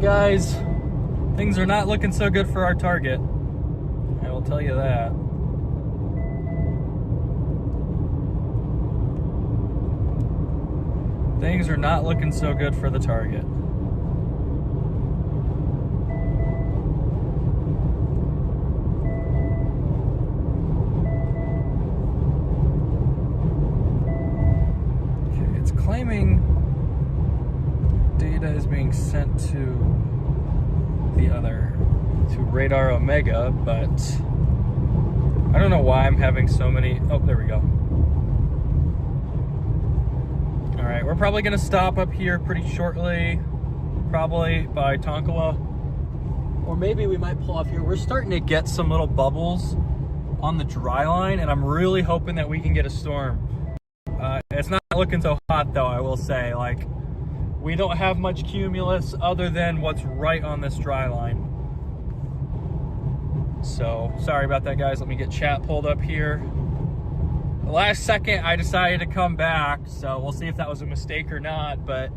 Alright guys, things are not looking so good for our target. I will tell you that. Things are not looking so good for the target. Okay, it's claiming data is being sent to radar Omega, but I don't know why I'm having so many. Oh, there we go. All right, we're probably gonna stop up here pretty shortly, probably by Caldwell, or maybe we might pull off here. We're starting to get some little bubbles on the dry line, and I'm really hoping that we can get a storm. It's not looking so hot though, I will say. Like, we don't have much cumulus other than what's right on this dry line. So, sorry about that, guys. Let me get chat pulled up here. The last second, I decided to come back, so we'll see if that was a mistake or not, but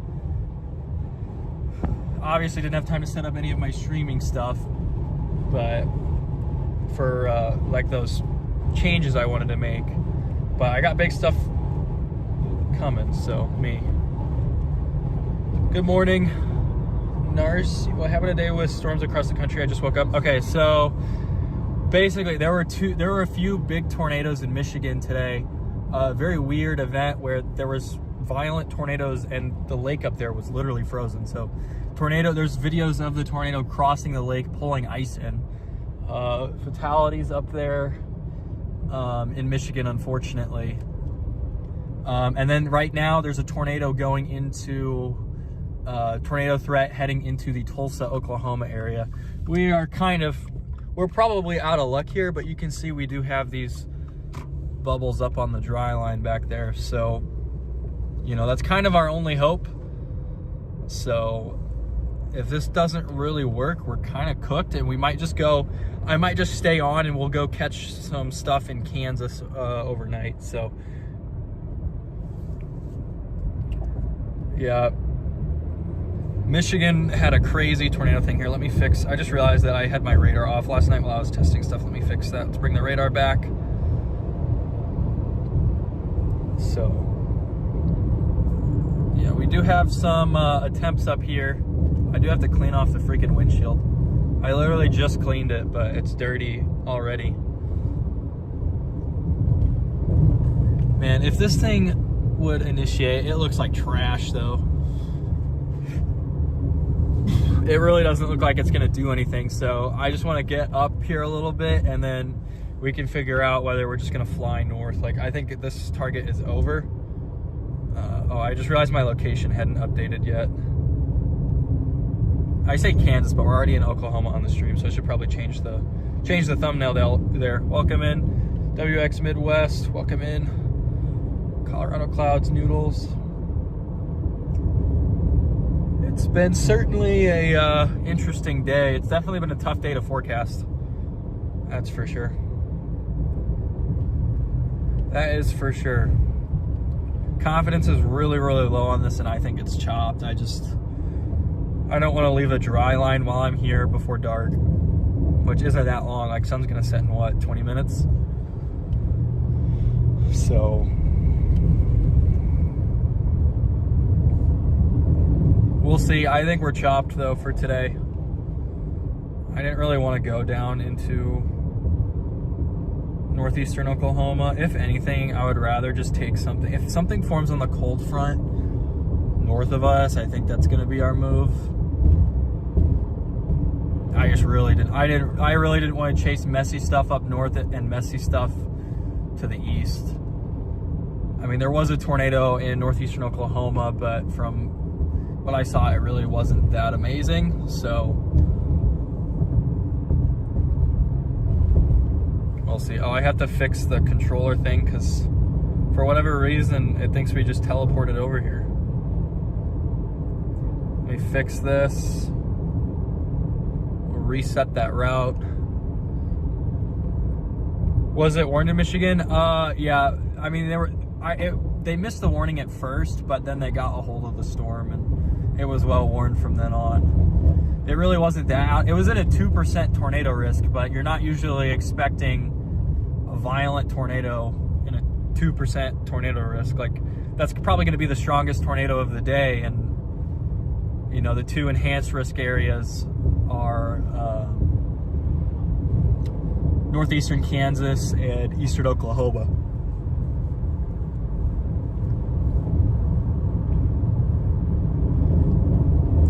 obviously didn't have time to set up any of my streaming stuff, but for like those changes I wanted to make. But I got big stuff coming, so me. Good morning, Nurse. What happened today with storms across the country? I just woke up. Okay, so basically there were a few big tornadoes in Michigan today. A very weird event where there was violent tornadoes and the lake up there was literally frozen. So there's videos of the tornado crossing the lake, pulling ice in. Fatalities up there in Michigan, unfortunately. And then right now there's a tornado going into tornado threat heading into the Tulsa, Oklahoma area. We're probably out of luck here, but you can see we do have these bubbles up on the dry line back there. So, you know, that's kind of our only hope. So if this doesn't really work, we're kind of cooked, and we might just I might just stay on and we'll go catch some stuff in Kansas overnight. So yeah, Michigan had a crazy tornado thing here. Let me fix, I just realized that I had my radar off last night while I was testing stuff. Let me fix that. Let's bring the radar back. So yeah, we do have some attempts up here. I do have to clean off the freaking windshield. I literally just cleaned it, but it's dirty already. Man, if this thing would initiate, it looks like trash though. It really doesn't look like it's gonna do anything, so I just want to get up here a little bit and then we can figure out whether we're just gonna fly north. Like, I think this target is over. Oh, I just realized my location hadn't updated yet. I say Kansas, but we're already in Oklahoma on the stream, so I should probably change the thumbnail there. Welcome in WX Midwest. Welcome in Colorado Clouds Noodles. It's been certainly a interesting day. It's definitely been a tough day to forecast. That's for sure. That is for sure. Confidence is really, really low on this, and I think it's chopped. I don't want to leave a dry line while I'm here before dark, which isn't that long. Like, sun's gonna set in what, 20 minutes? So we'll see. I think we're chopped though for today. I didn't really want to go down into northeastern Oklahoma. If anything, I would rather just take something. If something forms on the cold front north of us, I think that's going to be our move. I really didn't want to chase messy stuff up north and messy stuff to the east. I mean, there was a tornado in northeastern Oklahoma, but from what I saw, it really wasn't that amazing. So we'll see. Oh, I have to fix the controller thing because for whatever reason, it thinks we just teleported over here. Let me fix this. We'll reset that route. Was it warned in Michigan? Yeah. I mean, they missed the warning at first, but then they got a hold of the storm and it was well warned from then on. it really wasn't that. It was at a 2% tornado risk, but you're not usually expecting a violent tornado in a 2% tornado risk. Like, that's probably going to be the strongest tornado of the day. And, you know, the two enhanced risk areas are northeastern Kansas and eastern Oklahoma.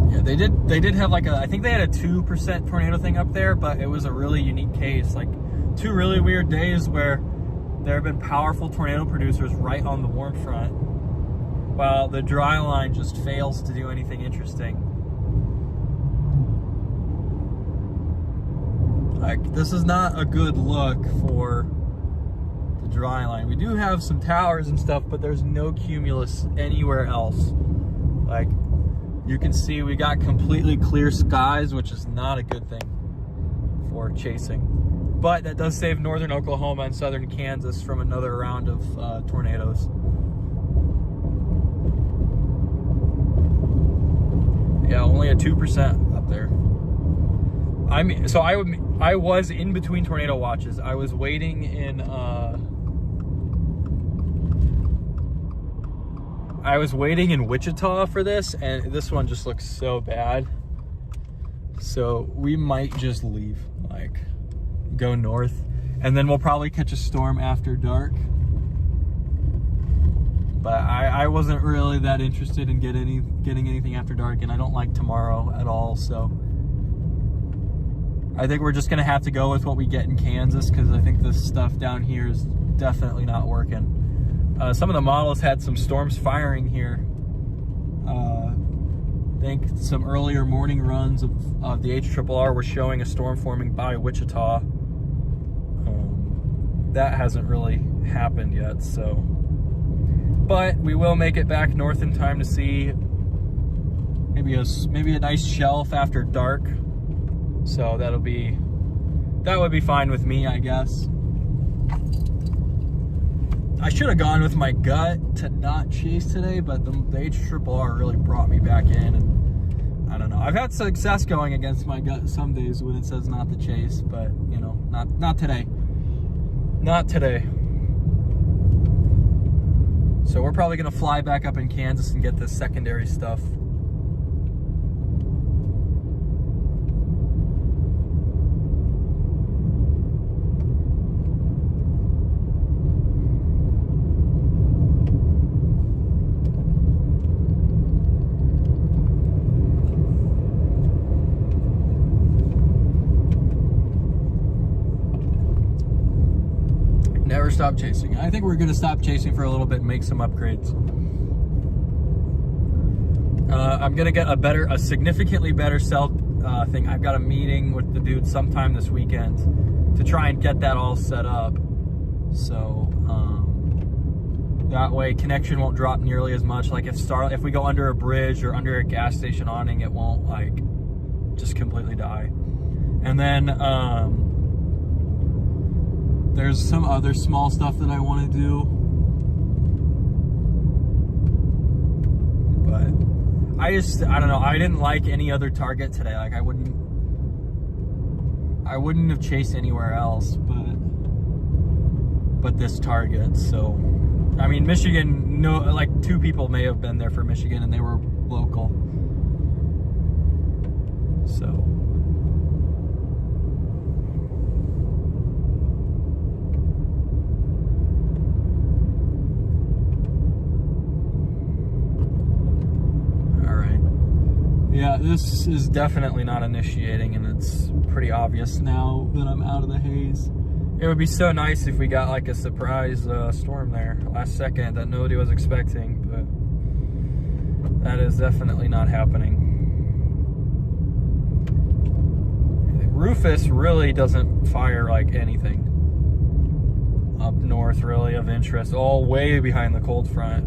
Yeah, they did have like I think they had a 2% tornado thing up there, but it was a really unique case. Like, two really weird days where there have been powerful tornado producers right on the warm front, while the dry line just fails to do anything interesting. Like, this is not a good look for the dry line. We do have some towers and stuff, but there's no cumulus anywhere else. Like, you can see we got completely clear skies, which is not a good thing for chasing. But that does save northern Oklahoma and southern Kansas from another round of tornadoes. Yeah, only a 2% up there. I mean, so I was in between tornado watches. I was waiting in Wichita for this, and this one just looks so bad. So we might just leave, like, go north, and then we'll probably catch a storm after dark. But I wasn't really that interested in getting anything after dark, and I don't like tomorrow at all, so I think we're just gonna have to go with what we get in Kansas, because I think this stuff down here is definitely not working. Some of the models had some storms firing here. I think some earlier morning runs of the HRRR were showing a storm forming by Wichita. That hasn't really happened yet, so. But we will make it back north in time to see maybe a nice shelf after dark. So that would be fine with me, I guess. I should have gone with my gut to not chase today, but the HRRR really brought me back in, and I don't know. I've had success going against my gut some days when it says not to chase, but you know, not today. Not today. So we're probably gonna fly back up in Kansas and get this secondary stuff. Never stop chasing. I think we're gonna stop chasing for a little bit and make some upgrades. I'm gonna get a significantly better cell thing. I've got a meeting with the dude sometime this weekend to try and get that all set up. So that way connection won't drop nearly as much. Like if we go under a bridge or under a gas station awning, it won't like just completely die. And then there's some other small stuff that I want to do, but I don't know. I didn't like any other target today. Like I wouldn't have chased anywhere else, but this target. So, I mean, Michigan. No, like 2 people may have been there for Michigan, and they were local. So. Yeah, this is definitely not initiating, and it's pretty obvious now that I'm out of the haze. It would be so nice if we got like a surprise storm there last second that nobody was expecting, but that is definitely not happening. Rufus really doesn't fire like anything up north really of interest, all way behind the cold front.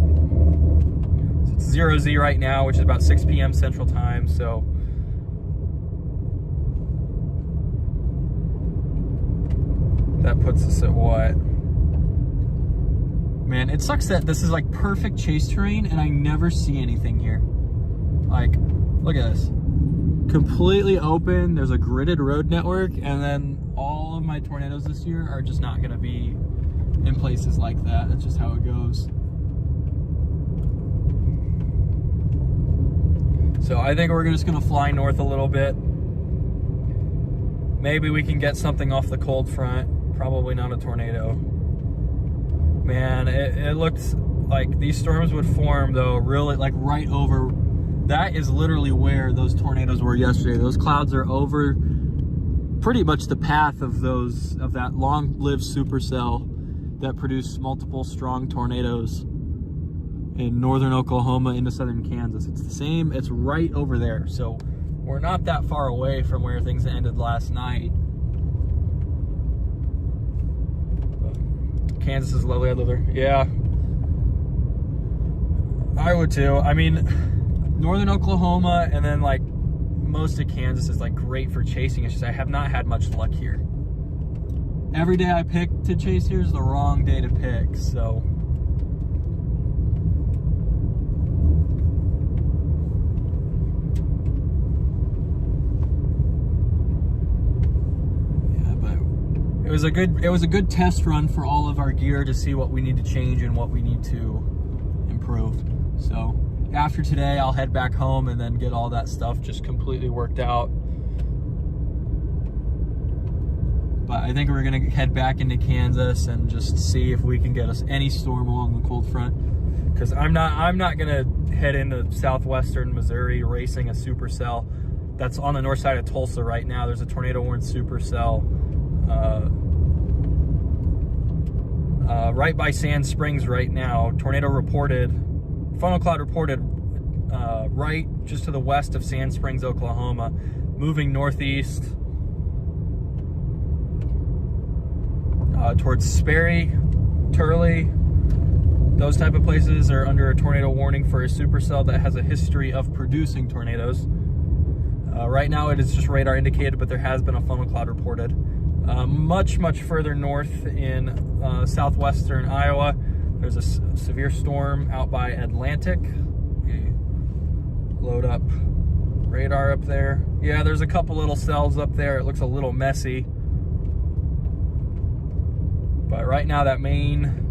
It's 0Z right now, which is about 6 p.m. Central Time, so that puts us at what? Man, it sucks that this is like perfect chase terrain and I never see anything here. Like, look at this. completely open. There's a gridded road network, and then all of my tornadoes this year are just not going to be in places like that. That's just how it goes. So I think we're just going to fly north a little bit. Maybe we can get something off the cold front. Probably not a tornado. Man, it looks like these storms would form though, really like right over. That is literally where those tornadoes were yesterday. Those clouds are over pretty much the path of that long-lived supercell that produced multiple strong tornadoes in northern Oklahoma into southern Kansas. It's the same, it's right over there. So we're not that far away from where things ended last night. Kansas is lovely, I live there. Yeah, I would too. I mean, northern Oklahoma and then like most of Kansas is like great for chasing. It's just I have not had much luck here. Every day I pick to chase here is the wrong day to pick, so. Yeah, but it was a good test run for all of our gear to see what we need to change and what we need to improve. So after today, I'll head back home and then get all that stuff just completely worked out. But I think we're gonna head back into Kansas and just see if we can get us any storm along the cold front. Because I'm not gonna head into southwestern Missouri racing a supercell that's on the north side of Tulsa right now. There's a tornado warned supercell right by Sand Springs right now. Tornado reported, funnel cloud reported right just to the west of Sand Springs, Oklahoma, moving northeast towards Sperry, Turley. Those type of places are under a tornado warning for a supercell that has a history of producing tornadoes. Right now it is just radar indicated, but there has been a funnel cloud reported. Much further north in southwestern Iowa, there's a severe storm out by Atlantic. Okay. Load up radar up there. Yeah, there's a couple little cells up there. It looks a little messy. But right now that main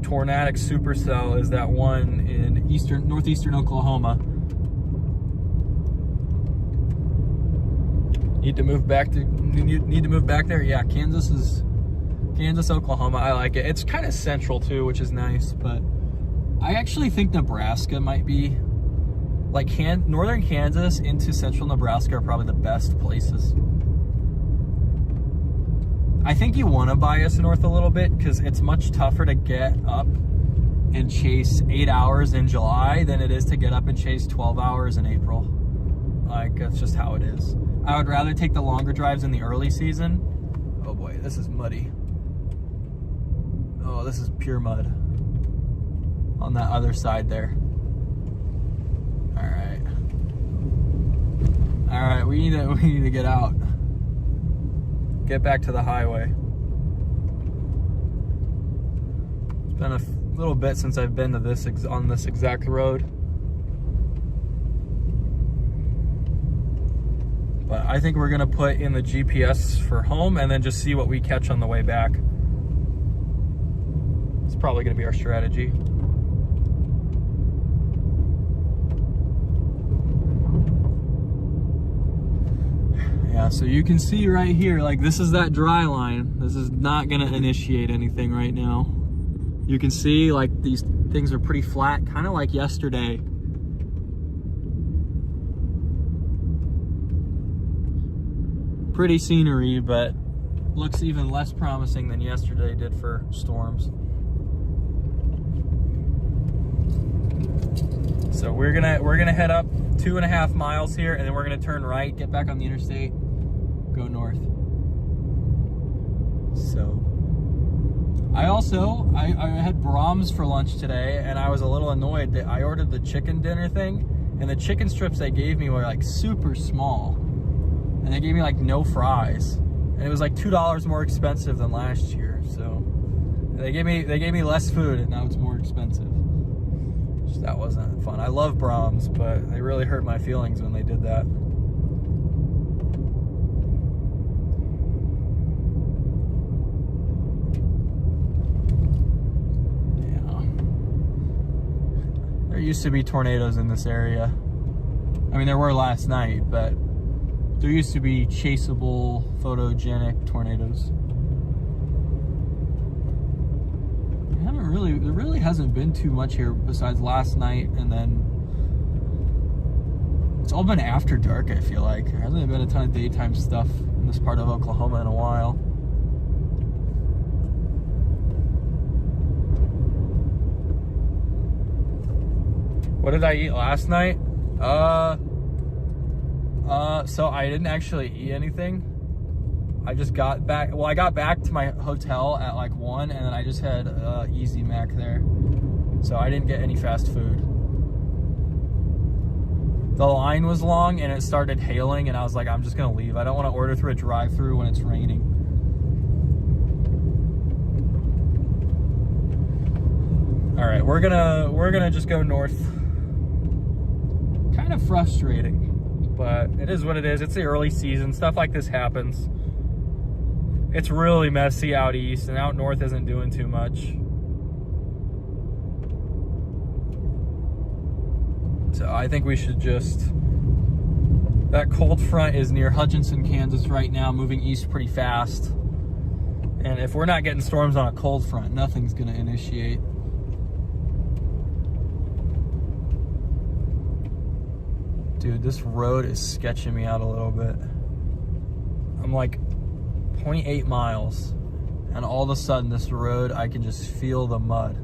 tornadic supercell is that one in northeastern Oklahoma. Need to move back there. Yeah, Kansas, Oklahoma. I like it. It's kind of central too, which is nice. But I actually think Nebraska might be like northern Kansas into central Nebraska are probably the best places. I think you want to bias north a little bit because it's much tougher to get up and chase 8 hours in July than it is to get up and chase 12 hours in April. Like, that's just how it is. I would rather take the longer drives in the early season. Oh boy, this is muddy. Oh, this is pure mud on that other side there. All right, we need to get out. Get back to the highway. It's been a little bit since I've been to on this exact road. But I think we're gonna put in the GPS for home and then just see what we catch on the way back. It's probably gonna be our strategy. Yeah, so you can see right here, like this is that dry line. This is not gonna initiate anything right now. You can see like these things are pretty flat, kind of like yesterday. Pretty scenery, but looks even less promising than yesterday did for storms. So we're gonna head up 2.5 miles here, and then we're gonna turn right, get back on the interstate, go north. So I had Brahms for lunch today, and I was a little annoyed that I ordered the chicken dinner thing, and the chicken strips they gave me were like super small, and they gave me like no fries, and it was like $2 more expensive than last year. So they gave me less food, and now it's more expensive. That wasn't fun. I love Brahms, but they really hurt my feelings when they did that. There used to be tornadoes in this area. I mean, there were last night, but there used to be chaseable, photogenic tornadoes. There really hasn't been too much here besides last night, and then it's all been after dark, I feel like. There hasn't been a ton of daytime stuff in this part of Oklahoma in a while. What did I eat last night? So I didn't actually eat anything. I just got back, well, I got back to my hotel at like 1, and then I just had Easy Mac there. So I didn't get any fast food. The line was long and it started hailing, and I was like, I'm just gonna leave. I don't want to order through a drive-thru when it's raining. All right, we're gonna just go north. Kind of frustrating, but it is what it is. It's the early season. Stuff like this happens. It's really messy out east, and out north isn't doing too much. So I think we should just... That cold front is near Hutchinson, Kansas right now, moving east pretty fast. And if we're not getting storms on a cold front, nothing's gonna initiate. Dude, this road is sketching me out a little bit. I'm like 0.8 miles, and all of a sudden this road, I can just feel the mud.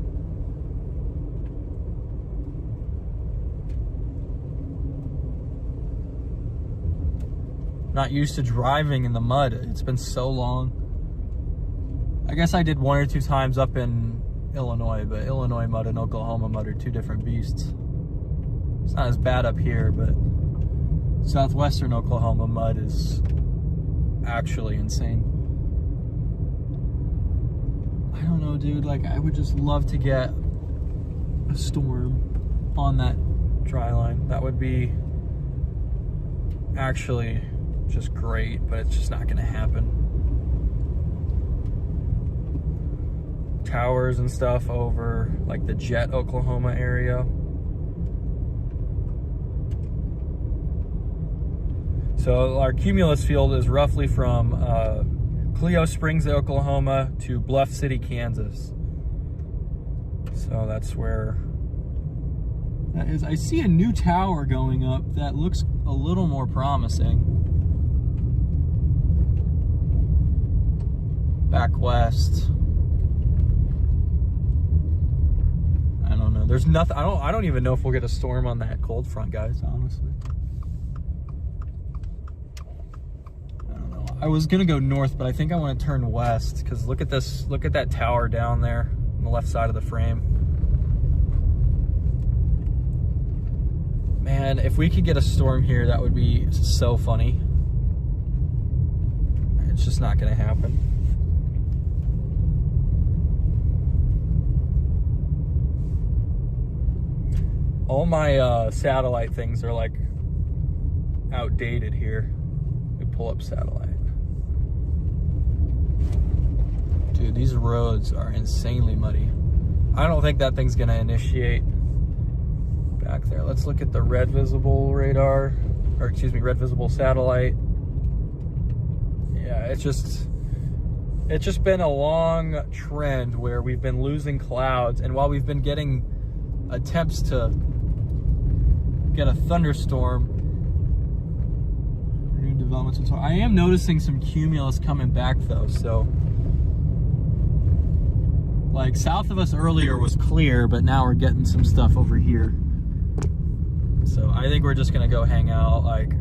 Not used to driving in the mud. It's been so long. I guess I did 1 or 2 times up in Illinois, but Illinois mud and Oklahoma mud are 2 different beasts. It's not as bad up here, but southwestern Oklahoma mud is actually insane. I don't know, dude. Like, I would just love to get a storm on that dry line. That would be actually just great, but it's just not gonna happen. Towers and stuff over like the Jet, Oklahoma area. So our cumulus field is roughly from Clio Springs, Oklahoma to Bluff City, Kansas. So that's where that is. I see a new tower going up that looks a little more promising. Back west. I don't know. There's nothing. I don't even know if we'll get a storm on that cold front, guys, honestly. I was gonna go north, but I think I want to turn west, because look at this, look at that tower down there on the left side of the frame. Man, if we could get a storm here, that would be so funny. It's just not gonna happen. All my satellite things are like outdated here. We pull up satellite. Dude, these roads are insanely muddy. I don't think that thing's gonna initiate back there. Let's look at the red visible radar, or excuse me, red visible satellite. Yeah, it's just been a long trend where we've been losing clouds, and while we've been getting attempts to get a thunderstorm, new developments. I am noticing some cumulus coming back though, so like south of us earlier was clear, but now we're getting some stuff over here. So I think we're just gonna go hang out. Like,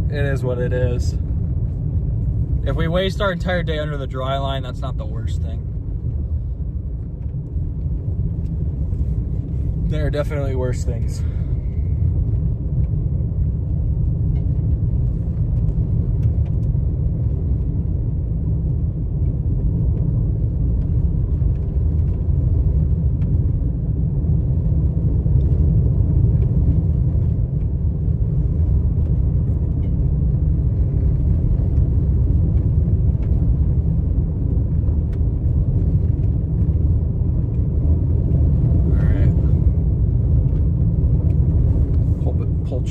it is what it is. If we waste our entire day under the dry line, that's not the worst thing. There are definitely worse things.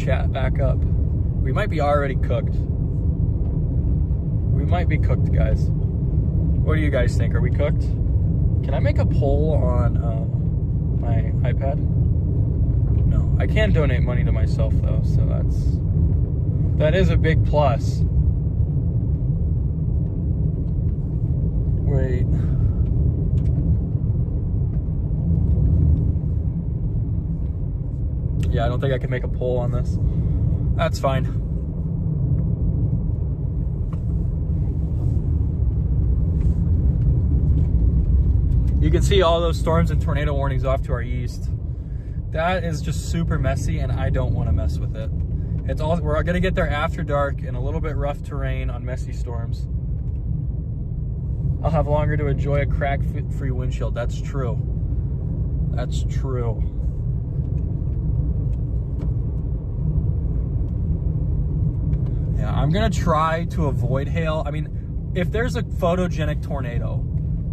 chat back up. We might be already cooked. We might be cooked, guys. What do you guys think? Are we cooked? Can I make a poll on my iPad? No, I can donate money to myself though, so that is a big plus. Wait. Yeah, I don't think I can make a poll on this. That's fine. You can see all those storms and tornado warnings off to our east. That is just super messy, and I don't want to mess with it. We're gonna get there after dark in a little bit rough terrain on messy storms. I'll have longer to enjoy a crack-free windshield. That's true. That's true. Yeah, I'm gonna try to avoid hail. I mean, if there's a photogenic tornado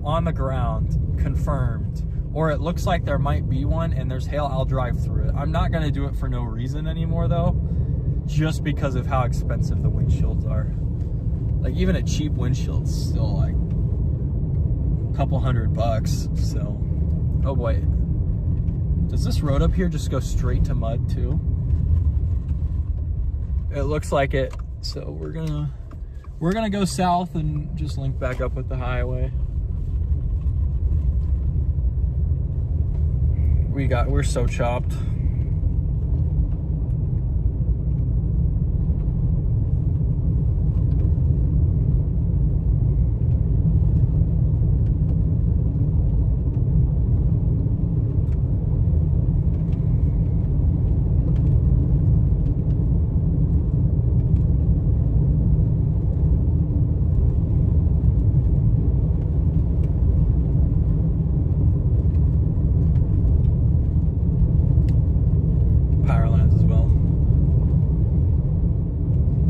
on the ground, confirmed, or it looks like there might be one and there's hail, I'll drive through it. I'm not gonna do it for no reason anymore though, just because of how expensive the windshields are. Like even a cheap windshield's still like a couple $100, so. Oh boy. Does this road up here just go straight to mud too? It looks like it, so we're gonna go south and just link back up with the highway. We're so chopped.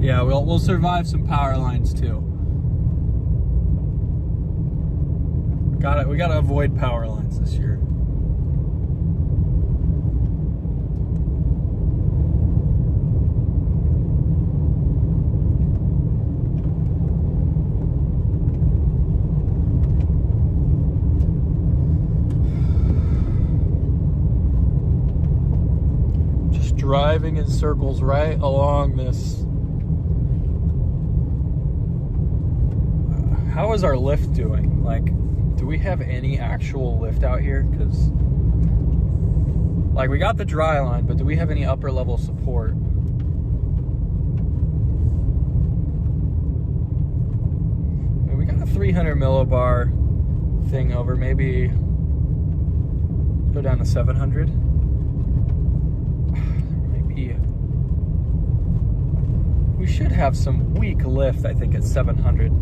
Yeah, we'll survive some power lines too. We gotta avoid power lines this year. Just driving in circles right along this. How is our lift doing? Like, do we have any actual lift out here? Because, like, we got the dry line, but do we have any upper level support? I mean, we got a 300 millibar thing over. Maybe go down to 700. Maybe we should have some weak lift, I think, at 700.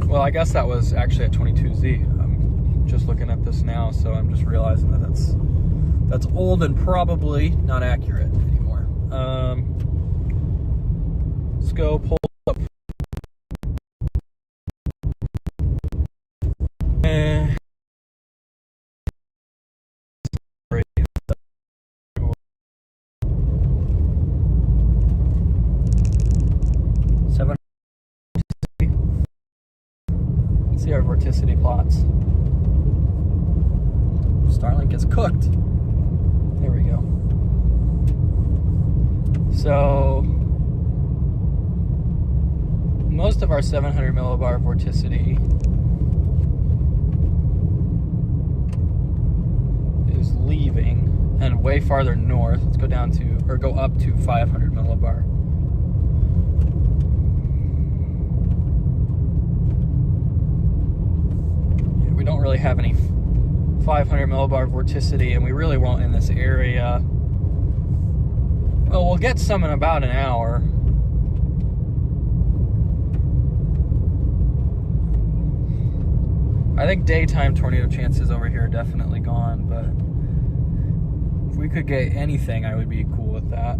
Well, I guess that was actually at 22Z. I'm just looking at this now, so I'm just realizing that that's old and probably not accurate anymore. Let's go pull up. See our vorticity plots. Starlink is cooked. There we go. So most of our 700 millibar vorticity is leaving and way farther north. Let's go down to, or go up to 500 millibar. We don't really have any 500 millibar vorticity, and we really won't in this area. Well, we'll get some in about an hour. I think daytime tornado chances over here are definitely gone, but if we could get anything, I would be cool with that.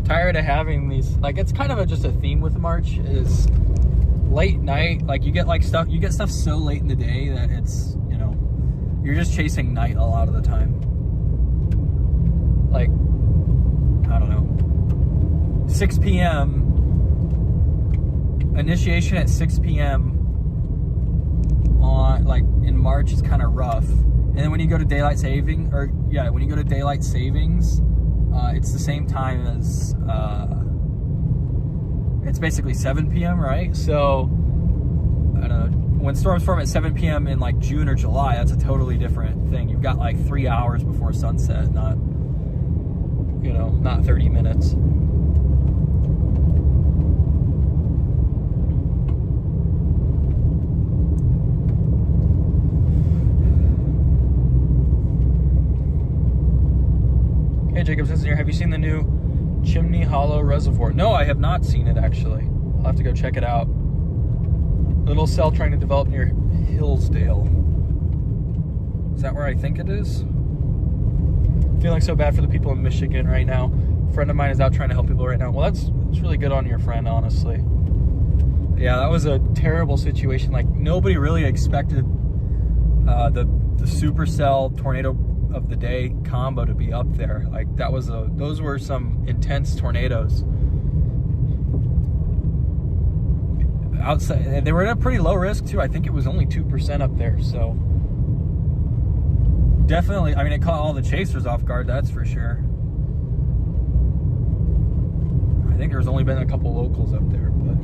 tired of having these, like, it's kind of just a theme with March is late night. Like, you get stuff so late in the day that it's, you know, you're just chasing night a lot of the time. Like, I don't know, 6 p.m. initiation at 6 p.m. on, like, in March is kind of rough. And then when you go to daylight saving, when you go to daylight savings, it's the same time as, it's basically 7 p.m., right? So, I don't know, when storms form at 7 p.m. in like June or July, that's a totally different thing. You've got like 3 hours before sunset, not 30 minutes. Hey, Jacob says here, have you seen the new Chimney Hollow Reservoir? No, I have not seen it, actually. I'll have to go check it out. Little cell trying to develop near Hillsdale. Is that where I think it is? Feeling so bad for the people in Michigan right now. A friend of mine is out trying to help people right now. Well, it's really good on your friend, honestly. Yeah, that was a terrible situation. Like, nobody really expected the supercell tornado of the day combo to be up there. Like, those were some intense tornadoes. Outside, they were at a pretty low risk too. I think it was only 2% up there, so definitely, I mean, it caught all the chasers off guard, that's for sure. I think there's only been a couple locals up there, but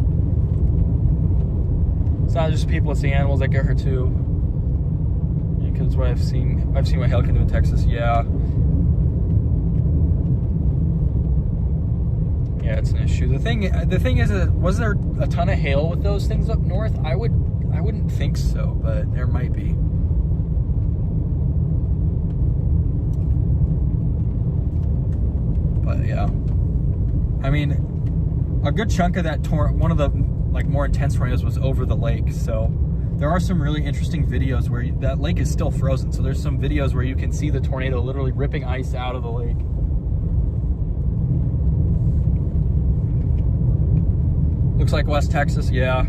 it's not just people, it's the animals that get hurt too. Because what I've seen what hail can do in Texas. Yeah, it's an issue. The thing is, was there a ton of hail with those things up north? I wouldn't think so, but there might be. But yeah, I mean, a good chunk of that one of the like more intense tornadoes was over the lake, so. There are some really interesting videos where that lake is still frozen. So there's some videos where you can see the tornado literally ripping ice out of the lake. Looks like West Texas, yeah.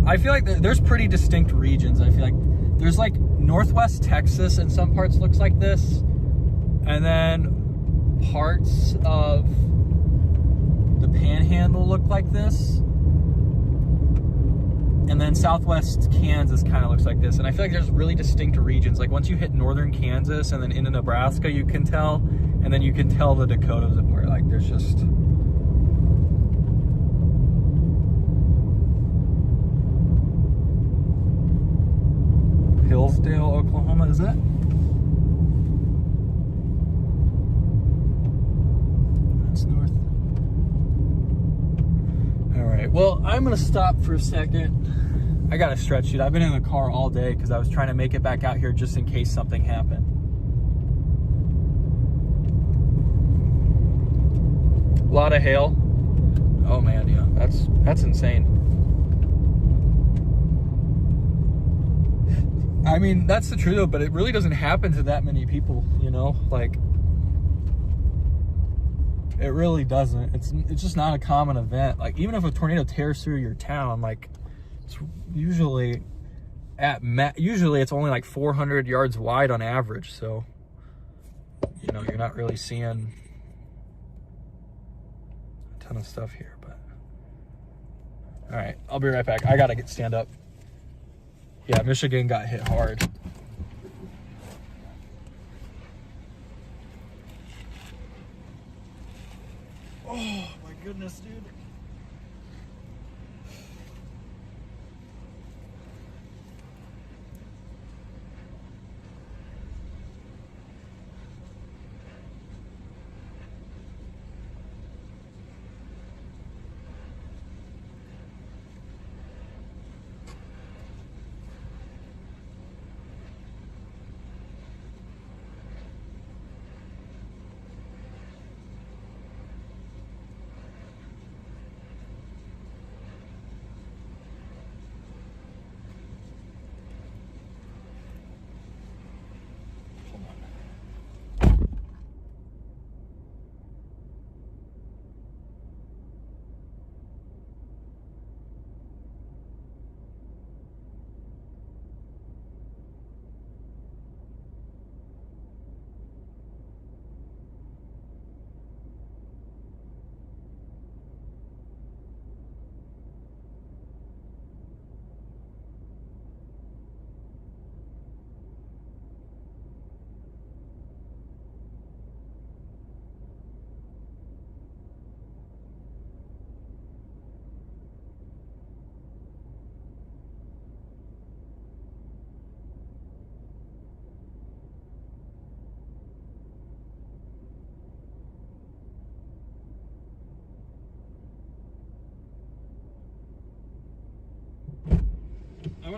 I feel like there's pretty distinct regions. I feel like there's like Northwest Texas in some parts looks like this. And then parts of the Panhandle look like this. And then Southwest Kansas kind of looks like this. And I feel like there's really distinct regions. Like once you hit northern Kansas and then into Nebraska, you can tell. And then you can tell the Dakotas apart. Like there's just... Hillsdale, Oklahoma, is that? That's north. All right, well, I'm gonna stop for a second. I got a stretch sheet. I've been in the car all day because I was trying to make it back out here just in case something happened. A lot of hail. Oh man, yeah, that's insane. I mean, that's the truth though, but it really doesn't happen to that many people, you know? Like, it really doesn't. It's just not a common event. Like, even if a tornado tears through your town, like, it's usually usually it's only like 400 yards wide on average, so, you know, you're not really seeing a ton of stuff here, but... All right, I'll be right back. I gotta stand up. Yeah, Michigan got hit hard. Oh my goodness, dude.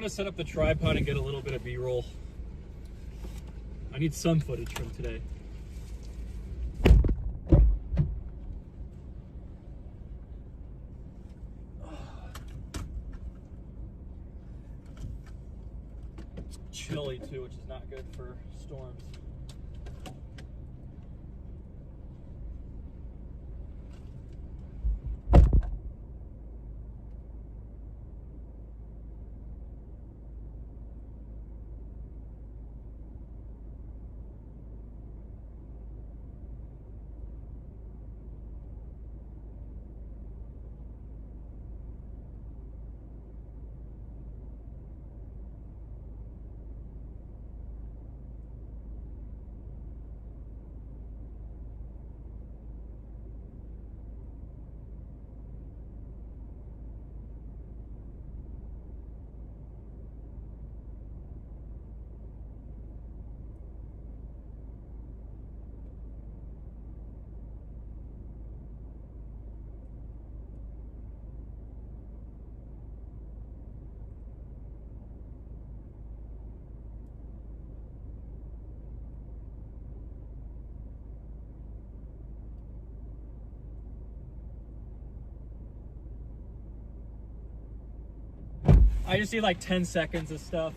gonna set up the tripod and get a little bit of B-roll. I need some footage from today. It's chilly too, which is not good for storms. I just need like 10 seconds of stuff.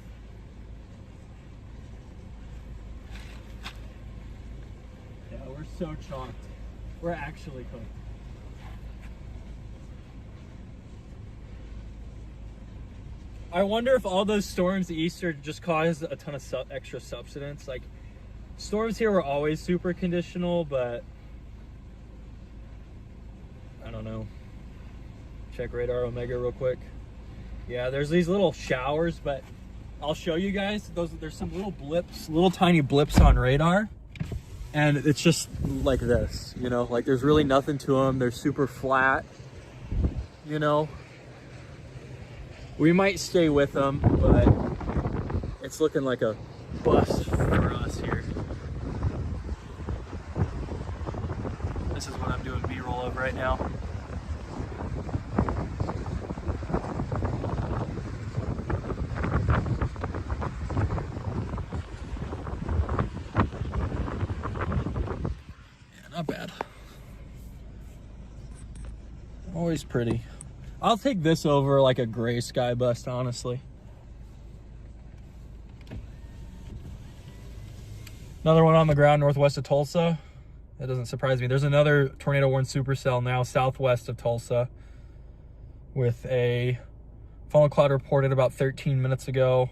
Yeah, we're so chalked. We're actually cooked. I wonder if all those storms Easter just caused a ton of extra subsidence. Like, storms here were always super conditional, but I don't know. Check radar Omega real quick. Yeah, there's these little showers, but I'll show you guys. There's some little blips, little tiny blips on radar, and it's just like this, you know, like there's really nothing to them. They're super flat, you know. We might stay with them, but it's looking like a bust for us here. This is what I'm doing B-roll of right now. Not bad. Always pretty. I'll take this over like a gray sky bust, honestly. Another one on the ground northwest of Tulsa. That doesn't surprise me. There's another tornado warned supercell now southwest of Tulsa with a funnel cloud reported about 13 minutes ago.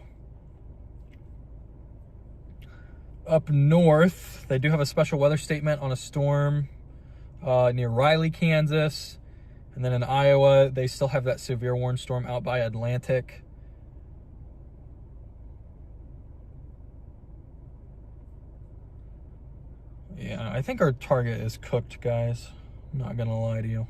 Up north, they do have a special weather statement on a storm near Riley, Kansas. And then in Iowa, they still have that severe warning storm out by Atlantic. Yeah, I think our target is cooked, guys. I'm not gonna lie to you.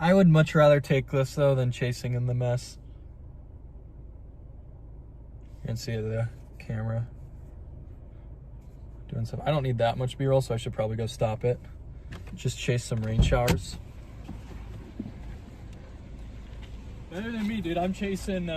I would much rather take this though than chasing in the mess. You can see the camera doing stuff. I don't need that much B-roll, so I should probably go stop it. Just chase some rain showers. Better than me, dude. I'm chasing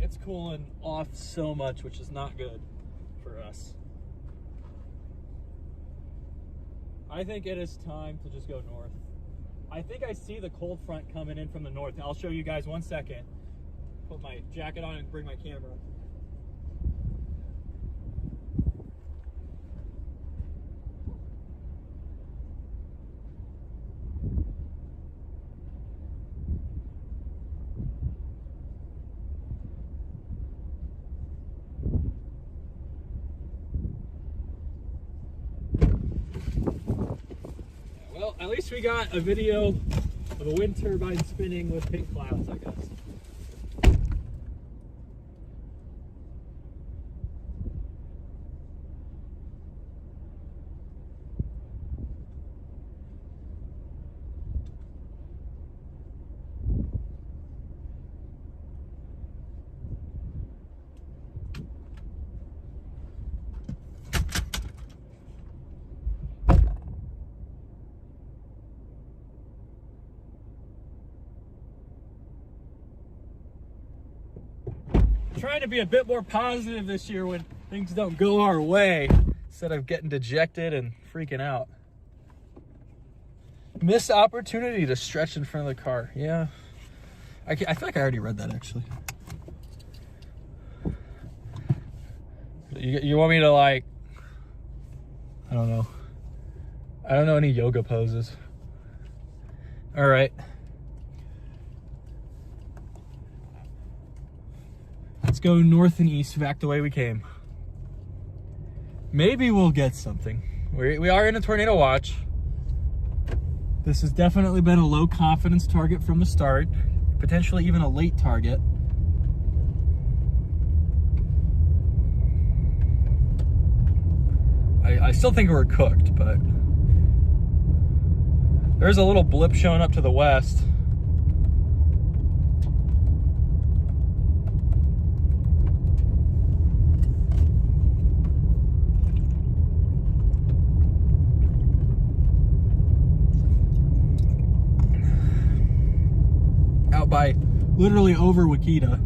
it's cooling off so much, which is not good for us. I think it is time to just go north. I think I see the cold front coming in from the north. I'll show you guys 1 second. Put my jacket on and bring my camera. Well, at least we got a video of a wind turbine spinning with pink clouds, I guess. Trying to be a bit more positive this year when things don't go our way, instead of getting dejected and freaking out. Missed opportunity to stretch in front of the car. Yeah, I feel like I already read that actually. You want me to, like, I don't know any yoga poses. All right. Let's go north and east back the way we came. Maybe we'll get something. We are in a tornado watch. This has definitely been a low confidence target from the start, potentially even a late target. I still think we're cooked, but there's a little blip showing up to the west. By literally over Wakita.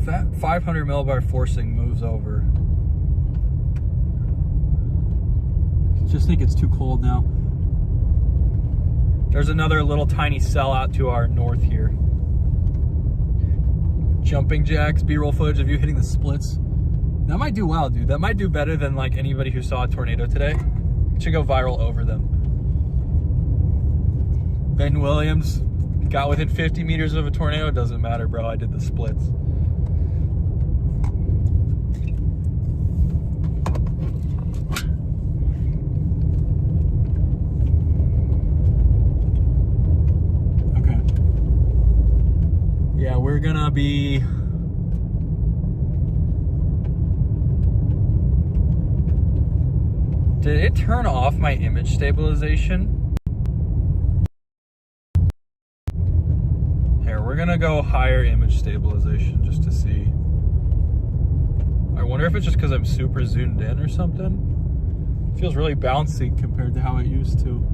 That 500 millibar forcing moves over. Just think it's too cold now. There's another little tiny cell out to our north here. Jumping jacks, B-roll footage of you hitting the splits. That might do well, dude. That might do better than like anybody who saw a tornado today. It should go viral over them. Ben Williams got within 50 meters of a tornado. It doesn't matter, bro. I did the splits. Okay. Yeah, we're gonna be... Did it turn off my image stabilization? Here, we're gonna go higher image stabilization just to see. I wonder if it's just because I'm super zoomed in or something. It feels really bouncy compared to how it used to.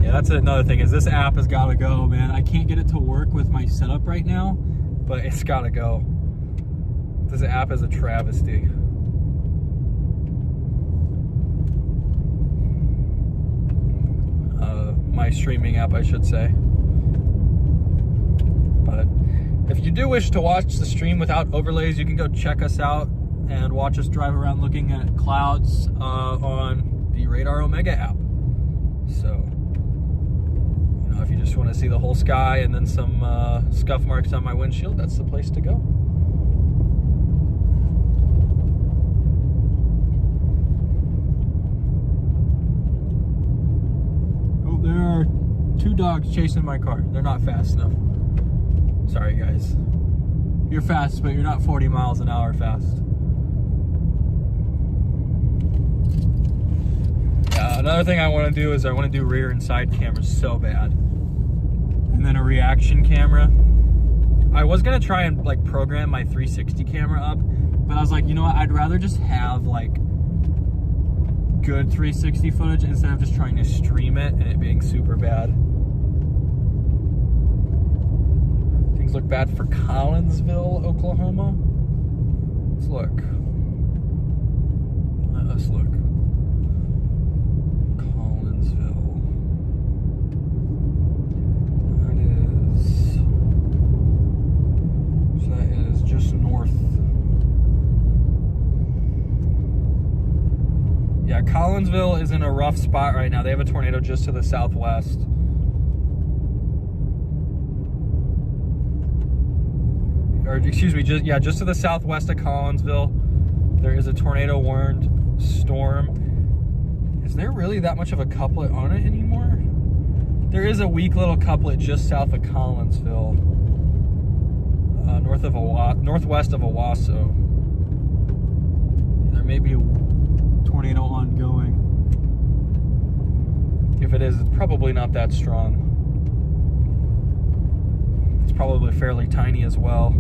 Yeah, that's another thing, is this app has gotta go, man. I can't get it to work with my setup right now, but it's gotta go. This app is a travesty. My streaming app, I should say. But if you do wish to watch the stream without overlays, you can go check us out and watch us drive around looking at clouds on the Radar Omega app. So, you know, if you just want to see the whole sky and then some scuff marks on my windshield, that's the place to go. There are 2 dogs chasing my car. They're not fast enough. Sorry, guys. You're fast, but you're not 40 miles an hour fast. Another thing I want to do is I want to do rear and side cameras so bad. And then a reaction camera. I was going to try and like program my 360 camera up, but I was like, you know what? I'd rather just have like good 360 footage instead of just trying to stream it and it being super bad. Things look bad for Collinsville, Oklahoma. Let's look. Let's look. Collinsville. That is just north. Yeah, Collinsville is in a rough spot right now. They have a tornado just to the southwest. Or excuse me, just to the southwest of Collinsville, there is a tornado warned storm. Is there really that much of a couplet on it anymore? There is a weak little couplet just south of Collinsville, northwest of Owasso. There may be a tornado ongoing. If it is, it's probably not that strong. It's probably fairly tiny as well.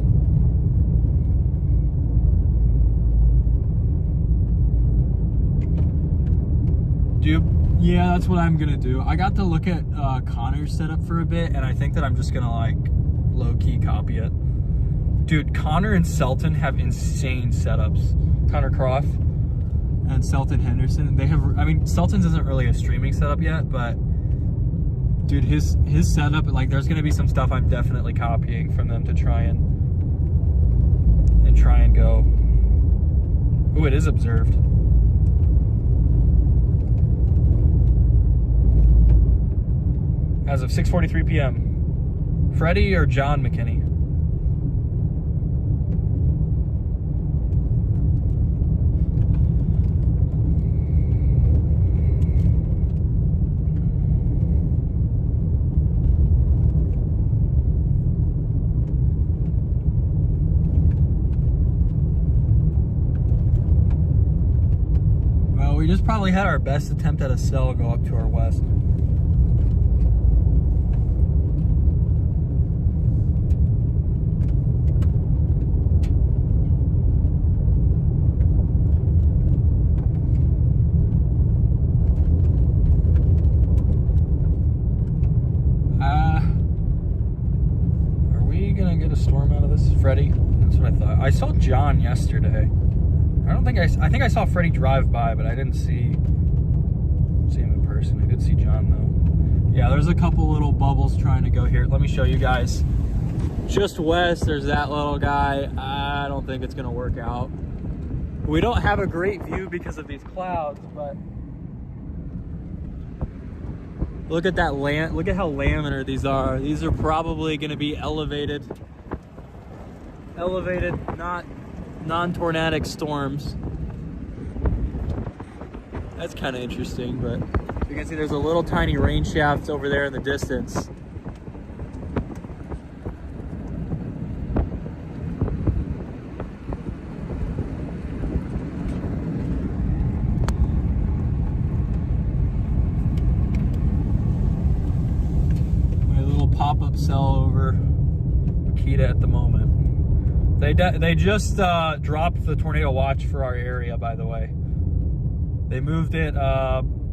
Dude, yeah, that's what I'm gonna do. I got to look at Connor's setup for a bit, and I think that I'm just gonna like low-key copy it. Dude, Connor and Selton have insane setups. Connor Croft and Selton Henderson, they have, I mean, Selton's isn't really a streaming setup yet, but dude, his setup, like, there's gonna be some stuff I'm definitely copying from them to try and go. Ooh, it is observed. As of 6:43 p.m. Freddie or John McKinney? Well, we just probably had our best attempt at a cell go up to our west. Storm out of this, Freddie? That's what I thought. I saw John yesterday. I think I saw Freddie drive by, but I didn't see him in person. I did see John though. Yeah, there's a couple little bubbles trying to go here. Let me show you guys. Just west, there's that little guy. I don't think it's gonna work out. We don't have a great view because of these clouds, but look at that look at how laminar these are. These are probably gonna be elevated, not non-tornadic storms. That's kind of interesting, but you can see there's a little tiny rain shaft over there in the distance. My little pop-up cell over Akita at the moment. They just dropped the tornado watch for our area, by the way. They moved it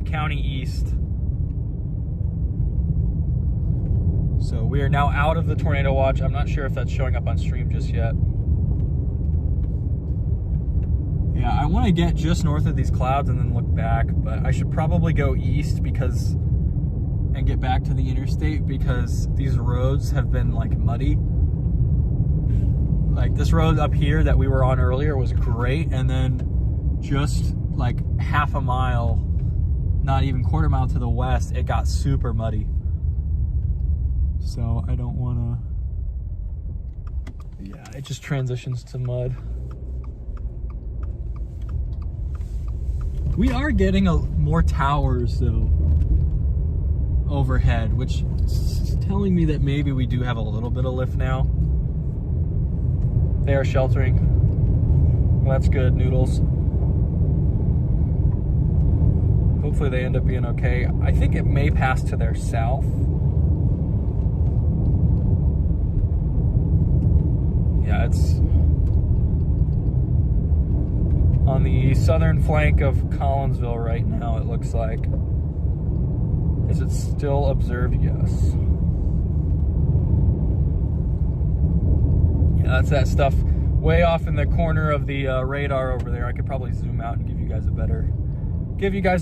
county east. So we are now out of the tornado watch. I'm not sure if that's showing up on stream just yet. Yeah, I want to get just north of these clouds and then look back, but I should probably go east and get back to the interstate because these roads have been like muddy. Like this road up here that we were on earlier was great, and then just like half a mile, not even quarter mile to the west, it got super muddy. So I don't want to, yeah, it just transitions to mud. We are getting more towers though overhead, which is telling me that maybe we do have a little bit of lift now. They are sheltering. Well, that's good, Noodles. Hopefully they end up being okay. I think it may pass to their south. Yeah, it's on the southern flank of Collinsville right now, it looks like. Is it still observed? Yes. Yeah, that's that stuff way off in the corner of the radar over there. I could probably zoom out and give you guys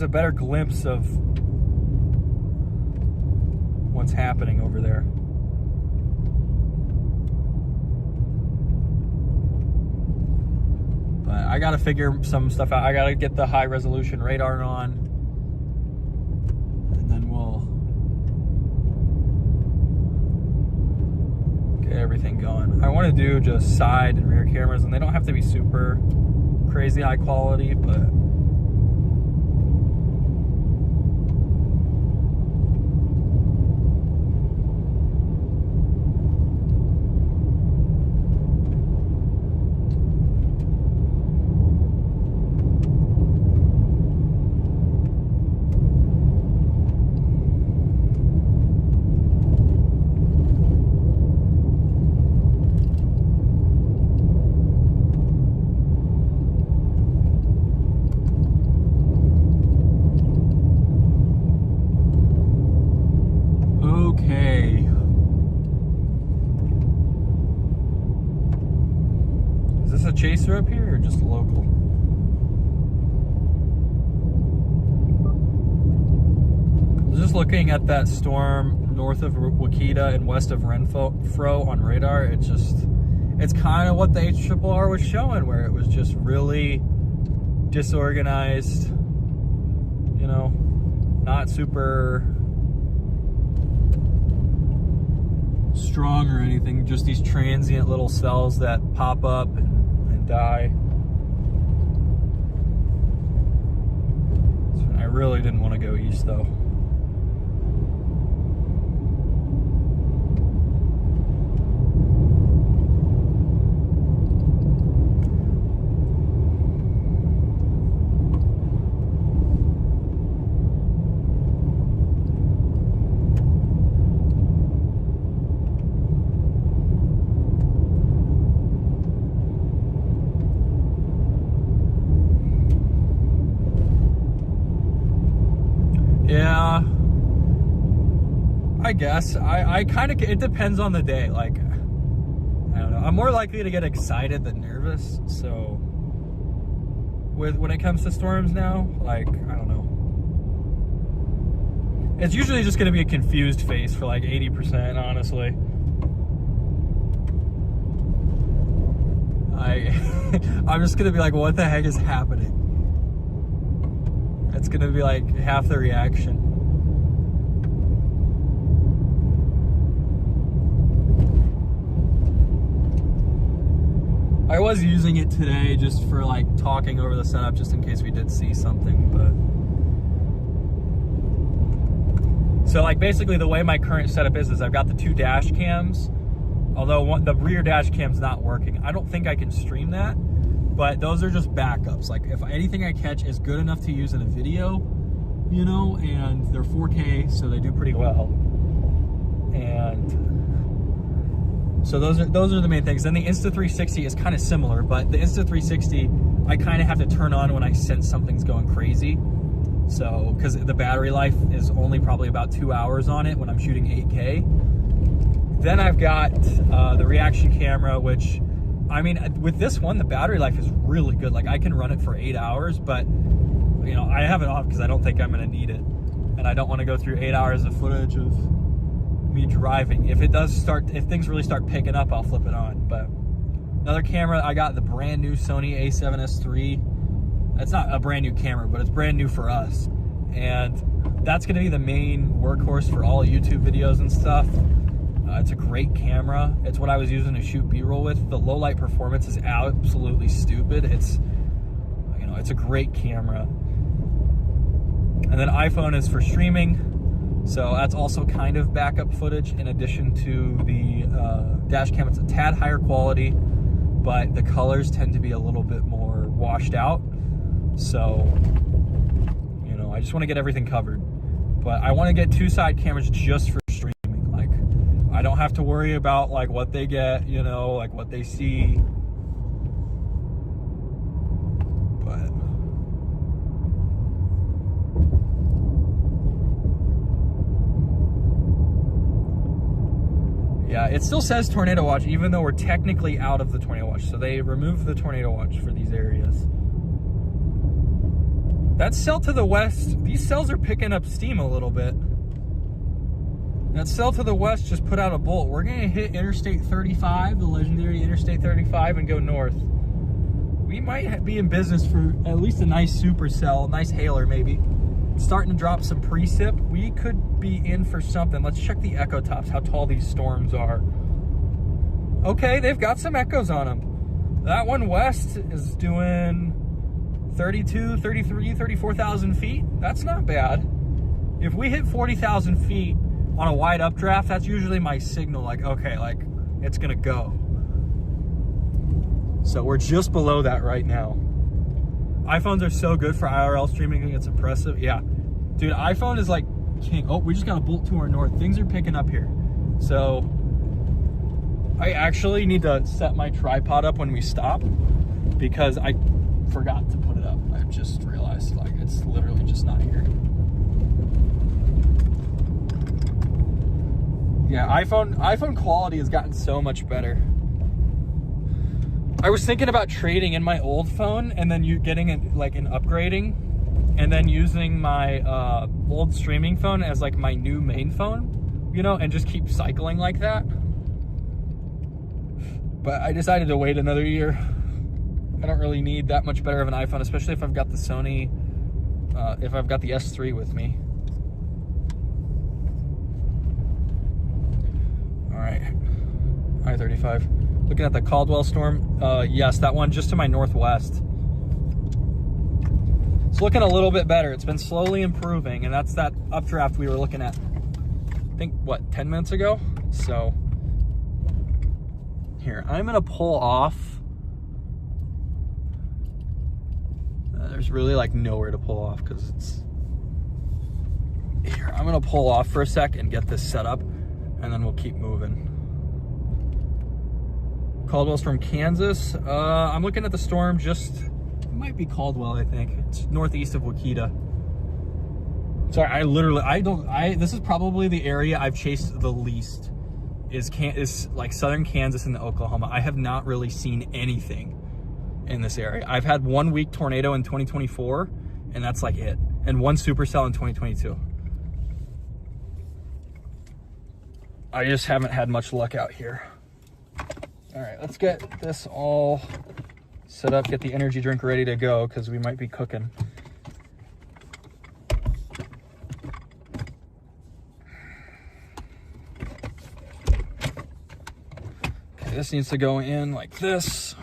a better glimpse of what's happening over there. But I gotta figure some stuff out. I gotta get the high resolution radar on, and then we'll get everything going. I want to do just side and rear cameras, and they don't have to be super crazy high quality, but chaser up here or just a local? Just looking at that storm north of Wakita and west of Renfro on radar, it's kind of what the HRRR was showing, where it was just really disorganized, you know, not super strong or anything, just these transient little cells that pop up and die. So I really didn't want to go east though. Yeah, I guess. I kind of, it depends on the day. Like, I don't know. I'm more likely to get excited than nervous. So, when it comes to storms now, like, I don't know. It's usually just going to be a confused face for like 80%, honestly. I'm just going to be like, what the heck is happening? It's gonna be like half the reaction. I was using it today just for like talking over the setup, just in case we did see something, but. So like basically the way my current setup is I've got the 2 dash cams, although the rear dash cam's not working. I don't think I can stream that. But those are just backups. Like if anything I catch is good enough to use in a video, you know, and they're 4K, so they do pretty well. And so those are the main things. Then the Insta360 is kind of similar, but the Insta360 I kind of have to turn on when I sense something's going crazy. So because the battery life is only probably about 2 hours on it when I'm shooting 8K. Then I've got the reaction camera, which, I mean, with this one, the battery life is really good. Like, I can run it for 8 hours, but, you know, I have it off because I don't think I'm going to need it. And I don't want to go through 8 hours of footage of me driving. If things really start picking up, I'll flip it on. But another camera, I got the brand new Sony A7S III. That's not a brand new camera, but it's brand new for us. And that's going to be the main workhorse for all YouTube videos and stuff. It's a great camera. It's what I was using to shoot B-roll with. The low light performance is absolutely stupid. It's, you know, it's a great camera. And then iPhone is for streaming. So that's also kind of backup footage in addition to the dash cam. It's a tad higher quality, but the colors tend to be a little bit more washed out. So, you know, I just want to get everything covered. But I want to get 2 side cameras just for streaming. Like, I don't have to worry about like what they get, you know, like what they see. But Yeah, it still says tornado watch, even though we're technically out of the tornado watch. So they removed the tornado watch for these areas. That cell to the west, these cells are picking up steam a little bit. That cell to the west just put out a bolt. We're gonna hit Interstate 35, the legendary Interstate 35, and go north. We might be in business for at least a nice supercell, nice hailer maybe. It's starting to drop some precip. We could be in for something. Let's check the Echotops, how tall these storms are. Okay, they've got some echoes on them. That one west is doing 32, 33, 34,000 feet. That's not bad. If we hit 40,000 feet on a wide updraft, that's usually my signal, like, okay, like, it's gonna go. So we're just below that right now. iPhones are so good for IRL streaming, it's impressive. Yeah, dude, iPhone is like king. Oh, we just got a bolt to our north. Things are picking up here. So I actually need to set my tripod up when we stop because I forgot to put it up. I just realized, like, it's literally just not here. Yeah, iPhone quality has gotten so much better. I was thinking about trading in my old phone and then you getting it like an upgrading and then using my old streaming phone as like my new main phone, you know, and just keep cycling like that. But I decided to wait another year. I don't really need that much better of an iPhone, especially if I've got the Sony, if I've got the S3 with me. All right, I-35. Looking at the Caldwell storm, yes, that one just to my northwest. It's looking a little bit better. It's been slowly improving, and that's that updraft we were looking at, I think, what, 10 minutes ago? So, here, I'm gonna pull off. There's really like nowhere to pull off because it's, here, I'm gonna pull off for a sec and get this set up, and then we'll keep moving. Caldwell's from Kansas. I'm looking at the storm just, it might be Caldwell, I think. It's northeast of Wakita. Sorry, this is probably the area I've chased the least, is like southern Kansas and Oklahoma. I have not really seen anything in this area. I've had 1 week tornado in 2024, and that's like it. And one supercell in 2022. I just haven't had much luck out here. All right, let's get this all set up, get the energy drink ready to go because we might be cooking. Okay, this needs to go in like this.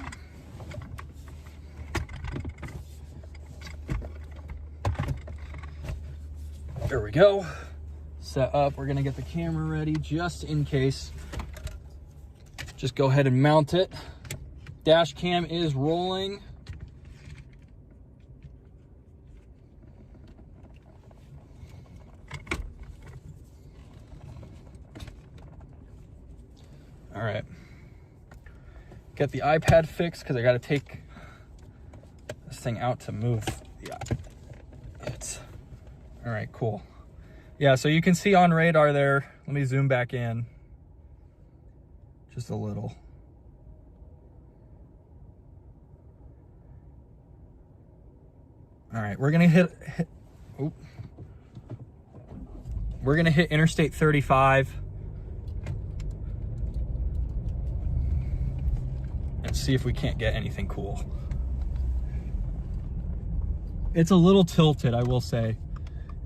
There we go. Set up. We're gonna get the camera ready just in case. Just go ahead and mount it. Dash cam is rolling. All right. Get the iPad fixed because I got to take this thing out to move it. All right, cool. Yeah, so you can see on radar there. Let me zoom back in. Just a little. All right, we're gonna hit we're gonna hit Interstate 35 and see if we can't get anything cool. It's a little tilted, I will say.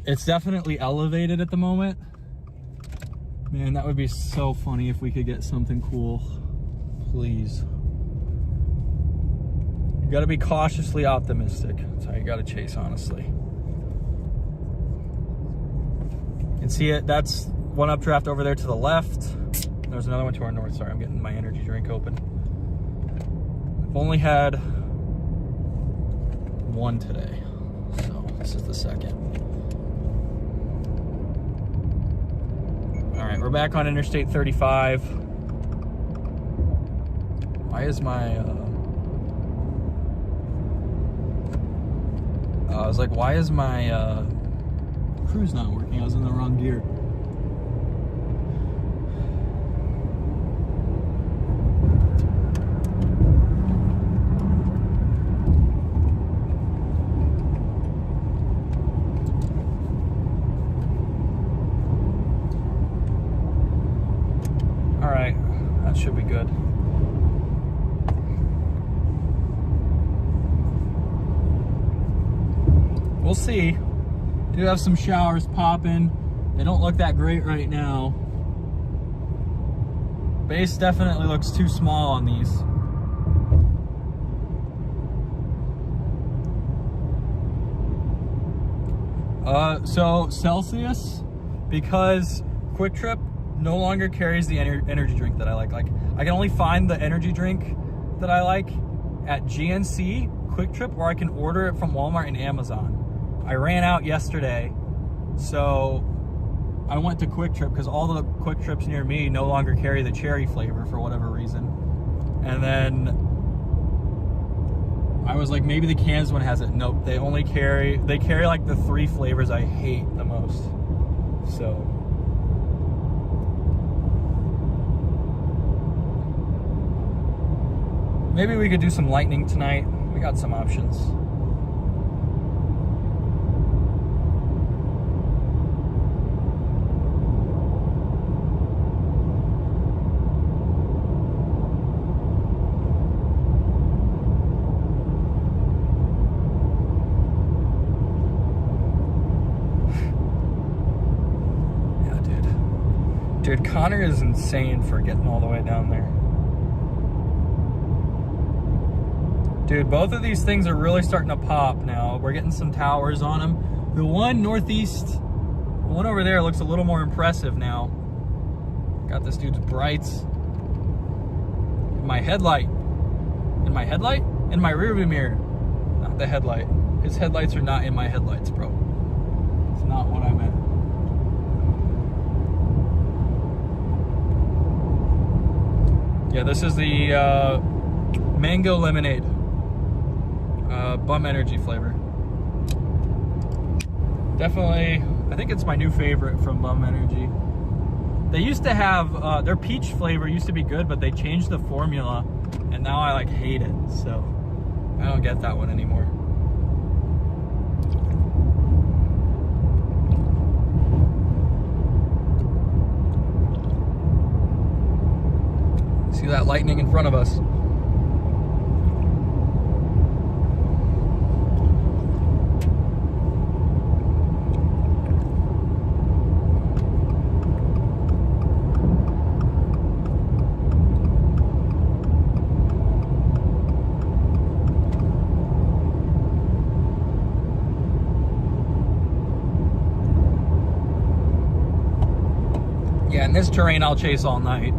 It's definitely elevated at the moment. Man, that would be so funny if we could get something cool. Please. You gotta be cautiously optimistic. That's how you gotta chase, honestly. You can see it, that's one updraft over there to the left. There's another one to our north. Sorry, I'm getting my energy drink open. I've only had one today, so this is the second. All right, we're back on Interstate 35. Why is my, I was like, why is my cruise not working? I was in the wrong gear. we'll see. Do have some showers popping. They don't look that great right now. Base definitely looks too small on these. So Celsius, because Quick Trip no longer carries the energy drink that I like. Like, I can only find the energy drink that I like at GNC, Quick Trip, or I can order it from Walmart and Amazon. I ran out yesterday, so I went to Quick Trip because all the Quick Trips near me no longer carry the cherry flavor for whatever reason. And then I was like, maybe the cans one has it. Nope, they carry like the 3 flavors I hate the most. So maybe we could do some lightning tonight. We got some options. Dude, Connor is insane for getting all the way down there. Dude, both of these things are really starting to pop now. We're getting some towers on them. The one northeast, the one over there looks a little more impressive now. Got this dude's brights. In my headlight. In my headlight? In my rearview mirror. Not the headlight. His headlights are not in my headlights, bro. It's not what I meant. Yeah, this is the mango lemonade, bum energy flavor. Definitely, I think it's my new favorite from Bum Energy. They used to have, their peach flavor used to be good, but they changed the formula, and now I like hate it, so I don't get that one anymore. See that lightning in front of us. Yeah, in this terrain I'll chase all night.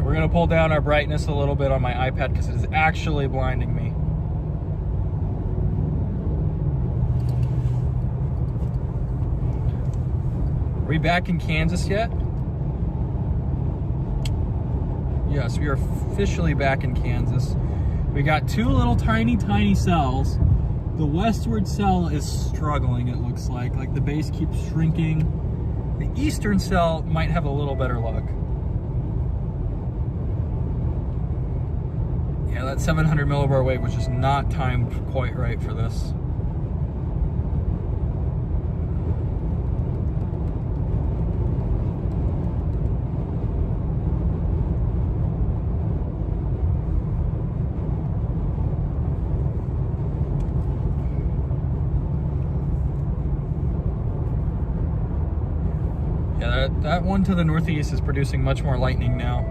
We're gonna pull down our brightness a little bit on my iPad because it is actually blinding me. Are we back in Kansas yet? Yes, we are officially back in Kansas. We got 2 little tiny cells. The westward cell is struggling, it looks like. Like the base keeps shrinking. The eastern cell might have a little better luck. Yeah, that 700 millibar wave was just not timed quite right for this. Yeah, that one to the northeast is producing much more lightning now.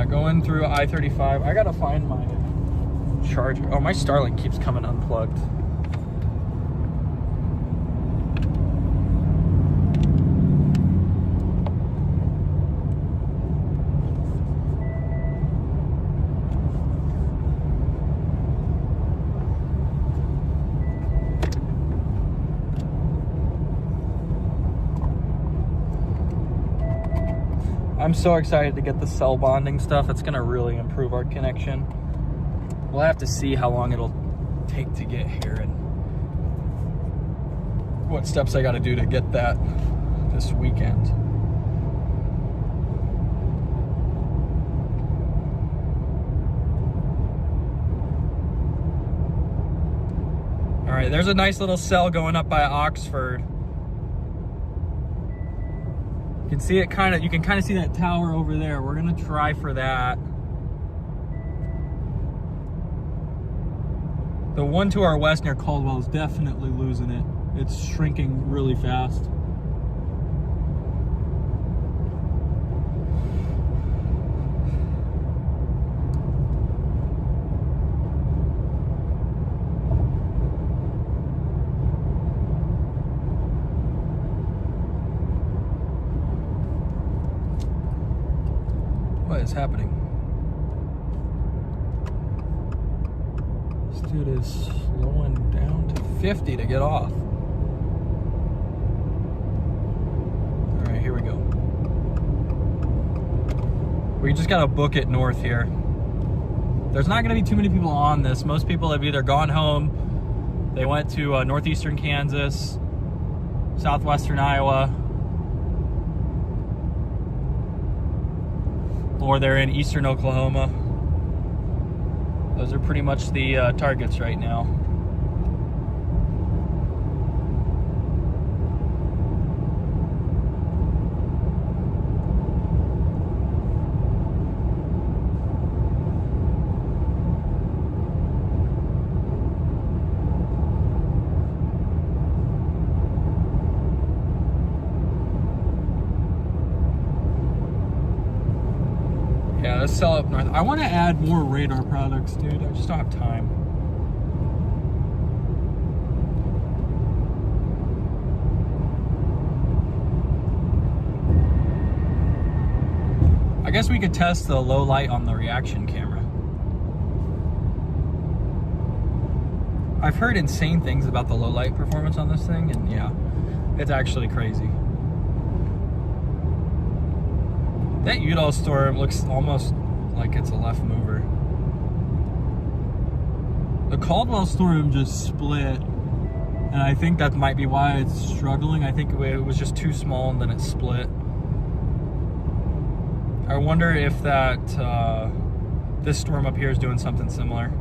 going through I-35. I gotta find my charger. Oh, my Starlink keeps coming unplugged. I'm so excited to get the cell bonding stuff. It's gonna really improve our connection. We'll have to see how long it'll take to get here and what steps I gotta do to get that this weekend. All right, there's a nice little cell going up by Oxford. You can see it you can kind of see that tower over there. We're gonna try for that. The one to our west near Caldwell is definitely losing it. It's shrinking really fast. What is happening? This dude is slowing down to 50 to get off. All right, here we go. We just gotta book it north here. There's not gonna be too many people on this. Most people have either gone home, they went to northeastern Kansas, southwestern Iowa, or they're in eastern Oklahoma. Those are pretty much the targets right now. Yeah, let's sell up north. I want to add more radar products, dude. I just don't have time. I guess we could test the low light on the reaction camera. I've heard insane things about the low light performance on this thing, and yeah, it's actually crazy. That Udall storm looks almost like it's a left mover. The Caldwell storm just split, and I think that might be why it's struggling. I think it was just too small and then it split. I wonder if that this storm up here is doing something similar.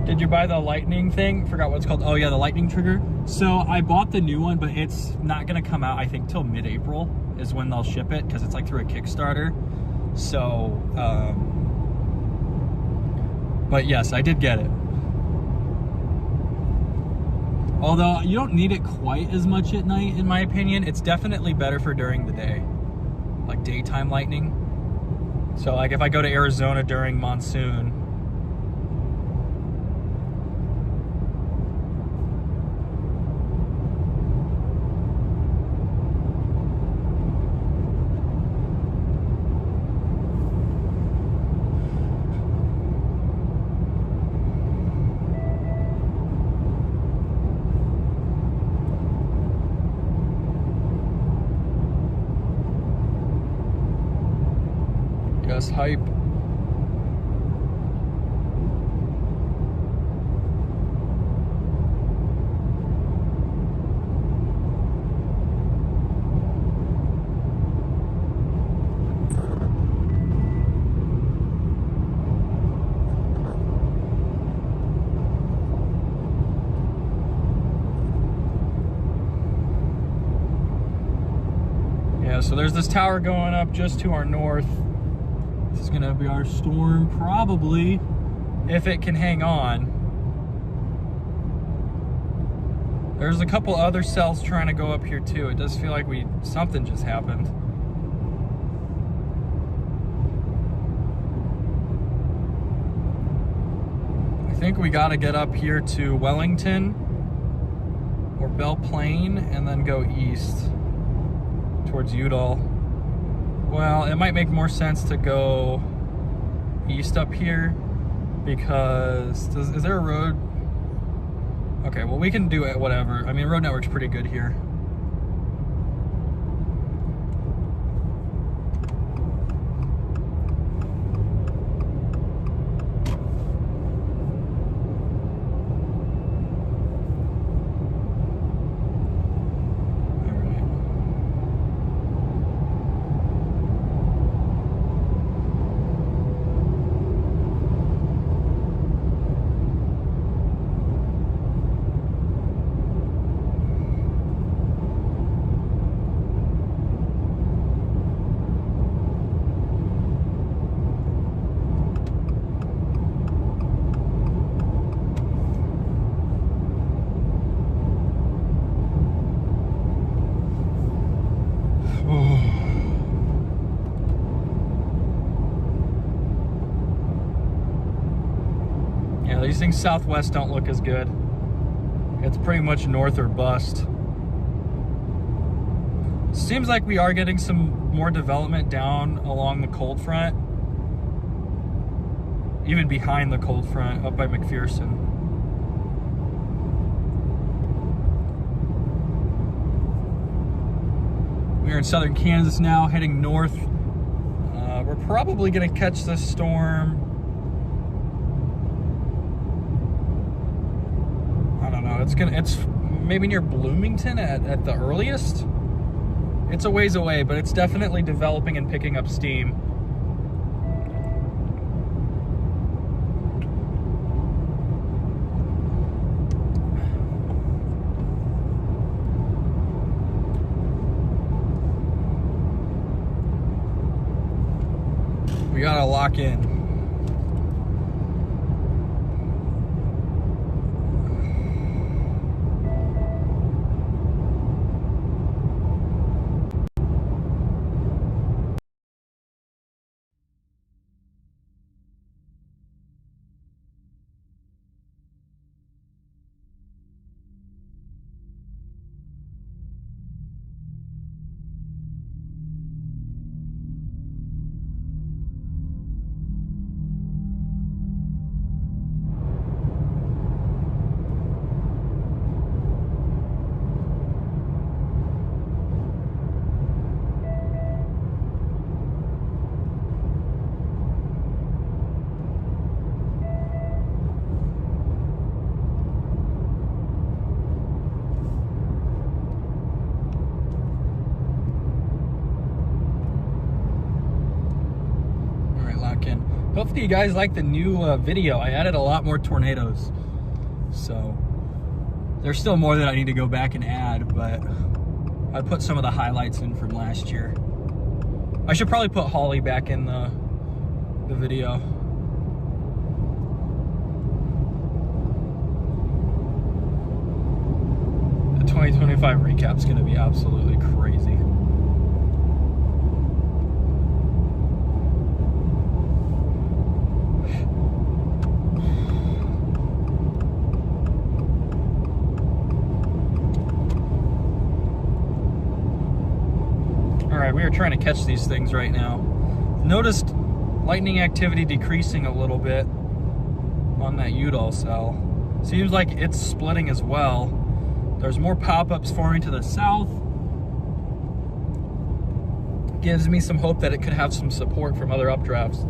Did you buy the lightning thing? Forgot what it's called. Oh yeah, the lightning trigger. So I bought the new one, but it's not gonna come out, I think, till mid-April is when they'll ship it, because it's like through a Kickstarter. So, but yes, I did get it. Although you don't need it quite as much at night, in my opinion. It's definitely better for during the day, like daytime lightning. So like if I go to Arizona during monsoon, hype. so there's this tower going up just to our north. This is gonna be our storm, probably, if it can hang on. There's a couple other cells trying to go up here too. It does feel like something just happened. I think we gotta get up here to Wellington or Belle Plaine and then go east towards Udall. Well, it might make more sense to go east up here because, is there a road? Okay, well, we can do it, whatever. I mean, road network's pretty good here. Yeah, these things southwest don't look as good. It's pretty much north or bust. Seems like we are getting some more development down along the cold front. Even behind the cold front, up by McPherson. We're in southern Kansas now, heading north. We're probably gonna catch this storm. I don't know, it's maybe near Bloomington at the earliest. It's a ways away, but it's definitely developing and picking up steam. We gotta lock in. Hopefully you guys like the new video. I added a lot more tornadoes. So there's still more that I need to go back and add, but I put some of the highlights in from last year. I should probably put Holly back in the video. The 2025 recap's gonna be absolutely crazy. We are trying to catch these things right now. Noticed lightning activity decreasing a little bit on that Udall cell. Seems like it's splitting as well. There's more pop-ups forming to the south. Gives me some hope that it could have some support from other updrafts.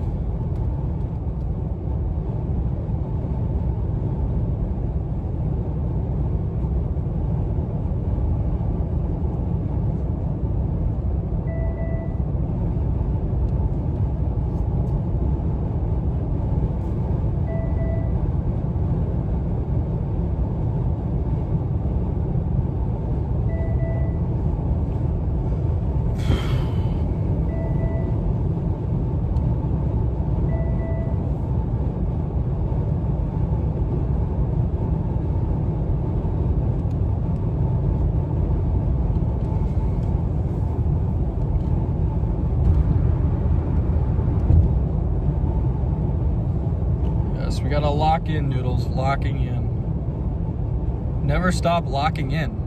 this. We gotta lock in, Noodles. Locking in. Never stop locking in.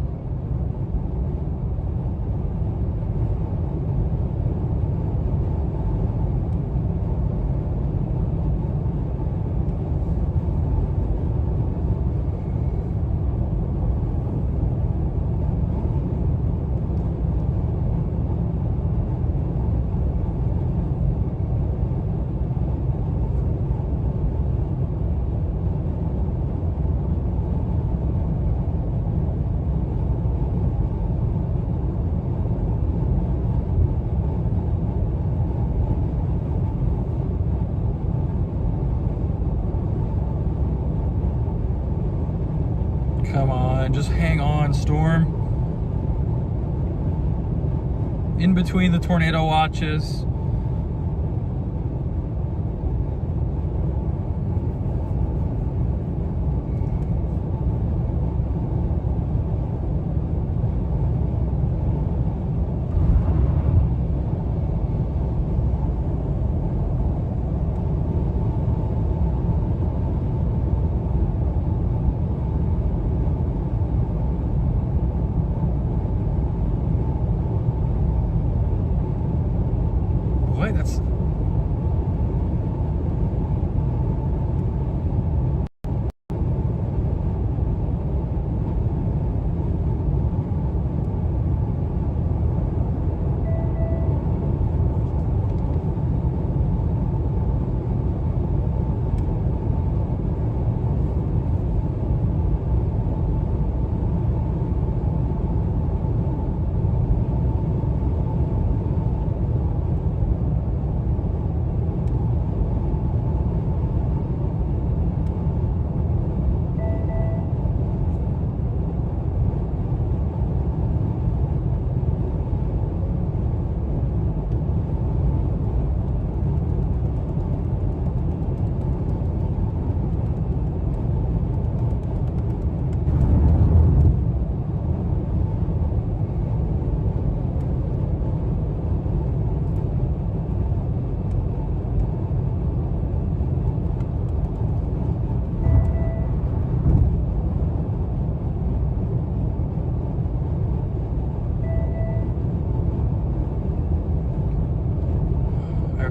Come on, just hang on, storm. In between the tornado watches. That's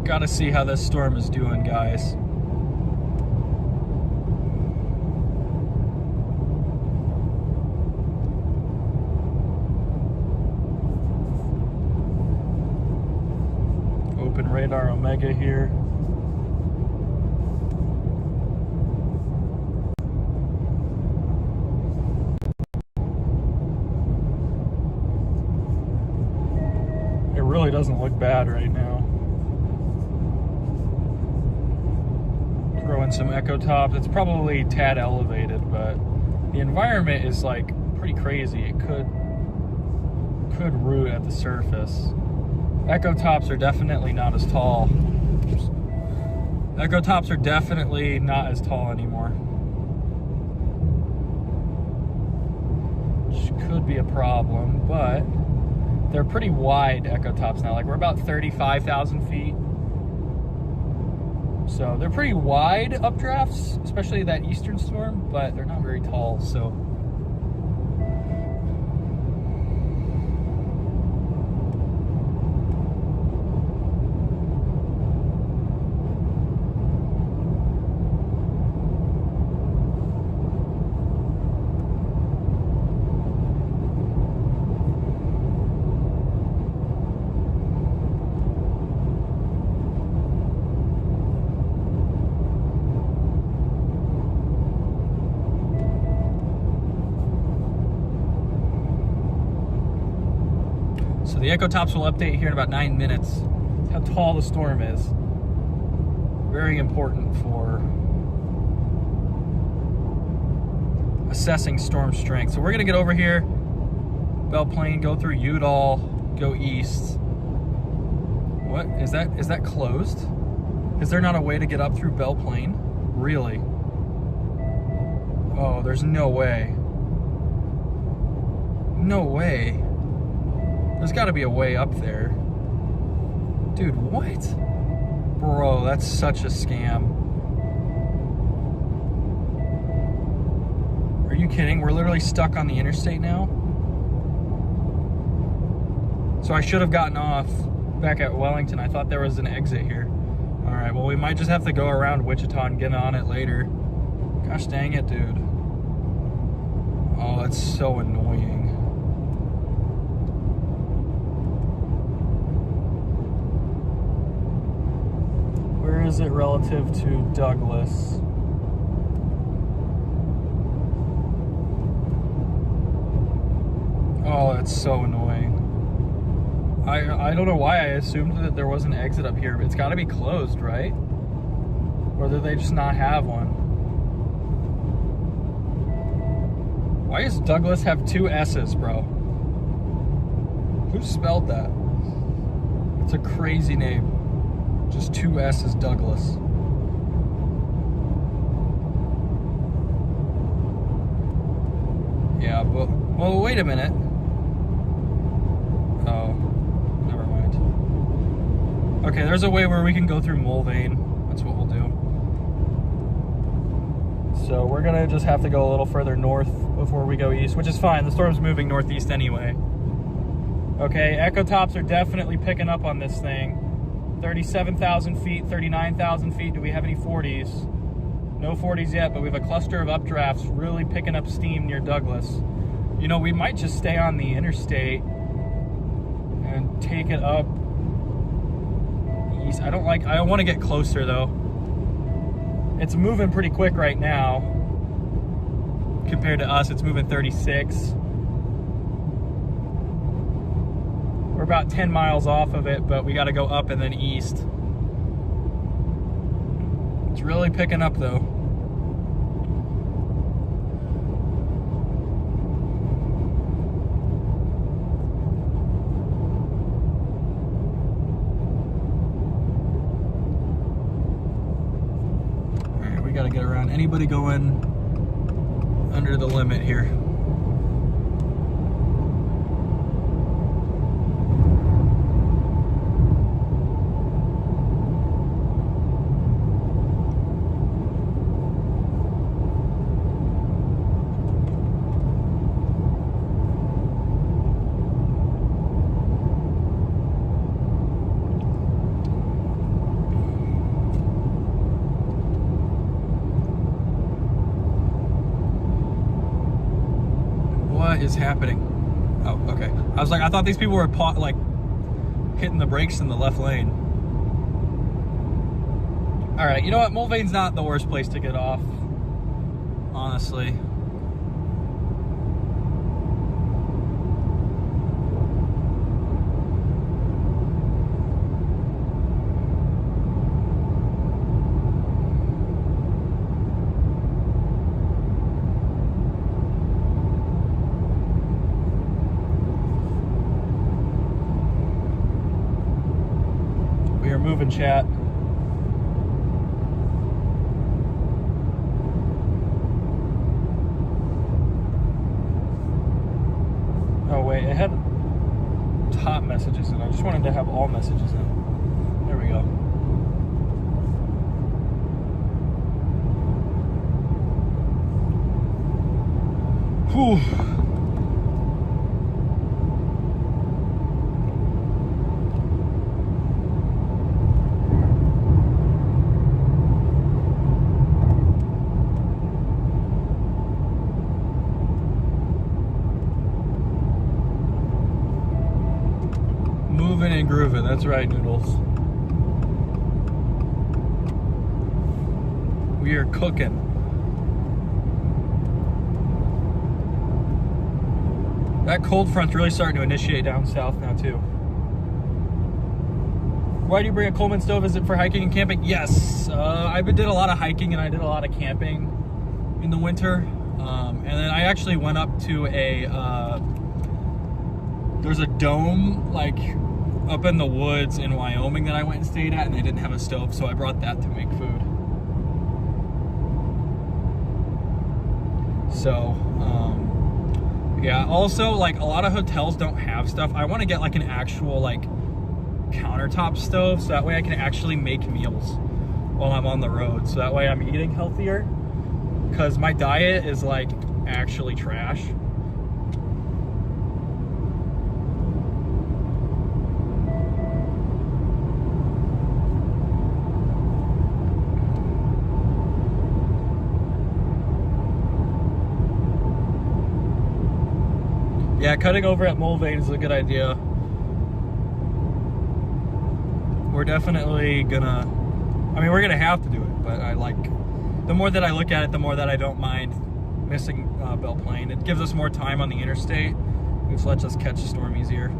gotta see how this storm is doing, guys. Open radar Omega here. It really doesn't look bad right now. Throw in some Echotop. It's probably tad elevated, but the environment is like pretty crazy. It could root at the surface. Echotops are definitely not as tall. Echotops are definitely not as tall anymore, which could be a problem, but they're pretty wide Echotops now. Like we're about 35,000 feet. So they're pretty wide updrafts, especially that eastern storm, but they're not very tall, so. So the Echotops will update here in about 9 minutes. How tall the storm is. Very important for assessing storm strength. So we're gonna get over here, Belle Plaine, go through Udall, go east. What, is that closed? Is there not a way to get up through Belle Plaine? Really? Oh, there's no way. No way. There's gotta be a way up there. Dude, what? Bro, that's such a scam. kidding? We're literally stuck on the interstate now. So I should have gotten off back at Wellington. I thought there was an exit here. All right, well, we might just have to go around Wichita and get on it later. Gosh dang it, dude. Oh, it's so annoying. Where is it relative to Douglas? Oh, that's so annoying. I don't know why I assumed that there was an exit up here, but it's got to be closed, right? Or do they just not have one? Why does Douglas have 2 S's, bro? Who spelled that? It's a crazy name. Just 2 S's, Douglas. Yeah, but, well, wait a minute. Oh, never mind. Okay, there's a way where we can go through Mulvane. That's what we'll do. So we're gonna just have to go a little further north before we go east, which is fine. The storm's moving northeast anyway. Okay, Echotops are definitely picking up on this thing. 37,000 feet, 39,000 feet. Do we have any 40s? No 40s yet, but we have a cluster of updrafts really picking up steam near Douglas. You know, we might just stay on the interstate and take it up east. I want to get closer though. It's moving pretty quick right now. Compared to us, it's moving 36. We're about 10 miles off of it, but we got to go up and then east. It's really picking up though. All right, we got to get around anybody going under the limit here. What is happening? Oh, okay. I was like, I thought these people were like hitting the brakes in the left lane. All right, you know what? Mulvane's not the worst place to get off, honestly. Moving, chat. Oh wait, it had top messages in. I just wanted to have all messages in. There we go. Whew. Moving and grooving, that's right, Noodles. We are cooking. That cold front's really starting to initiate down south now too. Why do you bring a Coleman stove? Is it for hiking and camping? Yes, I did a lot of hiking and I did a lot of camping in the winter. And then I actually went up to there's a dome like up in the woods in Wyoming that I went and stayed at, and they didn't have a stove, so I brought that to make food. So, yeah, also, like, a lot of hotels don't have stuff. I want to get, like, an actual, like, countertop stove, so that way I can actually make meals while I'm on the road. So that way I'm eating healthier, because my diet is, like, actually trash. Yeah, cutting over at Mulvane is a good idea. We're definitely gonna, I mean, we're gonna have to do it, but I like, the more that I look at it, the more that I don't mind missing Belle Plaine. It gives us more time on the interstate, which lets us catch a storm easier.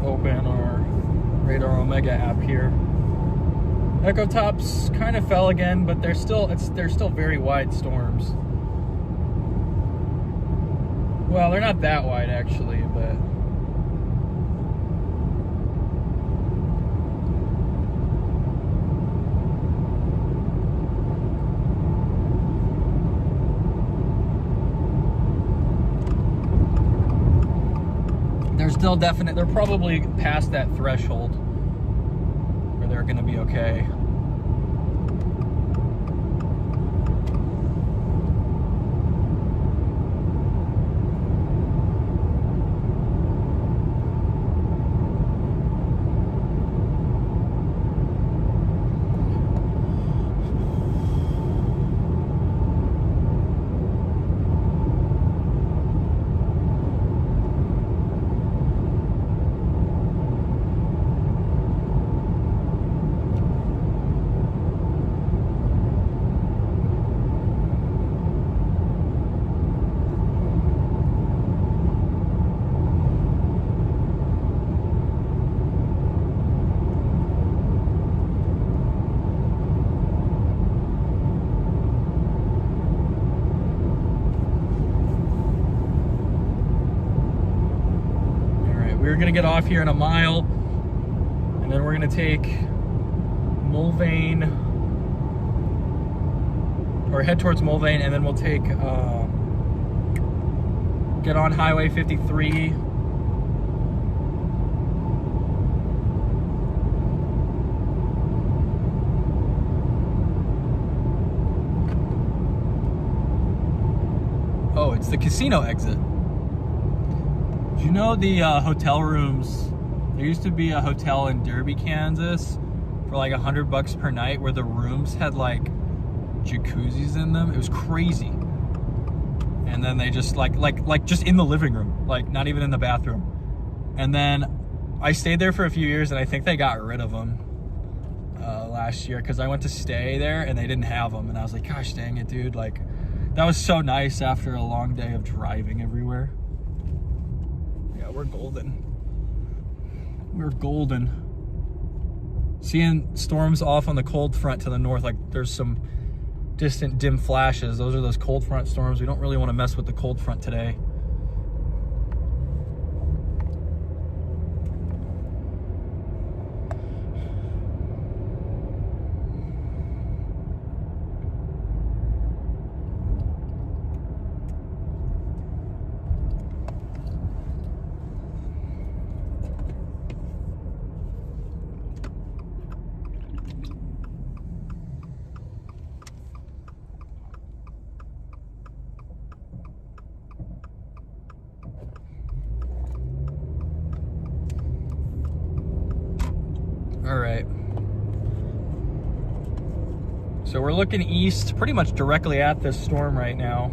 Open our Radar Omega app here. Echotop's kind of fell again, but they're still very wide storms. Well, they're not that wide actually, but they're still definite. They're probably past that threshold where they're going to be okay. We're gonna get off here in a mile, and then we're gonna take Mulvane, or head towards Mulvane, and then we'll take, get on Highway 53. Oh, it's the casino exit. You know the hotel rooms, there used to be a hotel in Derby, Kansas for like $100 per night where the rooms had like jacuzzis in them. It was crazy. And then they just like just in the living room, like not even in the bathroom. And then I stayed there for a few years and I think they got rid of them last year because I went to stay there and they didn't have them. And I was like, gosh dang it, dude. Like that was so nice after a long day of driving everywhere. We're golden. We're golden. Seeing storms off on the cold front to the north, like there's some distant dim flashes. Those are those cold front storms. We don't really want to mess with the cold front today. All right. So we're looking east, pretty much directly at this storm right now.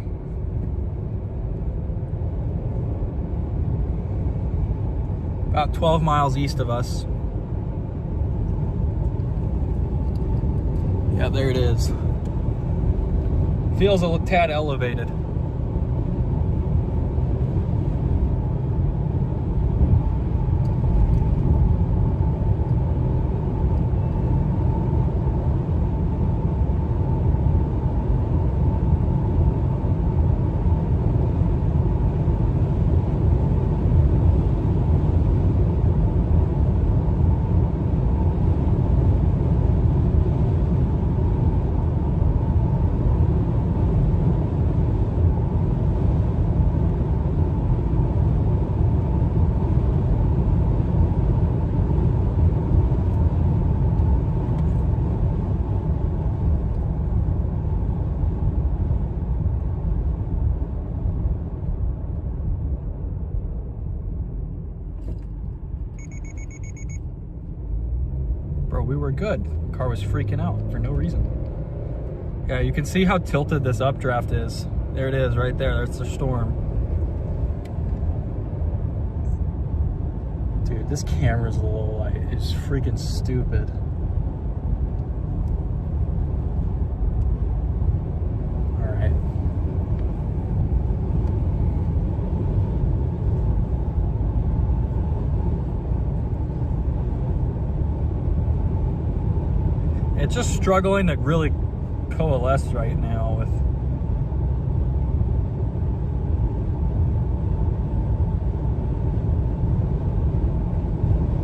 About 12 miles east of us. Yeah, there it is. Feels a tad elevated. Bro, we were good. The car was freaking out for no reason. Yeah, you can see how tilted this updraft is. There it is, right there. That's the storm. Dude, this camera's low light. It's freaking stupid. All right. It's just struggling to really coalesce right now with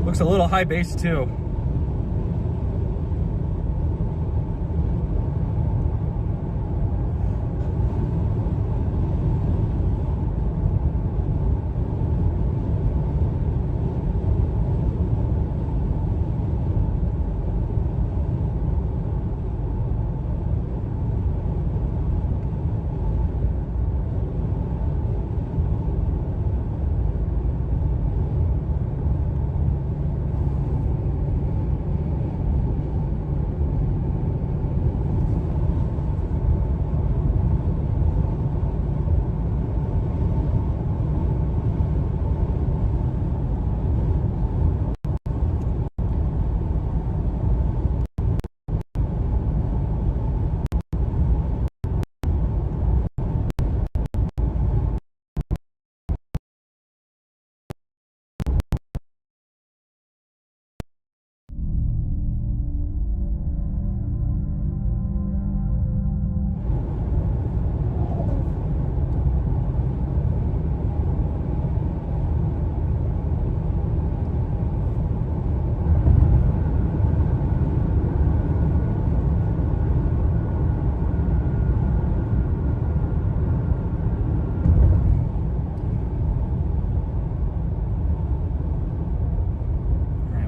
looks a little high base too.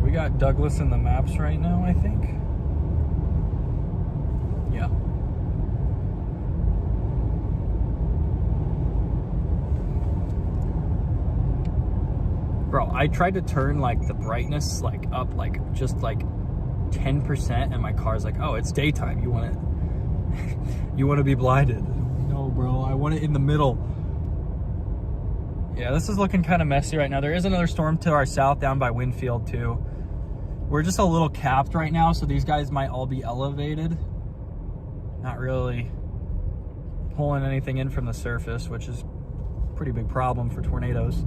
We got Douglas in the maps right now, I think. Yeah. Bro, I tried to turn like the brightness like up like just like 10% and my car's like, oh, it's daytime. You want it you want to be blinded. No, bro, I want it in the middle. Yeah, this is looking kind of messy right now. There is another storm to our south down by Winfield too. We're just a little capped right now, so these guys might all be elevated. Not really pulling anything in from the surface, which is a pretty big problem for tornadoes.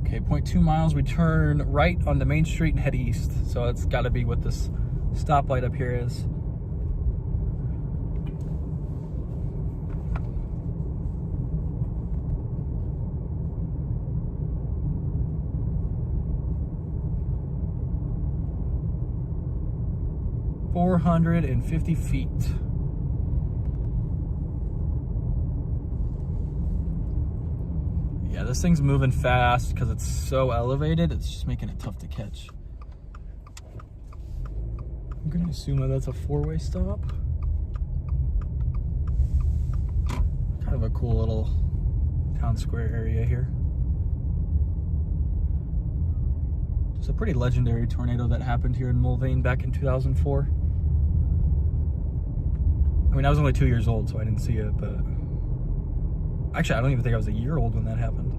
Okay, 0.2 miles, we turn right on the main street and head east. So it's gotta be what this stoplight up here is. $450 feet. Yeah, this thing's moving fast because it's so elevated. It's just making it tough to catch. I'm gonna assume that that's a four-way stop. Kind of a cool little town square area here. It's a pretty legendary tornado that happened here in Mulvane back in 2004. I mean, I was only 2 years old, so I didn't see it, but actually, I don't even think I was a year old when that happened.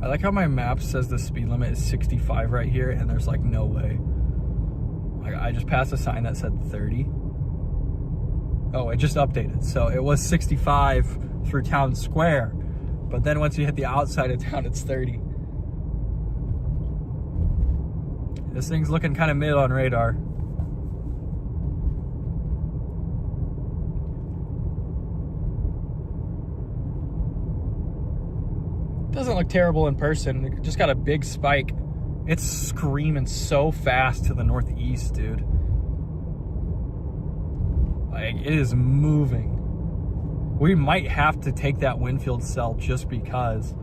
I like how my map says the speed limit is 65 right here, and there's like no way. I just passed a sign that said 30. Oh, it just updated. So it was 65 through town square. But then once you hit the outside of town, it's 30. This thing's looking kind of mid on radar. Doesn't look terrible in person. It just got a big spike. It's screaming so fast to the northeast, dude. Like, it is moving. We might have to take that Winfield cell just because.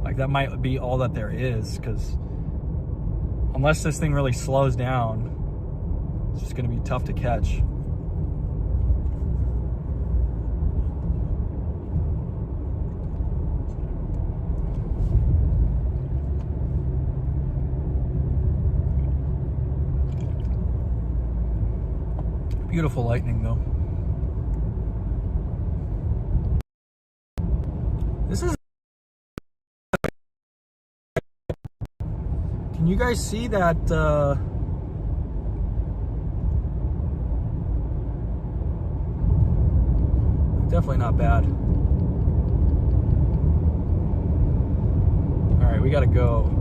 Like, that might be all that there is, because unless this thing really slows down, it's just going to be tough to catch. Beautiful lightning, though. This is... Can you guys see that? Definitely not bad. All right, we gotta go.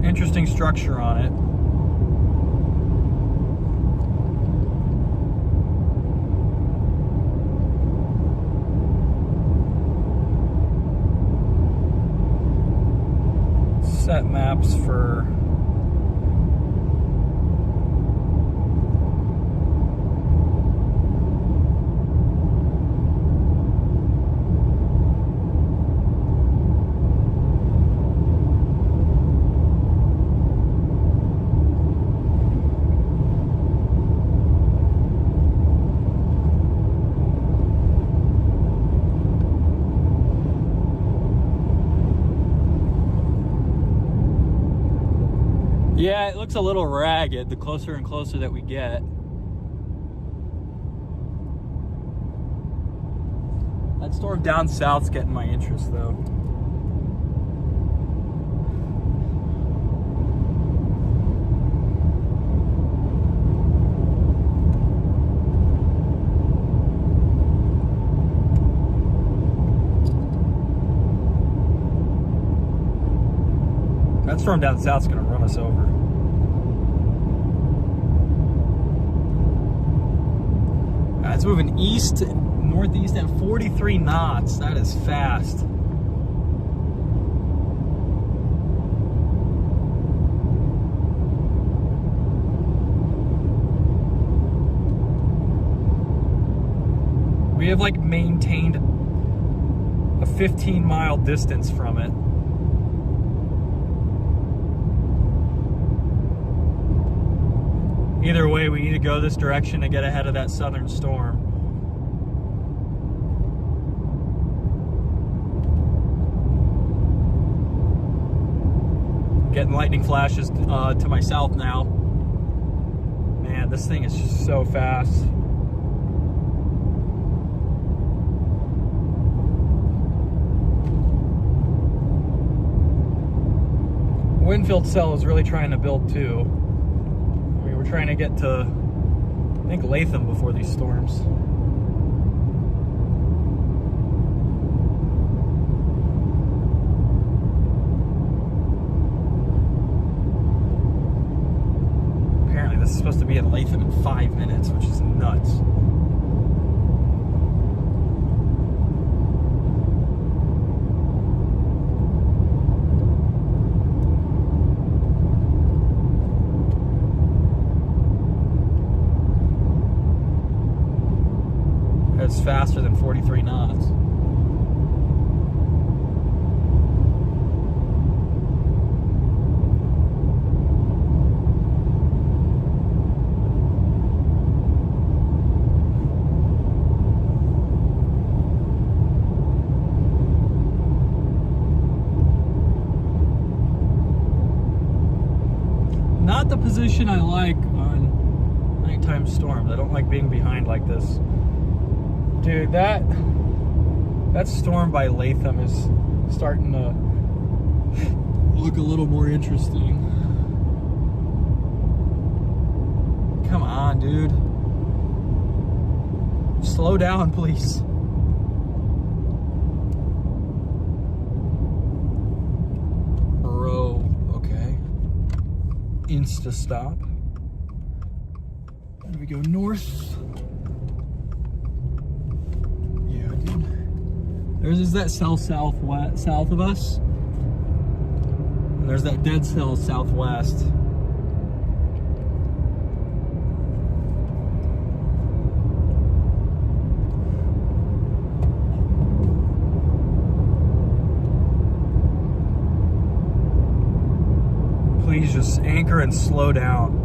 Interesting structure on it. Set maps for yeah, it looks a little ragged the closer and closer that we get. That storm down south's getting my interest, though. That storm down south's gonna run us over. It's moving east, northeast at 43 knots. That is fast. We have like maintained a 15-mile distance from it. Either way, we need to go this direction to get ahead of that southern storm. Getting lightning flashes to my south now. Man, this thing is just so fast. Winfield cell is really trying to build too. We're trying to get to, I think, Latham before these storms. Apparently this is supposed to be in Latham in 5 minutes, which is nuts. faster than 43 knots. Not the position I like on nighttime storms. I don't like being behind like this. Dude, that storm by Latham is starting to look a little more interesting. Come on, dude. Slow down, please. Bro, okay. Insta stop. And we go north. Yeah, dude. There's that cell south of us. And there's that dead cell southwest. Please just anchor and slow down.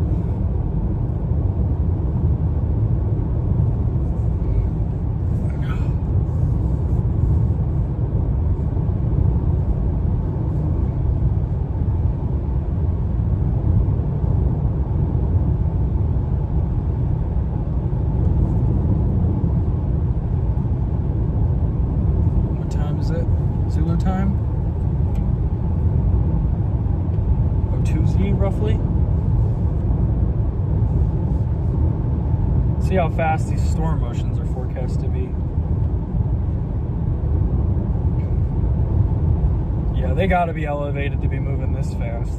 What time is it? Zulu time? Tuesday, roughly. See how fast these storm motions are forecast to be. Yeah, they gotta be elevated to be moving this fast.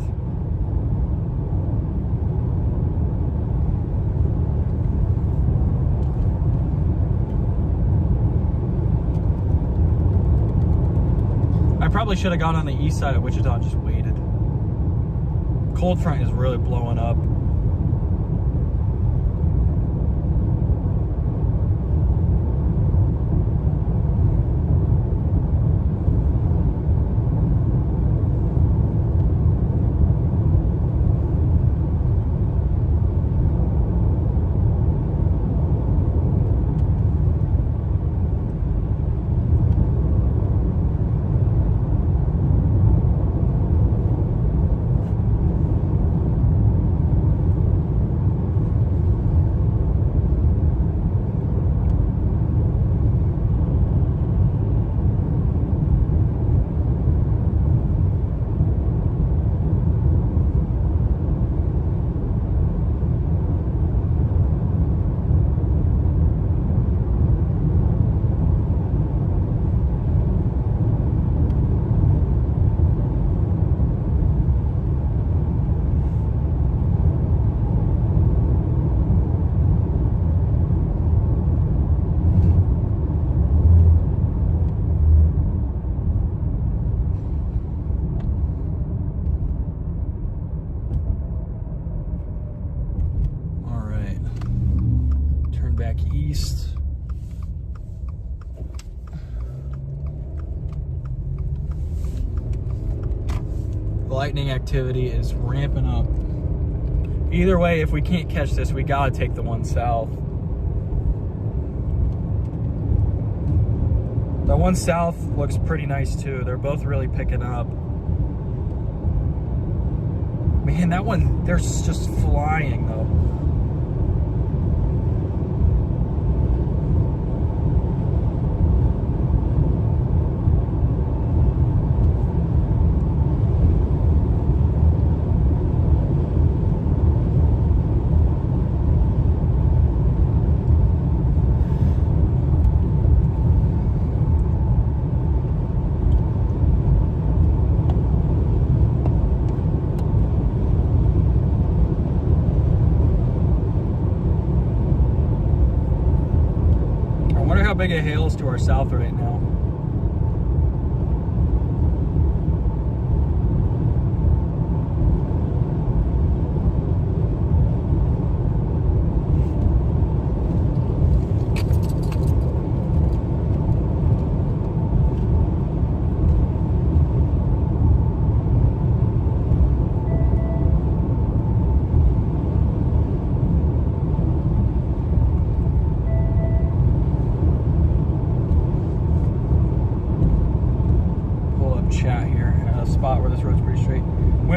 I probably should have got on the east side of Wichita and just waited. Cold front is really blowing up. East. Lightning activity is ramping up. Either way, if we can't catch this, we gotta take the one south. The one south looks pretty nice too. They're both really picking up. Man, that one, they're just flying though. How big a hail is to our south right now.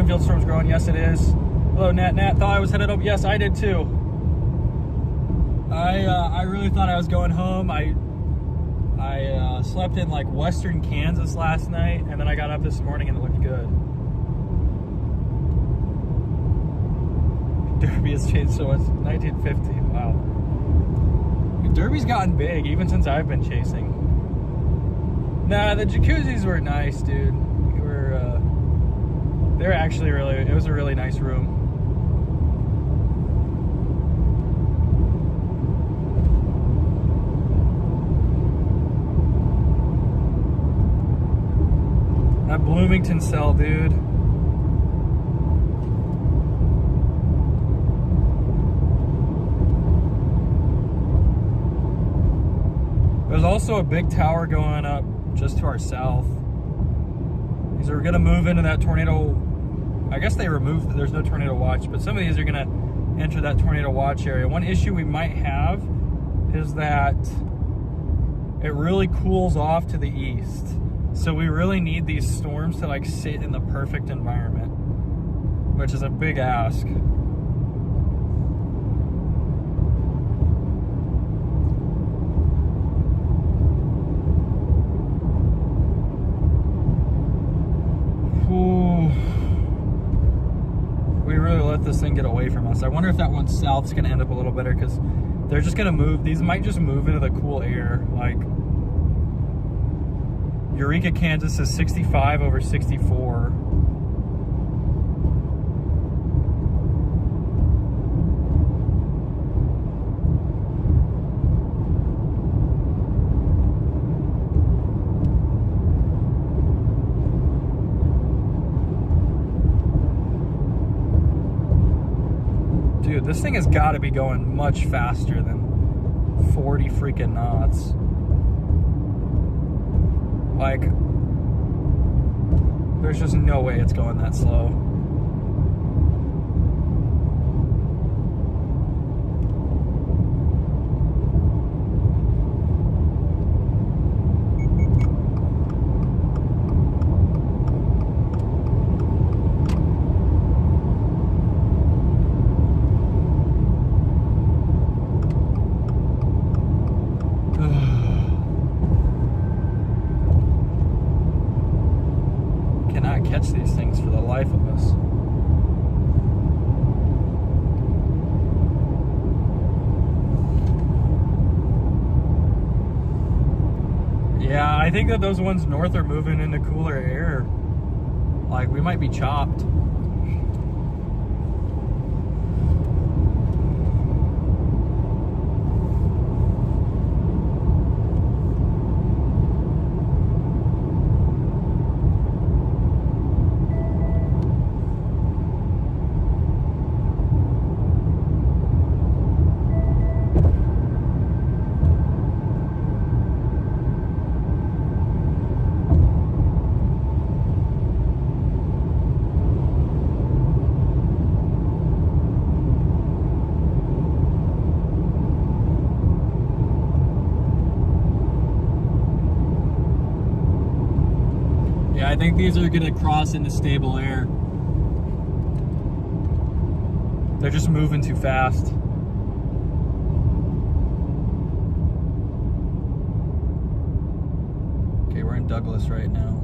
wind field storm's growing. Yes, it is. Hello, Nat. Nat thought I was headed up. Yes, I did too. I really thought I was going home. I slept in like western Kansas last night, and then I got up this morning and it looked good. Derby has changed so much. 1950. Wow. Derby's gotten big even since I've been chasing. Nah, the jacuzzis were nice, dude. They were actually really, it was a really nice room. That Bloomington cell, dude. There's also a big tower going up just to our south. These are gonna move into that tornado. I guess they removed, there's no tornado watch, but some of these are gonna enter that tornado watch area. One issue we might have is that it really cools off to the east. So we really need these storms to like sit in the perfect environment, which is a big ask. Ooh. We really let this thing get away from us. I wonder if that one south's gonna end up a little better, because they're just gonna move. These might just move into the cool air. Like Eureka, Kansas is 65 over 64. Dude, this thing has got to be going much faster than 40 freaking knots. Like, there's just no way it's going that slow. Catch these things for the life of us. Yeah, I think that those ones north are moving into cooler air. Like, we might be chopped. I think these are going to cross into stable air. They're just moving too fast. Okay, we're in Douglas right now.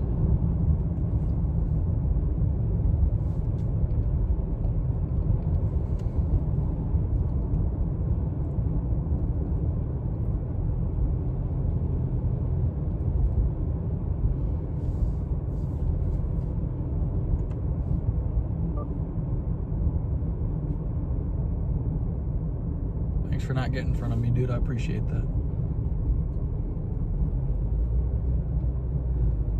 Thanks for not getting in front of me, dude. I appreciate that.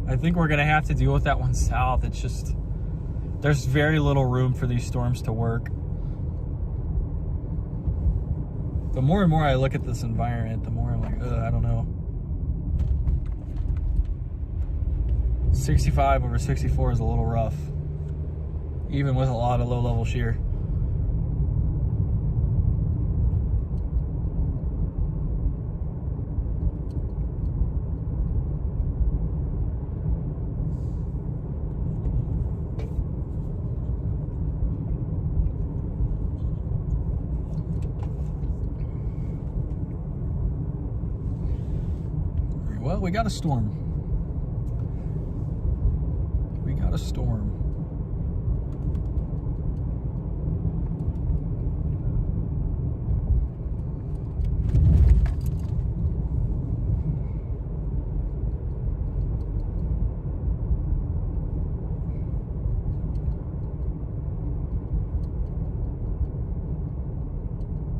I think we're going to have to deal with that one south. It's just, there's very little room for these storms to work. The more and more I look at this environment, the more I'm like, I don't know. 65 over 64 is a little rough, even with a lot of low-level shear. Well, we got a storm. We got a storm.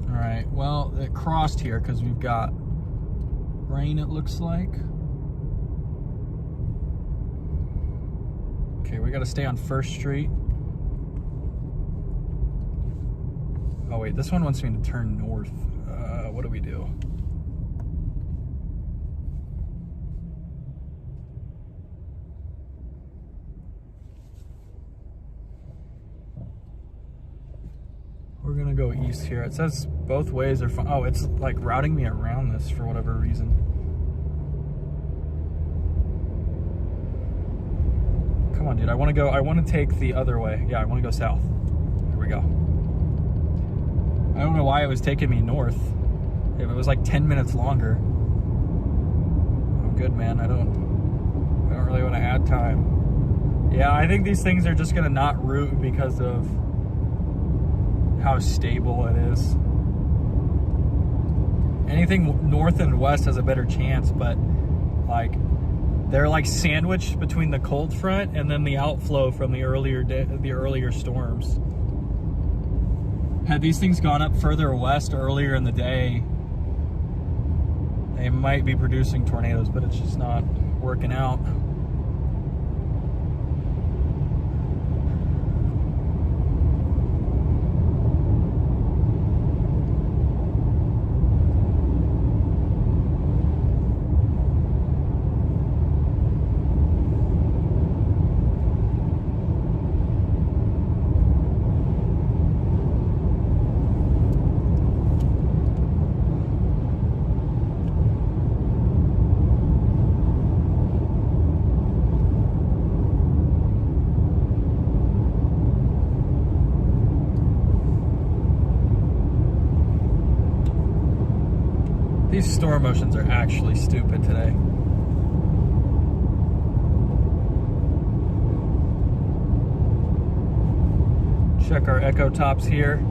All right, well, it crossed here because we've got rain, it looks like. Okay, we got to stay on First Street. Oh wait, this one wants me to turn north. What do we do? We're gonna go east here. It says both ways are fine. Oh, it's like routing me around this for whatever reason. Come on, dude. I want to take the other way. Yeah, I want to go south. Here we go. I don't know why it was taking me north. If it was like 10 minutes longer. I'm good, man. I don't really want to add time. Yeah, I think these things are just gonna not route because of how stable it is. Anything north and west has a better chance, but like they're like sandwiched between the cold front and then the outflow from the earlier storms. Had these things gone up further west earlier in the day, they might be producing tornadoes, but it's just not working out. These storm motions are actually stupid today. Check our Echotops here.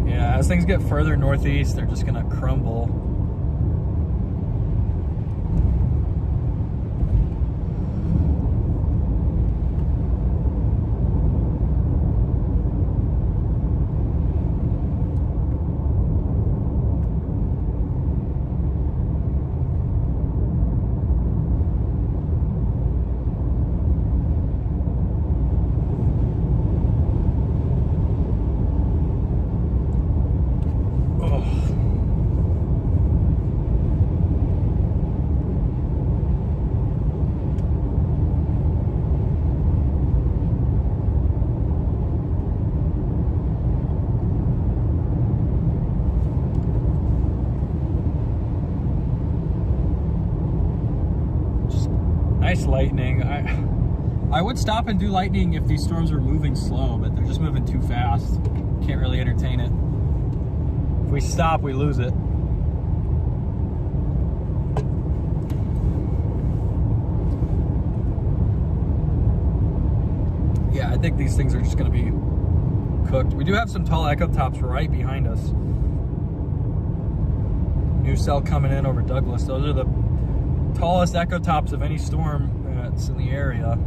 Yeah, as things get further northeast, they're just gonna crumble. Nice lightning. I would stop and do lightning if these storms were moving slow, but they're just moving too fast. Can't really entertain it. If we stop, we lose it. Yeah, I think these things are just gonna be cooked. We do have some tall Echotops right behind us. New cell coming in over Douglas. Those are the tallest Echotops of any storm that's in the area.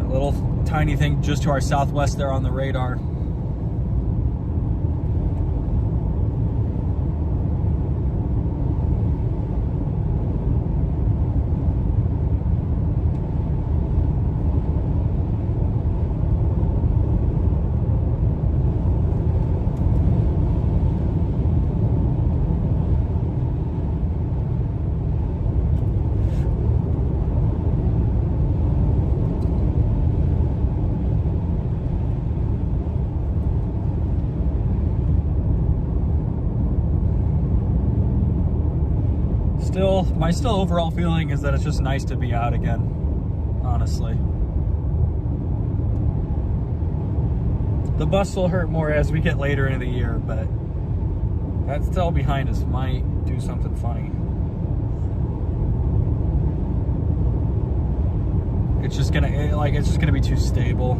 A little tiny thing just to our southwest there on the radar. My overall feeling is that it's just nice to be out again, honestly. The bus will hurt more as we get later into the year, but that's all behind us. Might do something funny. It's just gonna be too stable.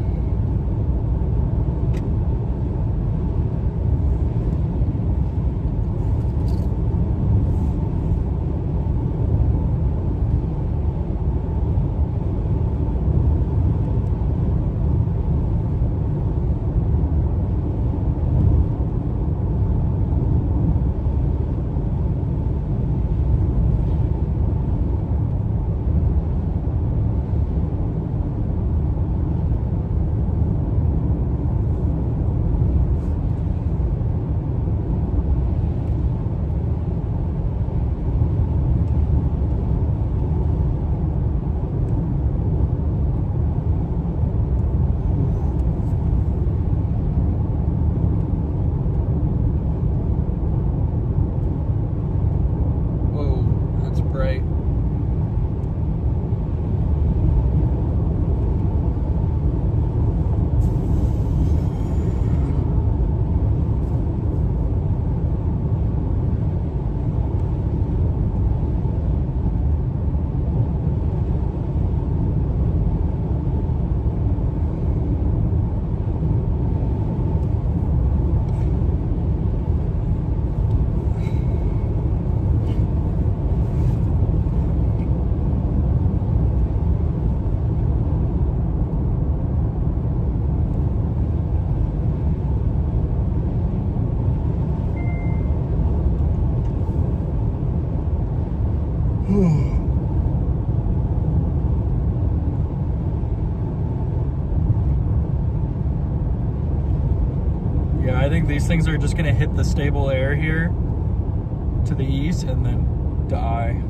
Yeah, I think these things are just gonna hit the stable air here to the east and then die.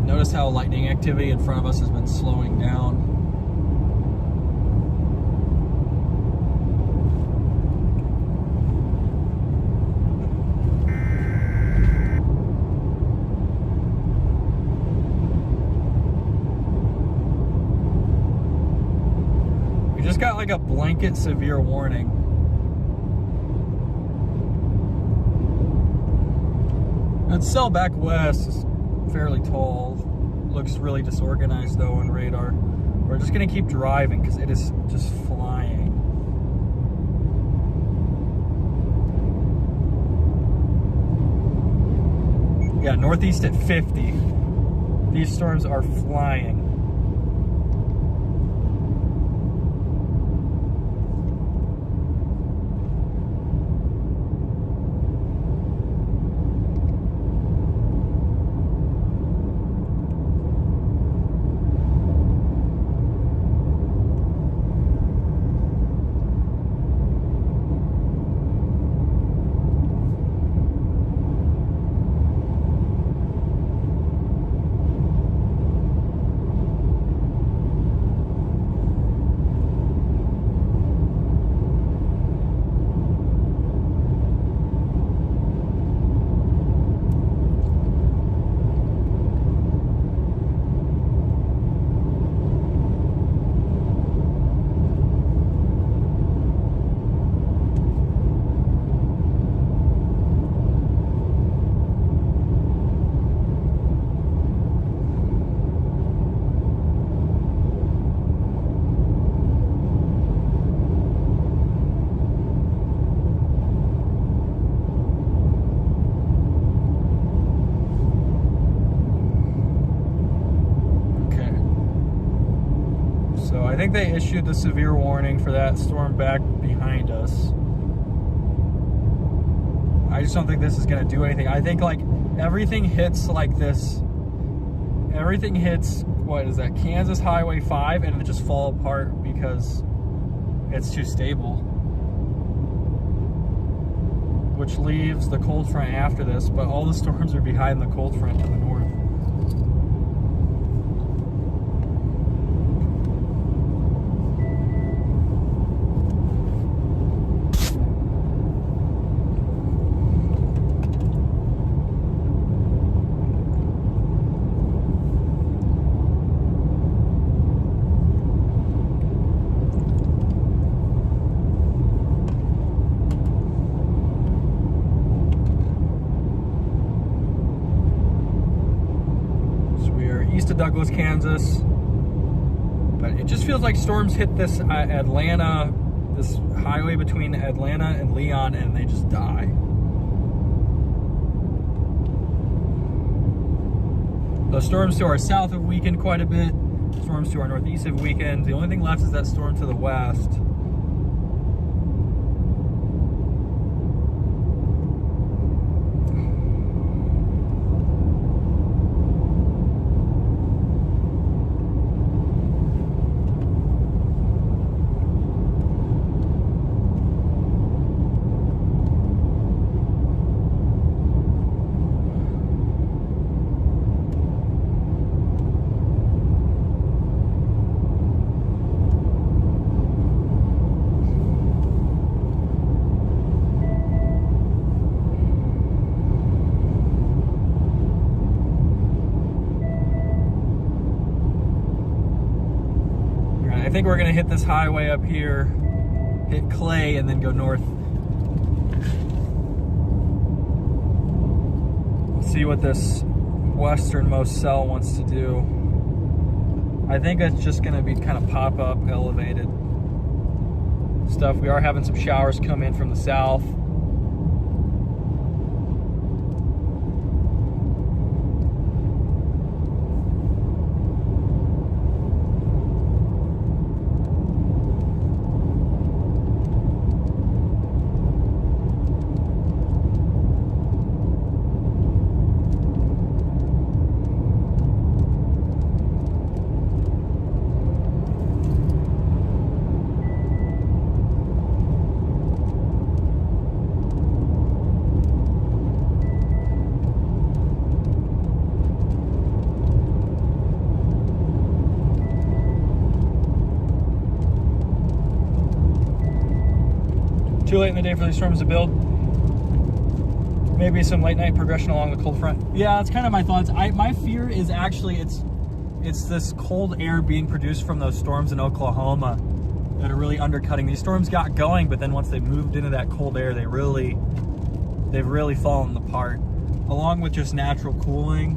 Notice how lightning activity in front of us has been slowing down. We just got like a blanket severe warning. And cell back west is fairly tall. Looks really disorganized though on radar. We're just gonna keep driving because it is just flying. Yeah, northeast at 50. These storms are flying. I think they issued the severe warning for that storm back behind us. I just don't think this is going to do anything. I think like everything hits like this. Everything hits, what is that, Kansas Highway 5, and it just fall apart because it's too stable. Which leaves the cold front after this, but all the storms are behind the cold front to the north. Douglas, Kansas. But it just feels like storms hit this Atlanta, this highway between Atlanta and Leon, and they just die. The storms to our south have weakened quite a bit. Storms to our northeast have weakened. The only thing left is that storm to the west. I think we're gonna hit this highway up here, hit Clay, and then go north. See what this westernmost cell wants to do. I think it's just gonna be kind of pop-up elevated stuff. We are having some showers come in from the south. Too late in the day for these storms to build. Maybe some late night progression along the cold front. Yeah, that's kind of my thoughts. My fear is actually it's this cold air being produced from those storms in Oklahoma that are really undercutting. These storms got going, but then once they moved into that cold air, they've really fallen apart. Along with just natural cooling,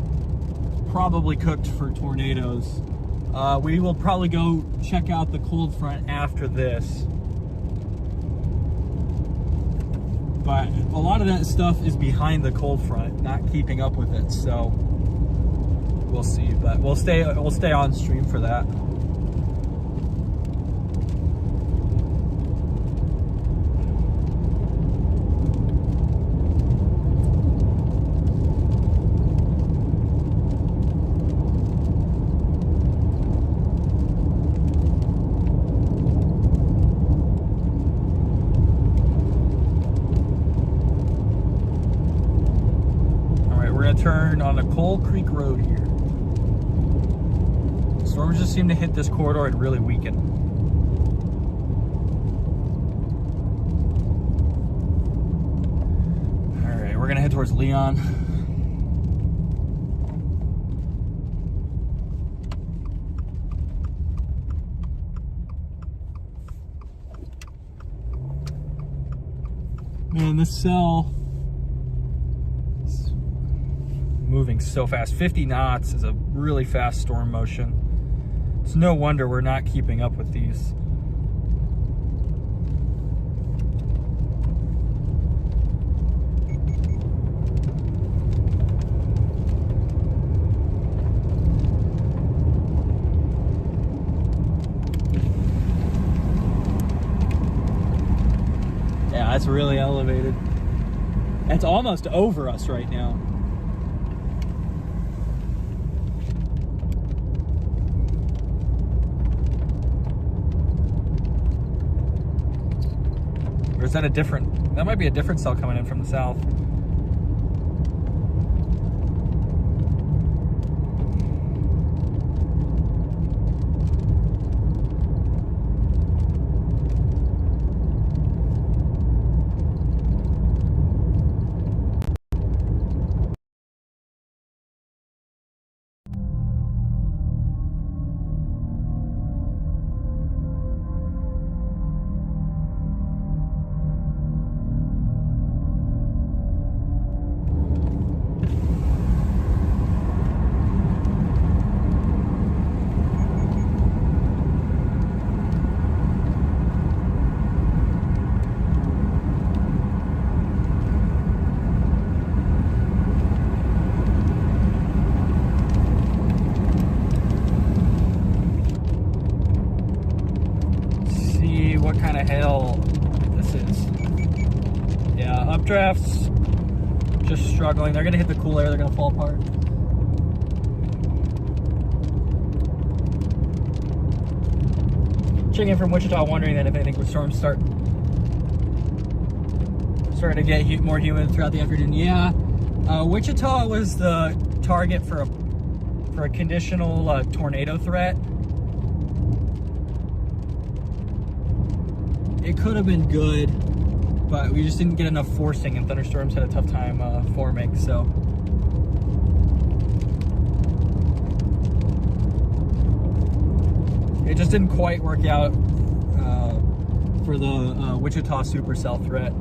probably cooked for tornadoes. We will probably go check out the cold front after this. But a lot of that stuff is behind the cold front, not keeping up with it. So we'll see, but we'll stay on stream for that. Turn on a Coal Creek Road here. Storms just seem to hit this corridor and really weaken. All right, we're gonna head towards Leon. Man, this cell moving so fast. 50 knots is a really fast storm motion. It's no wonder we're not keeping up with these. Yeah, that's really elevated. It's almost over us right now. Or is that a different, that might be a different cell coming in from the south. how this is. Yeah, updrafts just struggling. They're gonna hit the cool air, they're gonna fall apart. Checking in from Wichita, wondering then if anything with storms starting to get more humid throughout the afternoon. Yeah, Wichita was the target for a conditional tornado threat. It could have been good, but we just didn't get enough forcing, and thunderstorms had a tough time forming. So it just didn't quite work out for the Wichita supercell threat.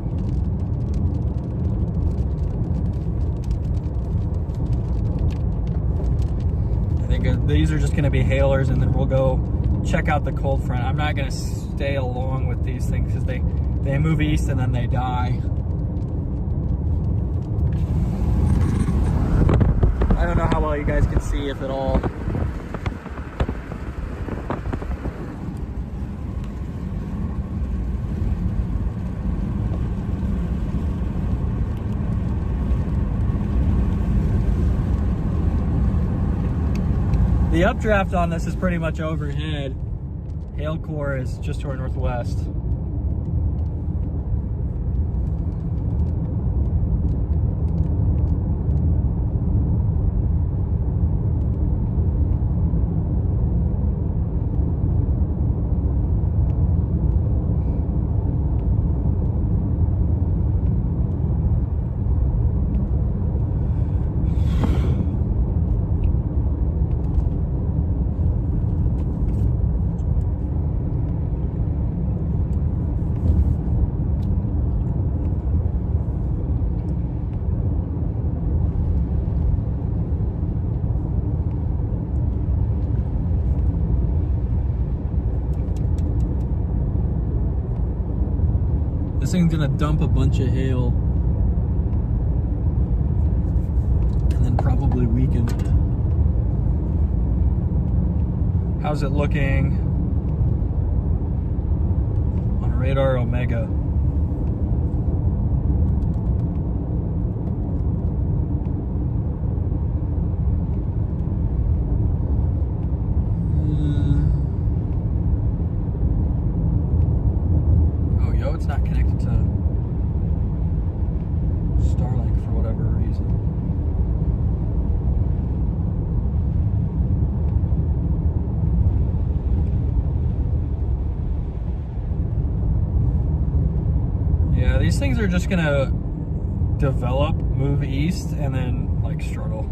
I think these are just going to be hailers, and then we'll go check out the cold front. I'm not going to stay along with these things because they move east and then they die. I don't know how well you guys can see, if at all. The updraft on this is pretty much overhead. Hail core is just to our northwest. This thing's gonna dump a bunch of hail and then probably weaken. How's it looking on radar Omega? It's not connected to Starlink for whatever reason. Yeah, these things are just gonna develop, move east, and then like struggle.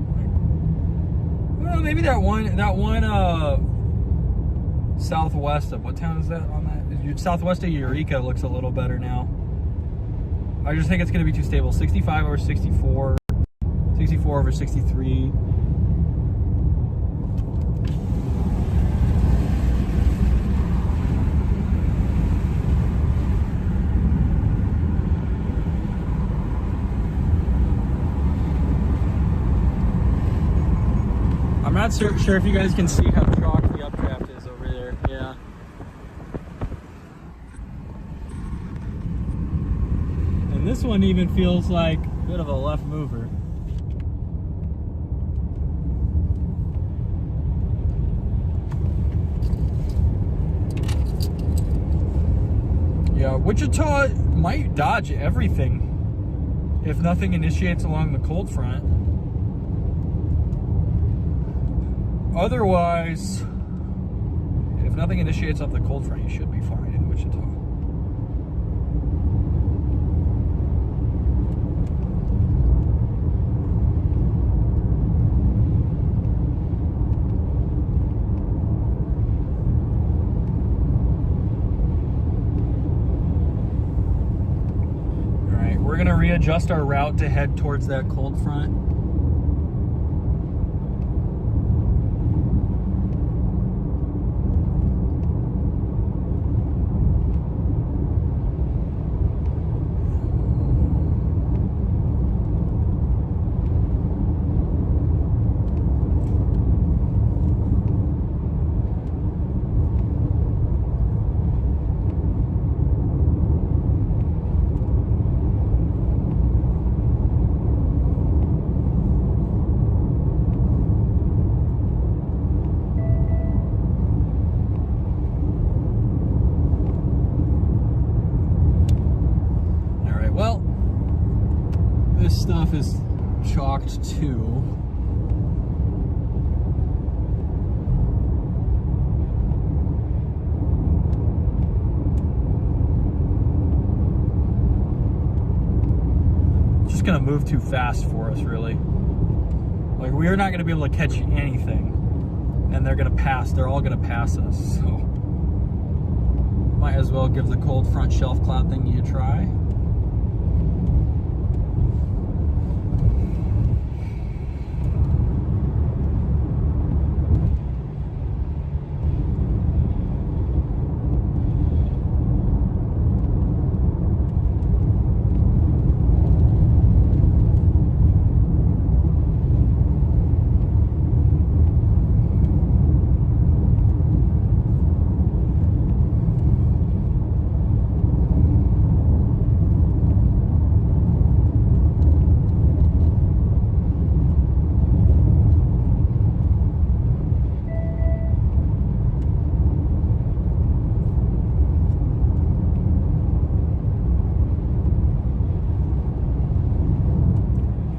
Well, maybe that one southwest of, what town is that on that? Southwest of Eureka looks a little better now. I just think it's going to be too stable. 65 over 64, 64 over 63. I'm not sure if you guys can see how chalk the updraft is over there. Yeah. And this one even feels like a bit of a left mover. Yeah, Wichita might dodge everything if nothing initiates along the cold front. Otherwise, if nothing initiates off the cold front, you should be fine in Wichita. All right, we're gonna readjust our route to head towards that cold front. is chalked too. Just gonna move too fast for us, really. Like, we are not gonna be able to catch anything, and they're gonna pass. They're all gonna pass us. So might as well give the cold front shelf cloud thingy a try.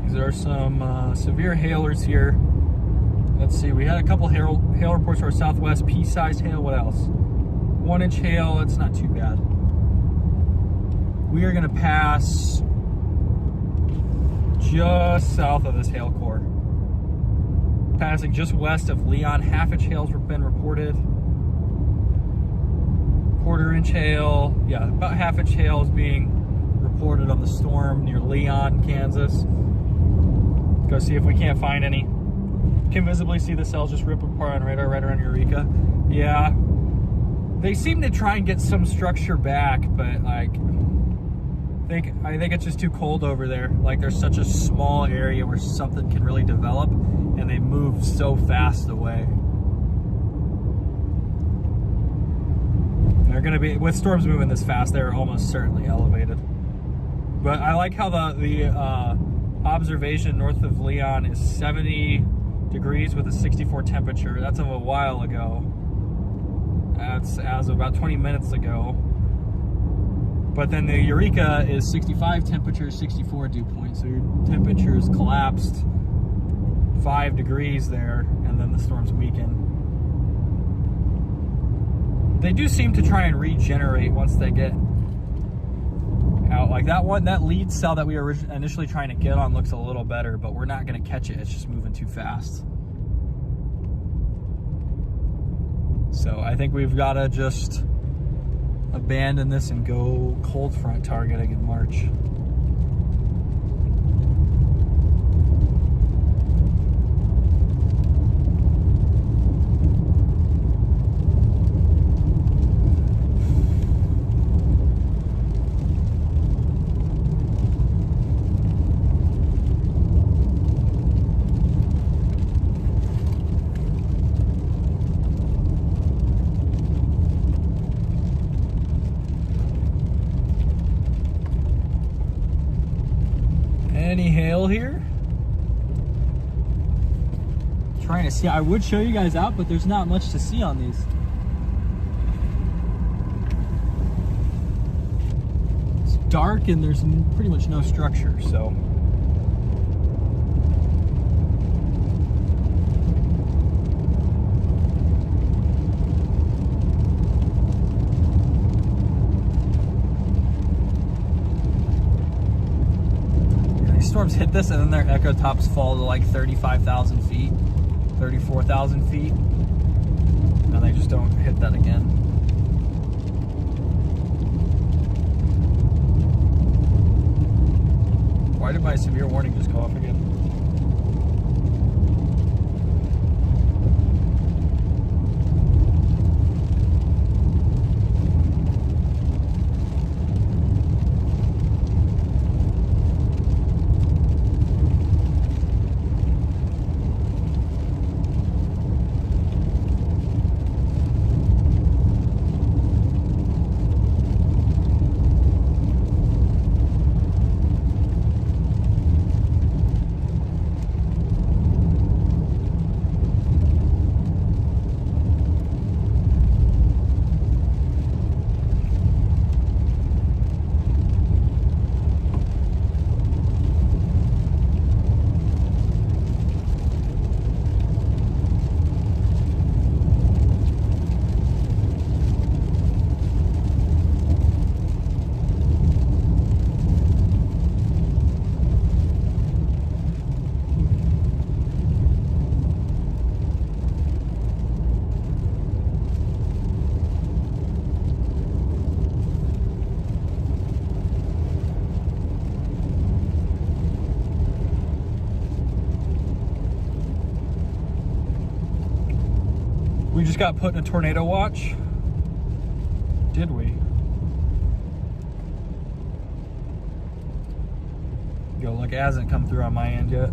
There are some severe hailers here. Let's see, we had a couple hail reports to our southwest, pea-sized hail. What else? 1-inch hail, it's not too bad. We are gonna pass just south of this hail core. Passing just west of Leon, half-inch hails have been reported. 1/4-inch hail, yeah, about half-inch hail is being reported on the storm near Leon, Kansas. Go see if we can't find any. Can visibly see the cells just rip apart on radar right around Eureka. Yeah, they seem to try and get some structure back, but like, I think it's just too cold over there. Like, there's such a small area where something can really develop, and they move so fast away. They're gonna be, with storms moving this fast, they're almost certainly elevated. But I like how the observation north of Leon is 70 degrees with a 64 temperature. That's of a while ago. That's as of about 20 minutes ago. But then the Eureka is 65 temperature, 64 dew point. So your temperature is collapsed 5 degrees there, and then the storms weaken. They do seem to try and regenerate once they get out. Like that lead cell that we were initially trying to get on looks a little better, but we're not going to catch it. It's just moving too fast. So I think we've got to just abandon this and go cold front targeting in March. Any hail here? Trying to see. I would show you guys out, but there's not much to see on these. It's dark and there's pretty much no structure, so. Storms hit this and then their echotops fall to like 35,000 feet, 34,000 feet, and they just don't hit that again. Why did my severe warning just go off again? just got put in a tornado watch. Did we? Yo, like it hasn't come through on my end yet.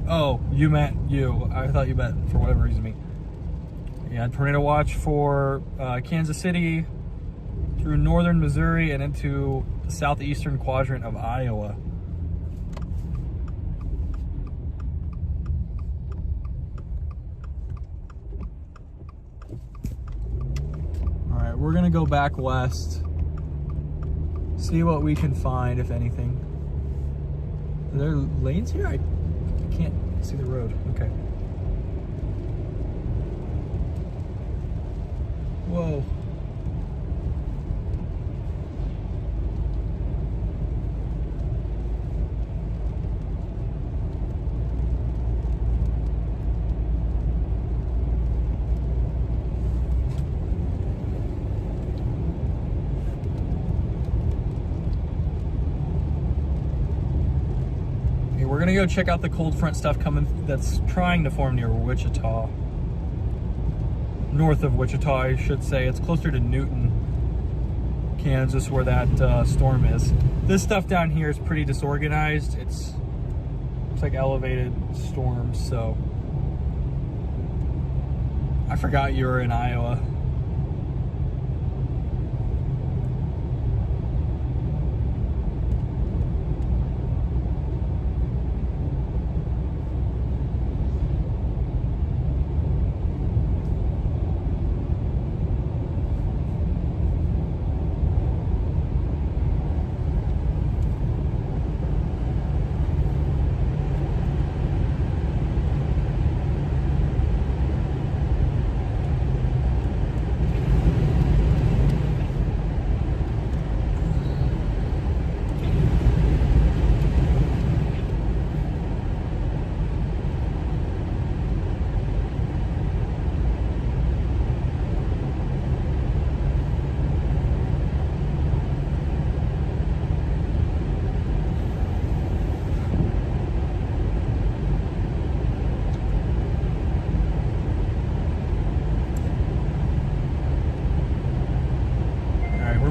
Oh, you meant you. I thought you meant for whatever reason me. Yeah, tornado watch for Kansas City through northern Missouri and into the southeastern quadrant of Iowa. All right, we're gonna go back west, see what we can find, if anything. Are there lanes here? I can't see the road. Okay. Whoa. We're gonna go check out the cold front stuff coming that's trying to form near Wichita. North of Wichita, I should say. It's closer to Newton, Kansas, where that storm is. This stuff down here is pretty disorganized. It's like elevated storms, so I forgot you were in Iowa.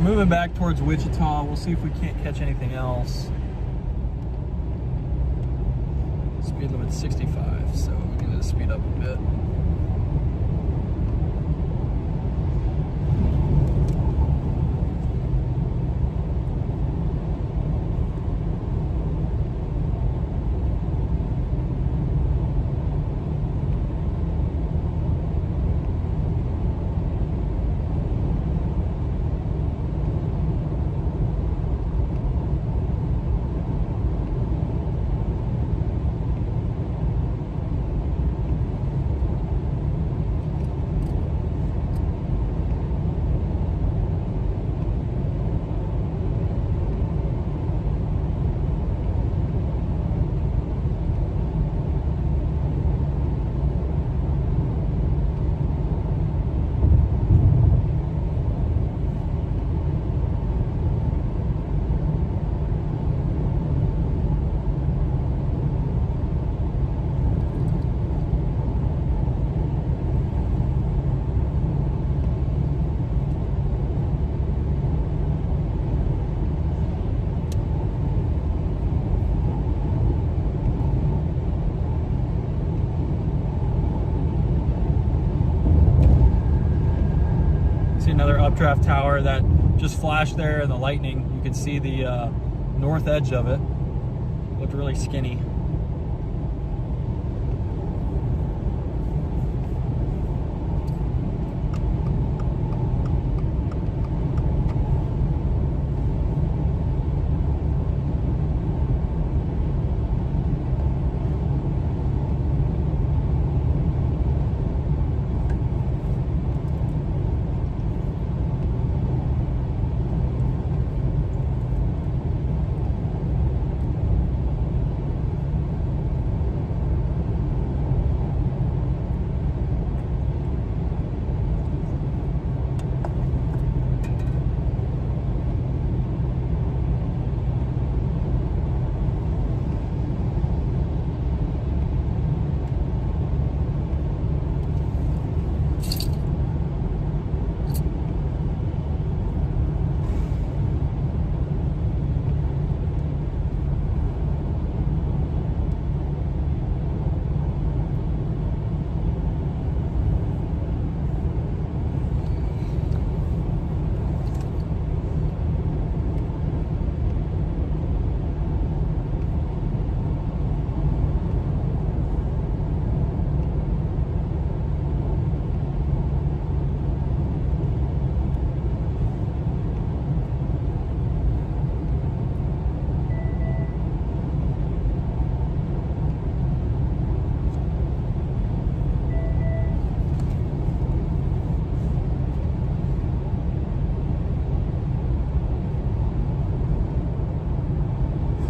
Moving back towards Wichita. We'll see if we can't catch anything else. Speed limit's 65, so we're gonna speed up a bit. Another updraft tower that just flashed there in the lightning. You could see the north edge of it. Looked really skinny.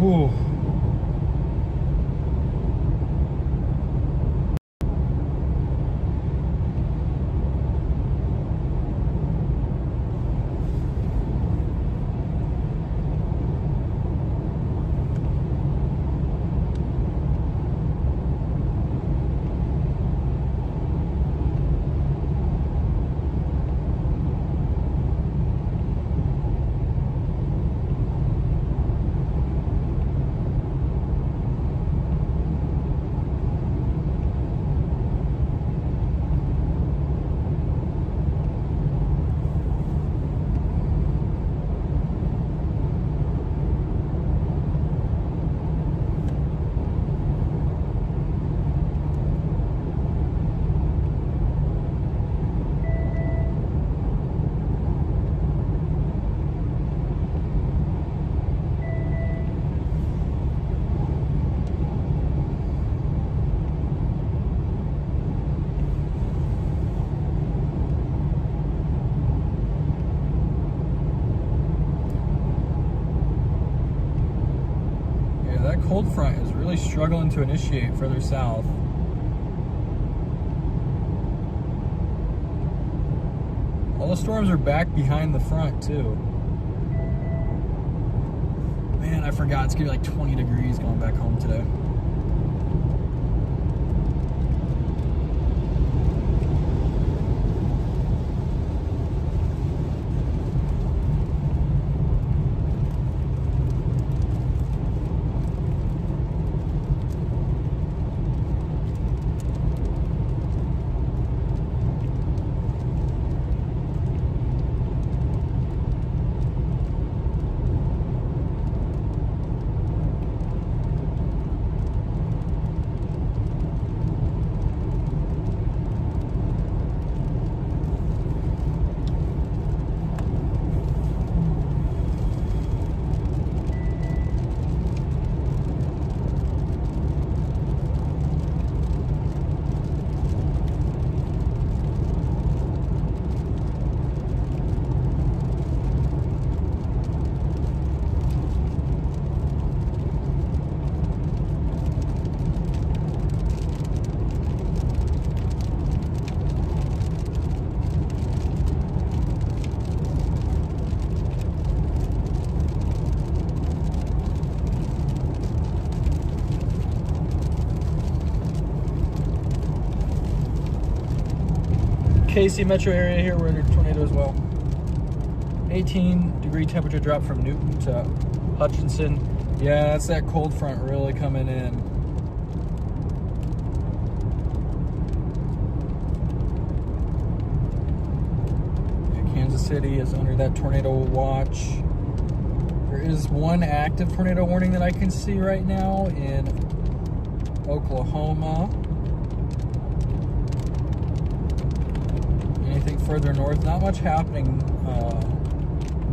Whew. That cold front is really struggling to initiate further south. All the storms are back behind the front too. Man, I forgot it's gonna be like 20 degrees going back home today. KC metro area here, we're under tornado as well. 18-degree temperature drop from Newton to Hutchinson. Yeah, that's that cold front really coming in. Yeah, Kansas City is under that tornado watch. There is one active tornado warning that I can see right now in Oklahoma. Anything further north, not much happening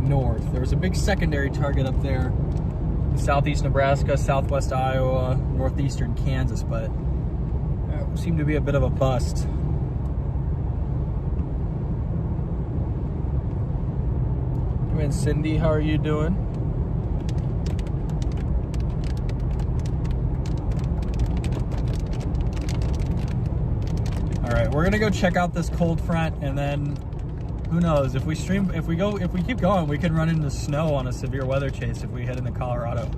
north. There was a big secondary target up there, southeast Nebraska, southwest Iowa, northeastern Kansas, but it seemed to be a bit of a bust. Come in, Cindy, how are you doing? All right, we're gonna go check out this cold front, and then who knows, if we keep going, we can run into snow on a severe weather chase if we head into Colorado.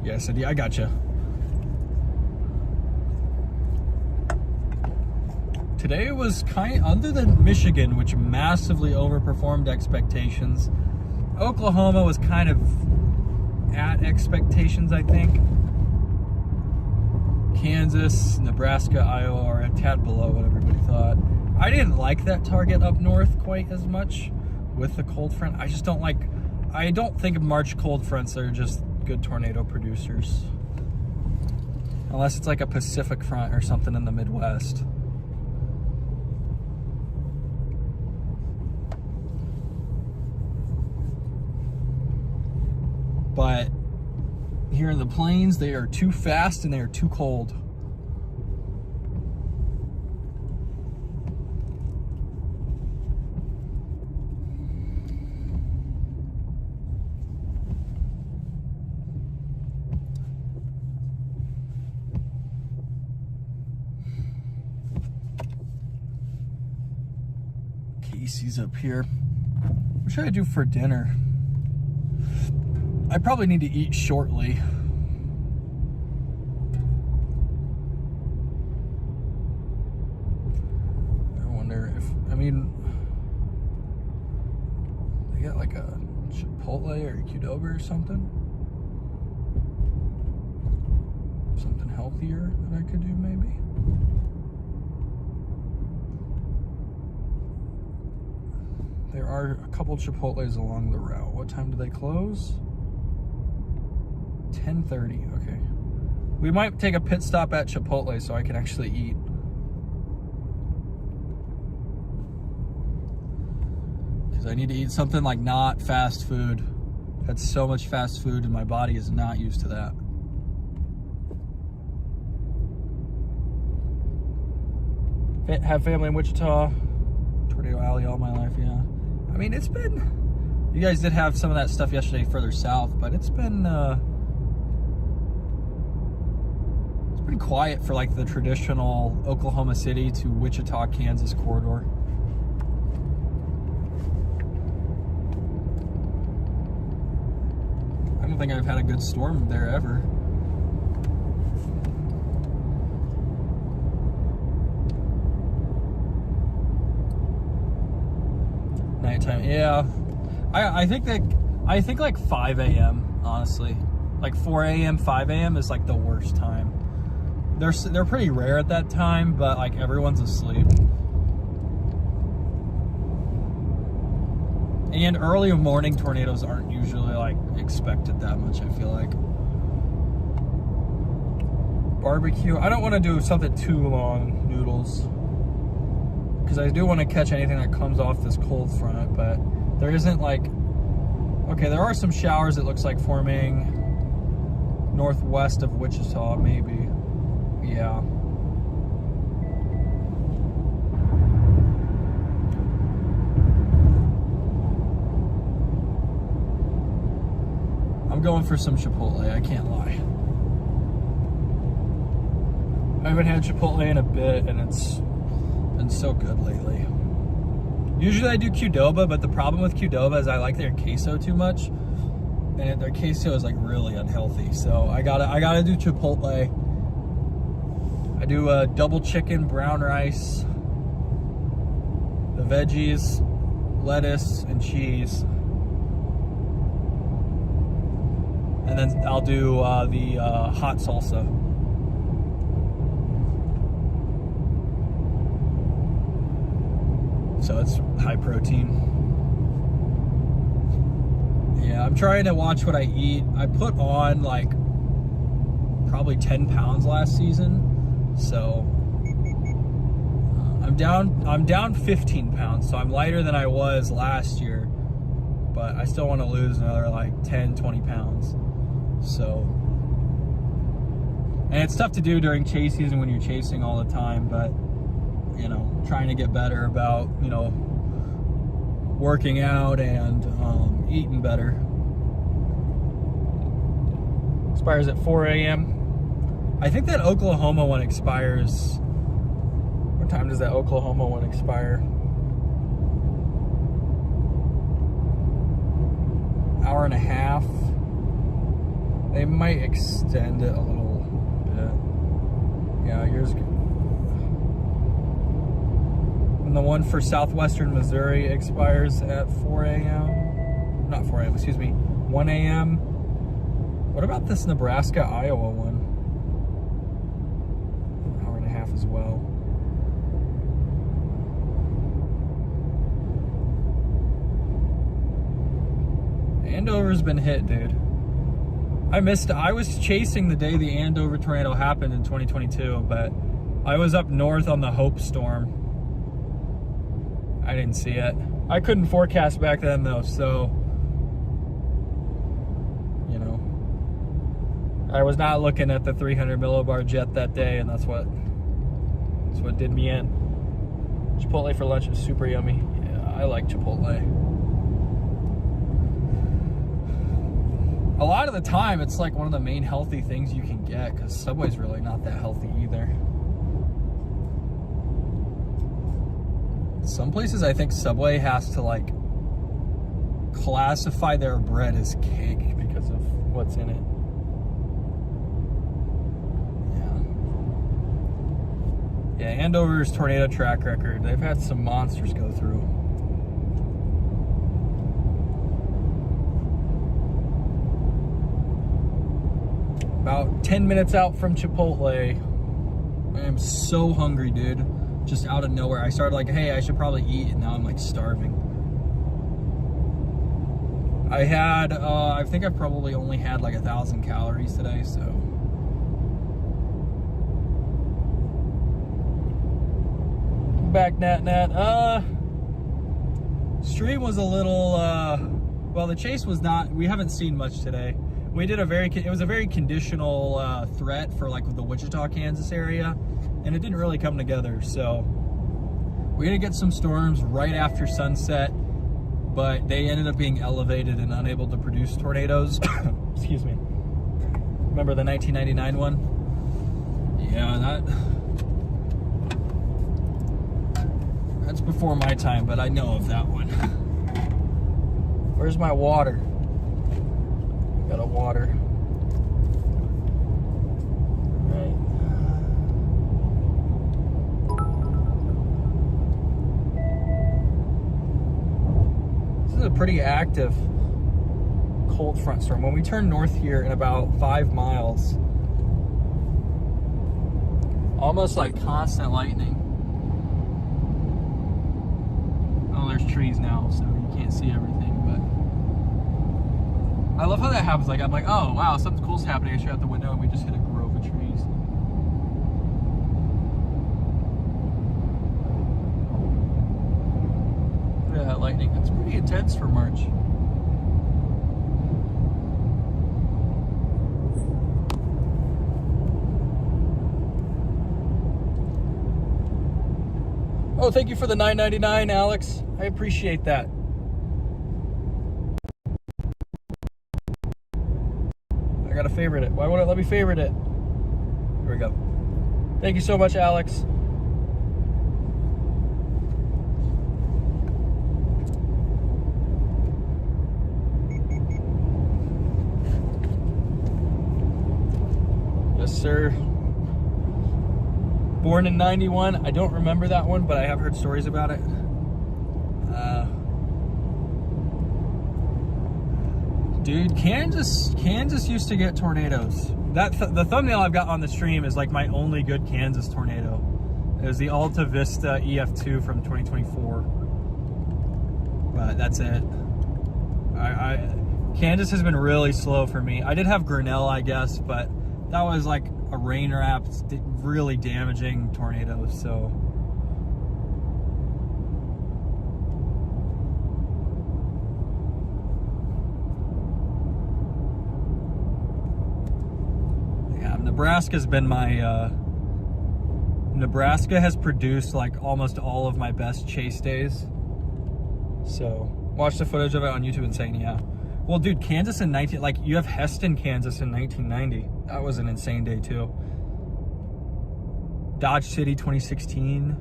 Yeah, Cindy, I gotcha. Today was other than Michigan, which massively overperformed expectations, Oklahoma was kind of at expectations, I think. Kansas, Nebraska, Iowa are a tad below what everybody thought. I didn't like that target up north quite as much with the cold front. I don't think March cold fronts are just good tornado producers. Unless it's like a Pacific front or something in the Midwest. But here in the plains, they are too fast and they are too cold. Casey's up here. What should I do for dinner? I probably need to eat shortly. I wonder if, they got like a Chipotle or a Qdoba or something? Something healthier that I could do maybe? There are a couple Chipotles along the route. What time do they close? 10:30, okay. We might take a pit stop at Chipotle so I can actually eat. Because I need to eat something like not fast food. That's so much fast food and my body is not used to that. Have family in Wichita, Tornado Alley all my life, yeah. I mean, it's been, you guys did have some of that stuff yesterday further south, but it's been pretty quiet for like the traditional Oklahoma City to Wichita, Kansas corridor. I don't think I've had a good storm there ever. Nighttime, yeah. I think like 5 a.m. honestly, like 4 a.m., 5 a.m. is like the worst time. They're pretty rare at that time, but like everyone's asleep. And early morning tornadoes aren't usually like expected that much, I feel like. Barbecue, I don't want to do something too long, noodles. Because I do want to catch anything that comes off this cold front, but there isn't like, okay, there are some showers it looks like forming northwest of Wichita, maybe. Yeah. I'm going for some Chipotle, I can't lie. I haven't had Chipotle in a bit and it's been so good lately. Usually I do Qdoba, but the problem with Qdoba is I like their queso too much. And their queso is like really unhealthy. So I gotta do Chipotle. I do a double chicken, brown rice, the veggies, lettuce, and cheese. And then I'll do the hot salsa. So it's high protein. Yeah, I'm trying to watch what I eat. I put on like probably 10 pounds last season. So I'm down 15 pounds. So I'm lighter than I was last year, but I still want to lose another like 10, 20 pounds. So, and it's tough to do during chase season when you're chasing all the time, but you know, trying to get better about, you know, working out and eating better. Expires at 4 a.m. I think that Oklahoma one expires. What time does that Oklahoma one expire? Hour and a half. They might extend it a little bit. Yeah, yours. And the one for southwestern Missouri expires at 4 a.m. Not 4 a.m., excuse me, 1 a.m. What about this Nebraska, Iowa one? An hour and a half as well. Andover's been hit, dude. I was chasing the day the Andover tornado happened in 2022, but I was up north on the Hope storm. I didn't see it. I couldn't forecast back then though, so, you know, I was not looking at the 300 millibar jet that day, and that's what did me in. Chipotle for lunch is super yummy. Yeah, I like Chipotle. A lot of the time, it's like one of the main healthy things you can get, because Subway's really not that healthy either. Some places, I think Subway has to like classify their bread as cake because of what's in it. Yeah, Andover's tornado track record, they've had some monsters go through. About 10 minutes out from Chipotle. I am so hungry, dude. Just out of nowhere. I started like, hey, I should probably eat, and now I'm like starving. I think I probably only had like 1,000 calories today, so. Back, Nat. Stream was a little, well, the chase was not, we haven't seen much today. We did it was a very conditional threat for like the Wichita, Kansas area, and it didn't really come together. So we're gonna get some storms right after sunset, but they ended up being elevated and unable to produce tornadoes. Excuse me. Remember the 1999 one? Yeah, that's before my time, but I know of that one. Where's my water? Got a water. Right. This is a pretty active cold front storm. When we turn north here in about 5 miles, almost like constant lightning. Oh, there's trees now, so you can't see everything, but I love how that happens. Like, I'm like, oh, wow, something cool's happening. I stare out the window and we just hit a grove of trees. Look at that lightning. That's pretty intense for March. Oh, thank you for the $9.99, Alex. I appreciate that. I gotta favorite it. Why won't it let me favorite it? Here we go. Thank you so much, Alex. Yes, sir. Born in 91. I don't remember that one, but I have heard stories about it. Dude, Kansas used to get tornadoes. The thumbnail I've got on the stream is like my only good Kansas tornado. It was the Alta Vista EF2 from 2024. But that's it. Kansas has been really slow for me. I did have Grinnell, I guess, but that was like a rain wrapped, really damaging tornado, so. Yeah, Nebraska's been my, Nebraska has produced like almost all of my best chase days. So, watch the footage of it on YouTube and saying, yeah. Well, dude, Kansas in like you have Heston, Kansas in 1990. That was an insane day too. Dodge City 2016.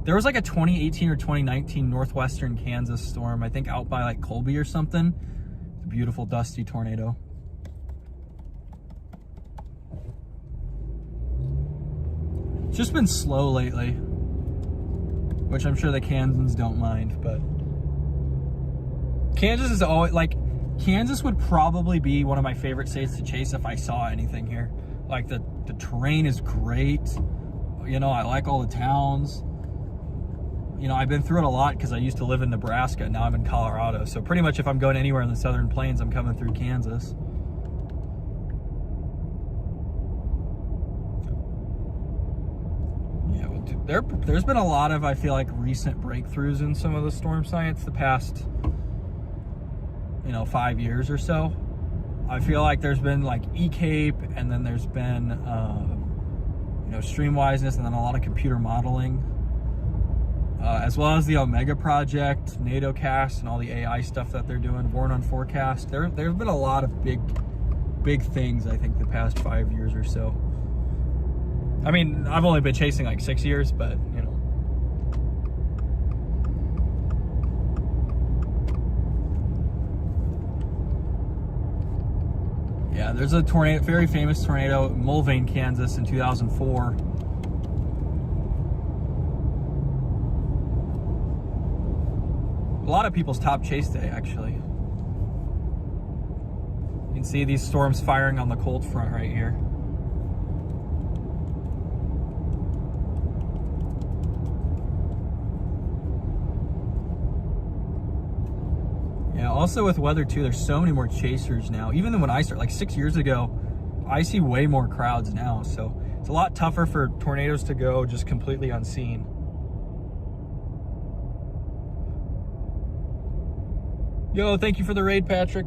There was like a 2018 or 2019 northwestern Kansas storm, I think out by like Colby or something. It's a beautiful dusty tornado. It's just been slow lately. which I'm sure the Kansans don't mind, but Kansas is always, like, Kansas would probably be one of my favorite states to chase if I saw anything here. Like, the terrain is great. You know, I like all the towns. You know, I've been through it a lot because I used to live in Nebraska. Now I'm in Colorado. So pretty much if I'm going anywhere in the Southern Plains, I'm coming through Kansas. Yeah, well, dude, there's been a lot of, I feel like, recent breakthroughs in some of the storm science the past, you know, 5 years or so. I feel like there's been like Echotop, and then there's been, you know, streamwiseness, and then a lot of computer modeling. As well as the Omega project, NATOcast, and all the AI stuff that they're doing, Warn on Forecast. There's been a lot of big things, I think, the past 5 years or so. I mean, I've only been chasing like 6 years, but, you know. Yeah, there's a tornado, very famous tornado in Mulvane, Kansas in 2004. A lot of people's top chase day, actually. You can see these storms firing on the cold front right here. Yeah, also with weather too, there's so many more chasers now. Even than when I started, like 6 years ago, I see way more crowds now. So it's a lot tougher for tornadoes to go just completely unseen. Yo, thank you for the raid, Patrick.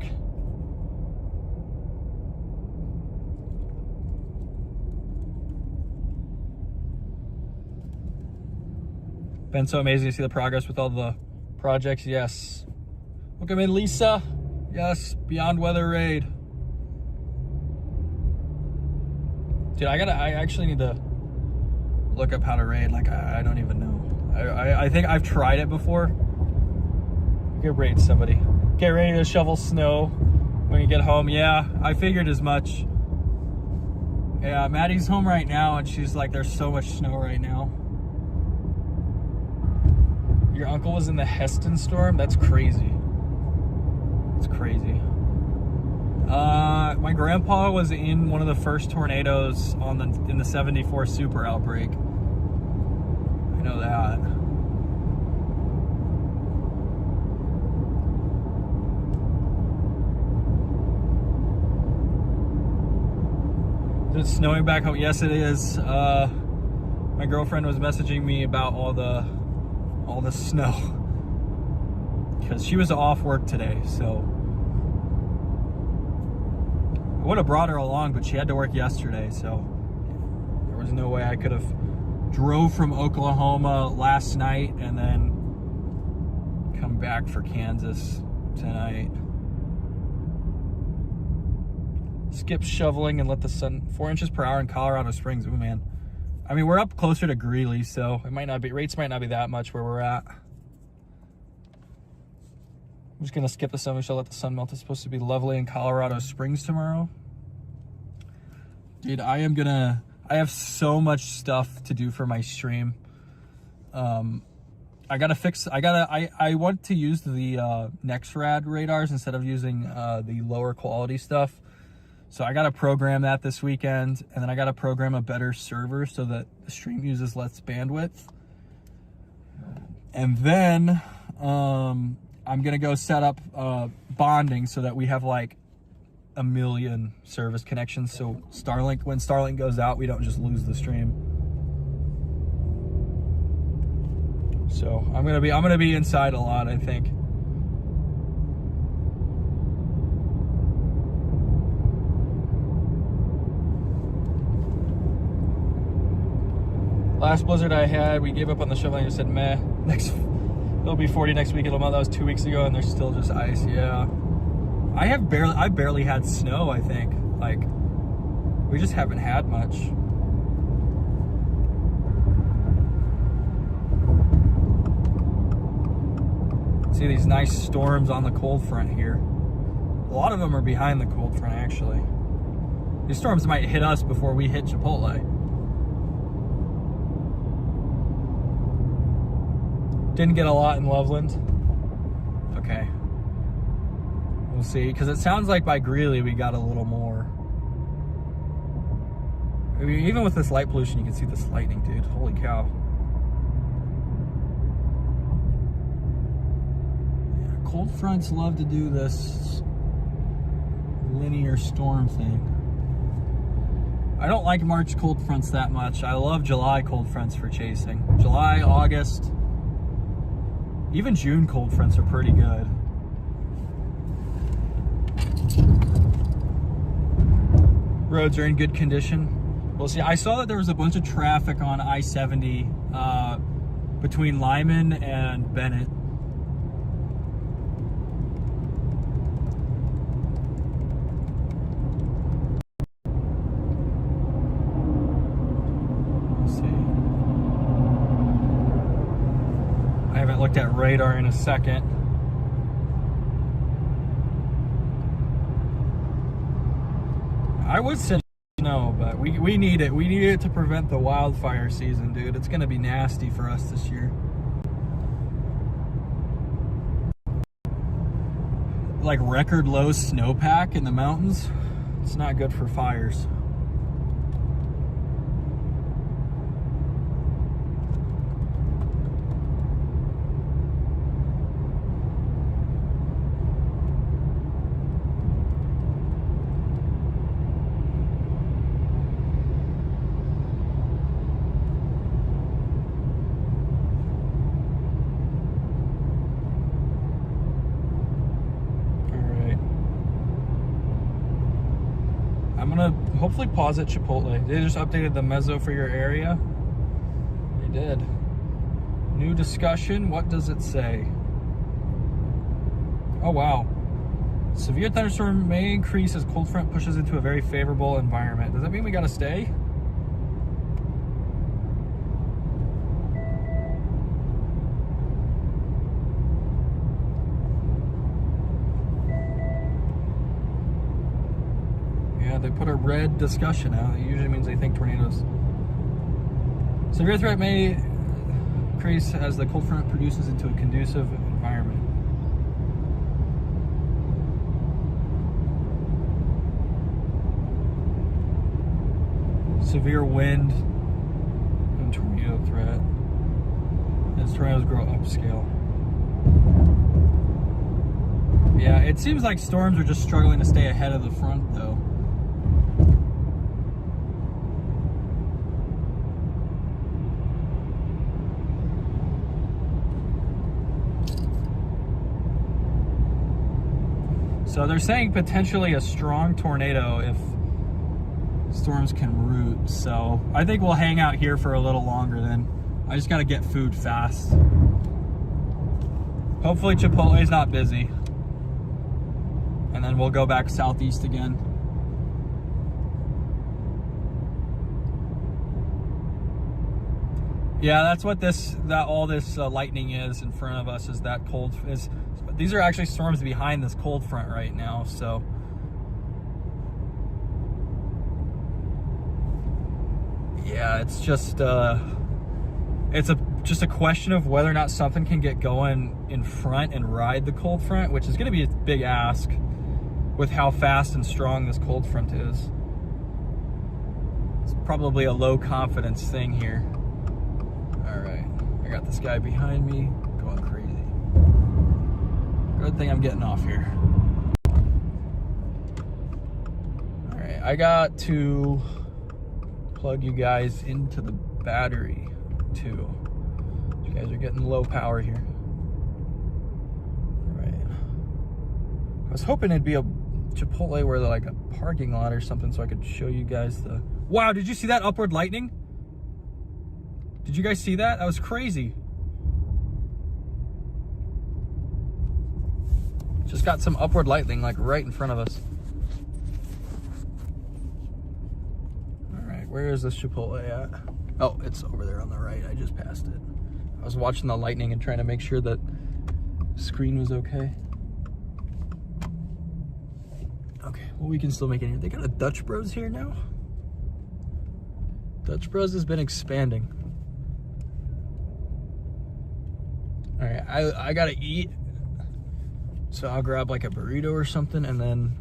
Been so amazing to see the progress with all the projects. Yes. Welcome in, Lisa. Yes, Beyond Weather raid. Dude, I actually need to look up how to raid. Like, I don't even know. I think I've tried it before. Get raid somebody. Get ready to shovel snow when you get home. Yeah, I figured as much. Yeah, Maddie's home right now, and she's like, there's so much snow right now. Your uncle was in the Heston storm? That's crazy. It's crazy. My grandpa was in one of the first tornadoes in the 74 super outbreak. I know that. Is it snowing back home? Yes, it is. My girlfriend was messaging me about all the snow because she was off work today, so I would have brought her along, but she had to work yesterday, so there was no way I could have drove from Oklahoma last night and then come back for Kansas tonight. Skip shoveling and let the sun. 4 inches per hour in Colorado Springs. Ooh, man. I mean, we're up closer to Greeley, so it might not be, rates might not be that much where we're at. I'm just gonna skip the sun. We shall let the sun melt. It's supposed to be lovely in Colorado Springs tomorrow. Dude, I have so much stuff to do for my stream. I want to use the NexRad radars instead of using the lower quality stuff. So I got to program that this weekend, and then I got to program a better server so that the stream uses less bandwidth. And then I'm going to go set up bonding so that we have like 1 million service connections. So when Starlink goes out, we don't just lose the stream. So I'm going to be inside a lot, I think. Last blizzard I had, we gave up on the shoveling and said, meh, it'll be 40 next week. That was 2 weeks ago, and there's still just ice. Yeah. I barely had snow, I think. Like, we just haven't had much. See these nice storms on the cold front here. A lot of them are behind the cold front, actually. These storms might hit us before we hit Chipotle. Didn't get a lot in Loveland. Okay. We'll see, because it sounds like by Greeley we got a little more. I mean, even with this light pollution, you can see this lightning, dude. Holy cow. Yeah, cold fronts love to do this linear storm thing. I don't like March cold fronts that much. I love July cold fronts for chasing. July, August, even June cold fronts are pretty good. Roads are in good condition. Well, see, I saw that there was a bunch of traffic on I-70 between Lyman and Bennett. Let's see. I haven't looked at radar in a second. I would say no, but we need it. We need it to prevent the wildfire season, dude. It's gonna be nasty for us this year. Like record low snowpack in the mountains. It's not good for fires. I'm gonna hopefully pause at Chipotle. They just updated the mezzo for your area. They did. New discussion, what does it say? Oh wow. Severe thunderstorm may increase as cold front pushes into a very favorable environment. Does that mean we gotta stay? They put a red discussion out. It usually means they think tornadoes. Severe threat may increase as the cold front produces into a conducive environment. Severe wind and tornado threat as tornadoes grow upscale. Yeah, it seems like storms are just struggling to stay ahead of the front though. So they're saying potentially a strong tornado if storms can root. So I think we'll hang out here for a little longer then. I just gotta get food fast. Hopefully Chipotle's not busy. And then we'll go back southeast again. Yeah, that's what all this lightning is in front of us, is that cold. These are actually storms behind this cold front right now, so. Yeah, it's just just a question of whether or not something can get going in front and ride the cold front, which is gonna be a big ask with how fast and strong this cold front is. It's probably a low confidence thing here. All right, I got this guy behind me going crazy. Good thing I'm getting off here. All right, I got to plug you guys into the battery too. You guys are getting low power here. All right. I was hoping it'd be a Chipotle where they're like a parking lot or something so I could show you guys the... Wow, did you see that upward lightning? Did you guys see that? That was crazy. Just got some upward lightning like right in front of us. All right, where is this Chipotle at? Oh, it's over there on the right. I just passed it. I was watching the lightning and trying to make sure that the screen was okay. Okay, well, we can still make it here. They got a Dutch Bros here now. Dutch Bros has been expanding. All right, I gotta eat. So I'll grab like a burrito or something and then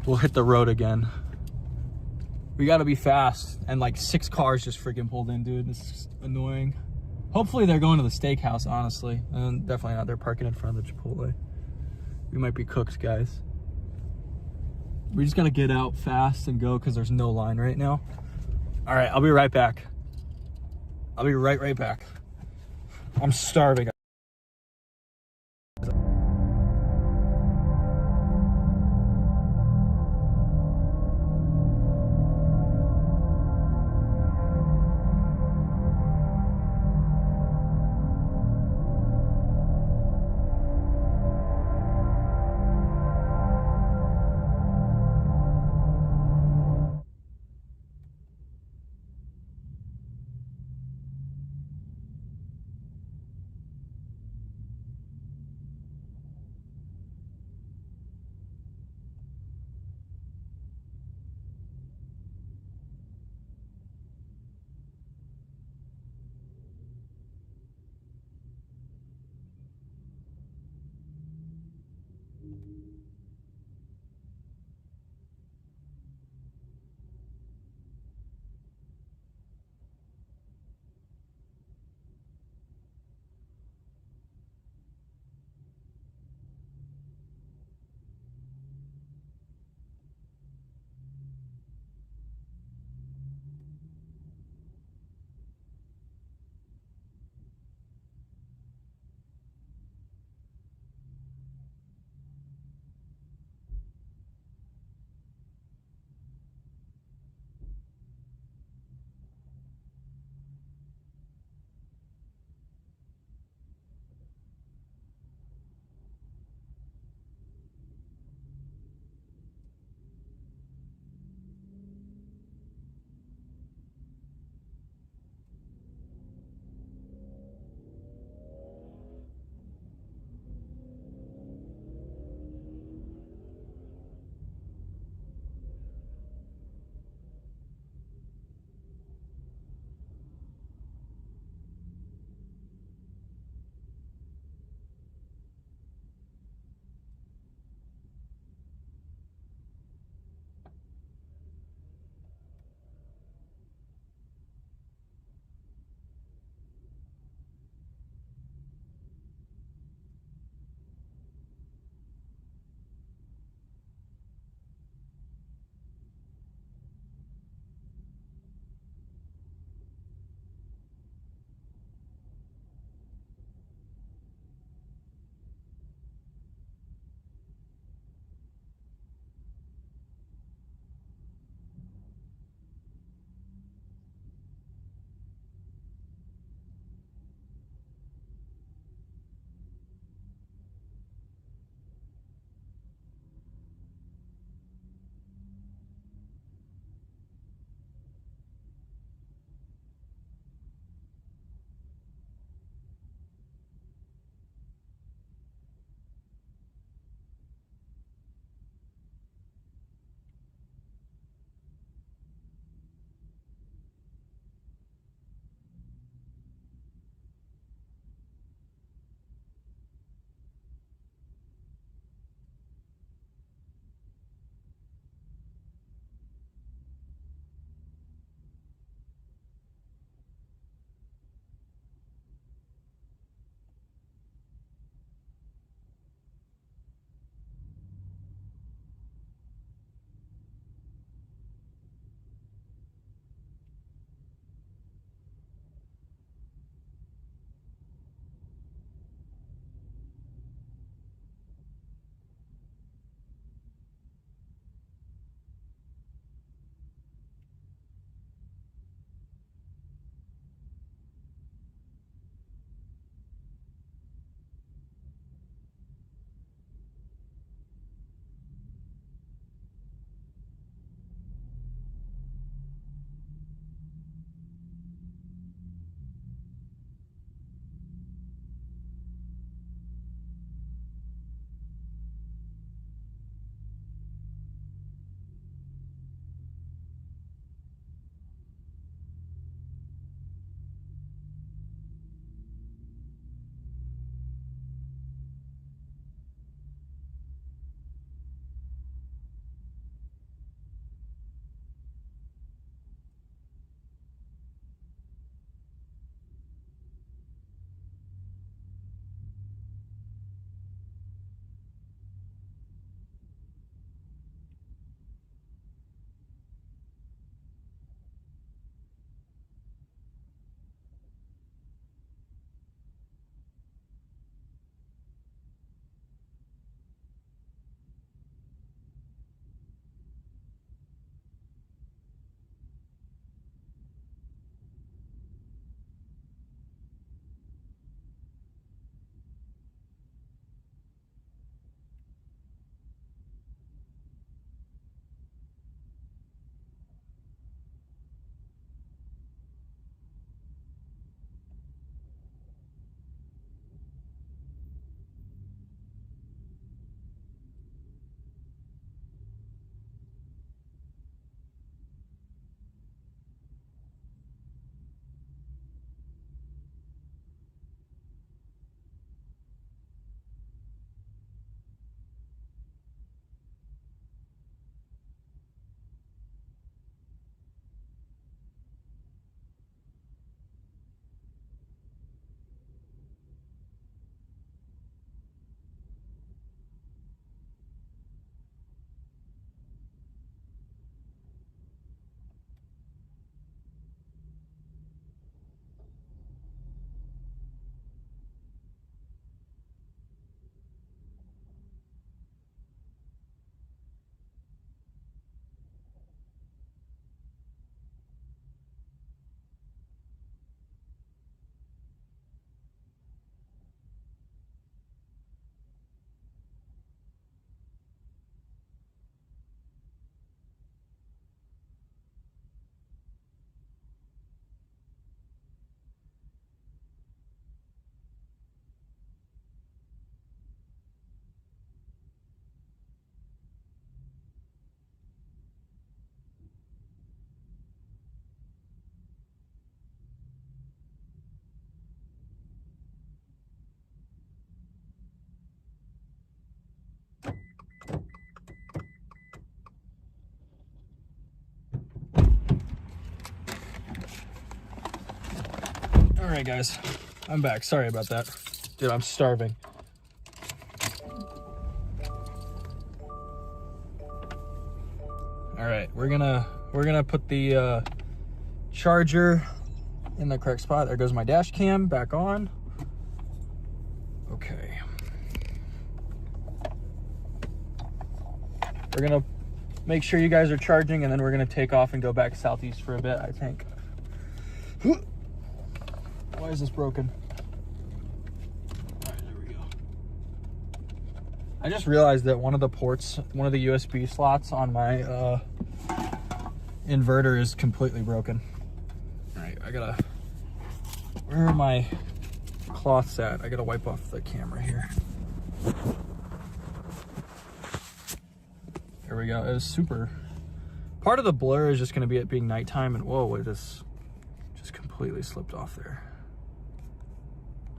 we'll hit the road again. We gotta be fast. And like 6 cars just freaking pulled in, dude. This is annoying. Hopefully they're going to the steakhouse, honestly. And definitely not. They're parking in front of the Chipotle. We might be cooked, guys. We just gotta get out fast and go because there's no line right now. All right, I'll be right back. I'll be right back. I'm starving. right, guys, I'm back. Sorry about that. Dude, I'm starving. All right, we're gonna put the charger in the correct spot. There goes my dash cam back on. Okay. We're gonna make sure you guys are charging, and then we're gonna take off and go back southeast for a bit, I think. Why is this broken? All right, there we go. I just realized that one of the ports, one of the USB slots on my inverter is completely broken. All right, where are my cloths at? I gotta wipe off the camera here. There we go. It was super. Part of the blur is just gonna be it being nighttime, and whoa, it just completely slipped off there.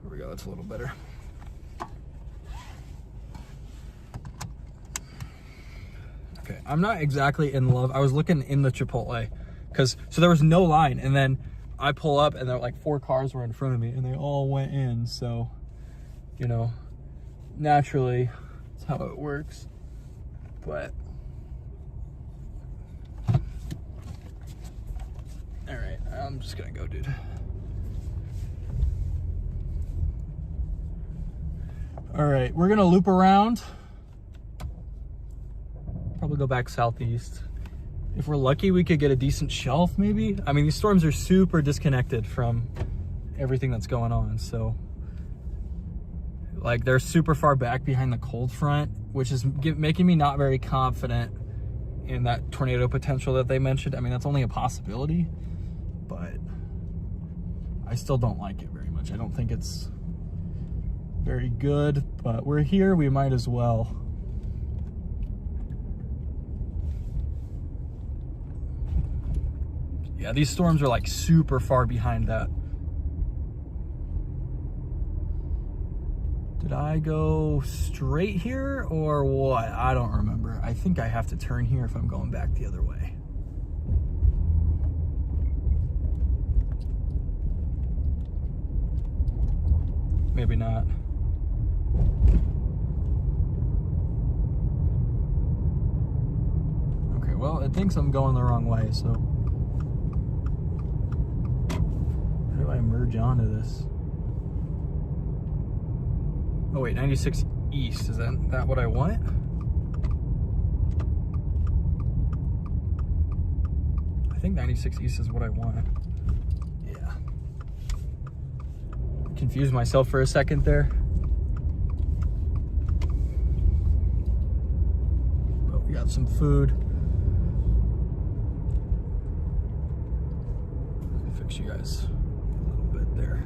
There we go, that's a little better. Okay, I'm not exactly in love. I was looking in the Chipotle, so there was no line, and then I pull up and there like 4 cars were in front of me and they all went in, so, you know, naturally, that's how it works, but. All right, I'm just gonna go, dude. All right, we're gonna loop around. Probably go back southeast. If we're lucky, we could get a decent shelf, maybe. I mean, these storms are super disconnected from everything that's going on, so. Like, they're super far back behind the cold front, which is making me not very confident in that tornado potential that they mentioned. I mean, that's only a possibility, but I still don't like it very much. I don't think it's very good, but we're here, we might as well. Yeah, these storms are like super far behind that. Did I go straight here or what? I don't remember. I think I have to turn here if I'm going back the other way. Maybe not. Okay, well, it thinks I'm going the wrong way, so. How do I merge onto this? Oh wait, 96 east, is that what I want? I think 96 east is what I want. Yeah. Confused myself for a second there. But we got some food. Fix you guys a little bit there.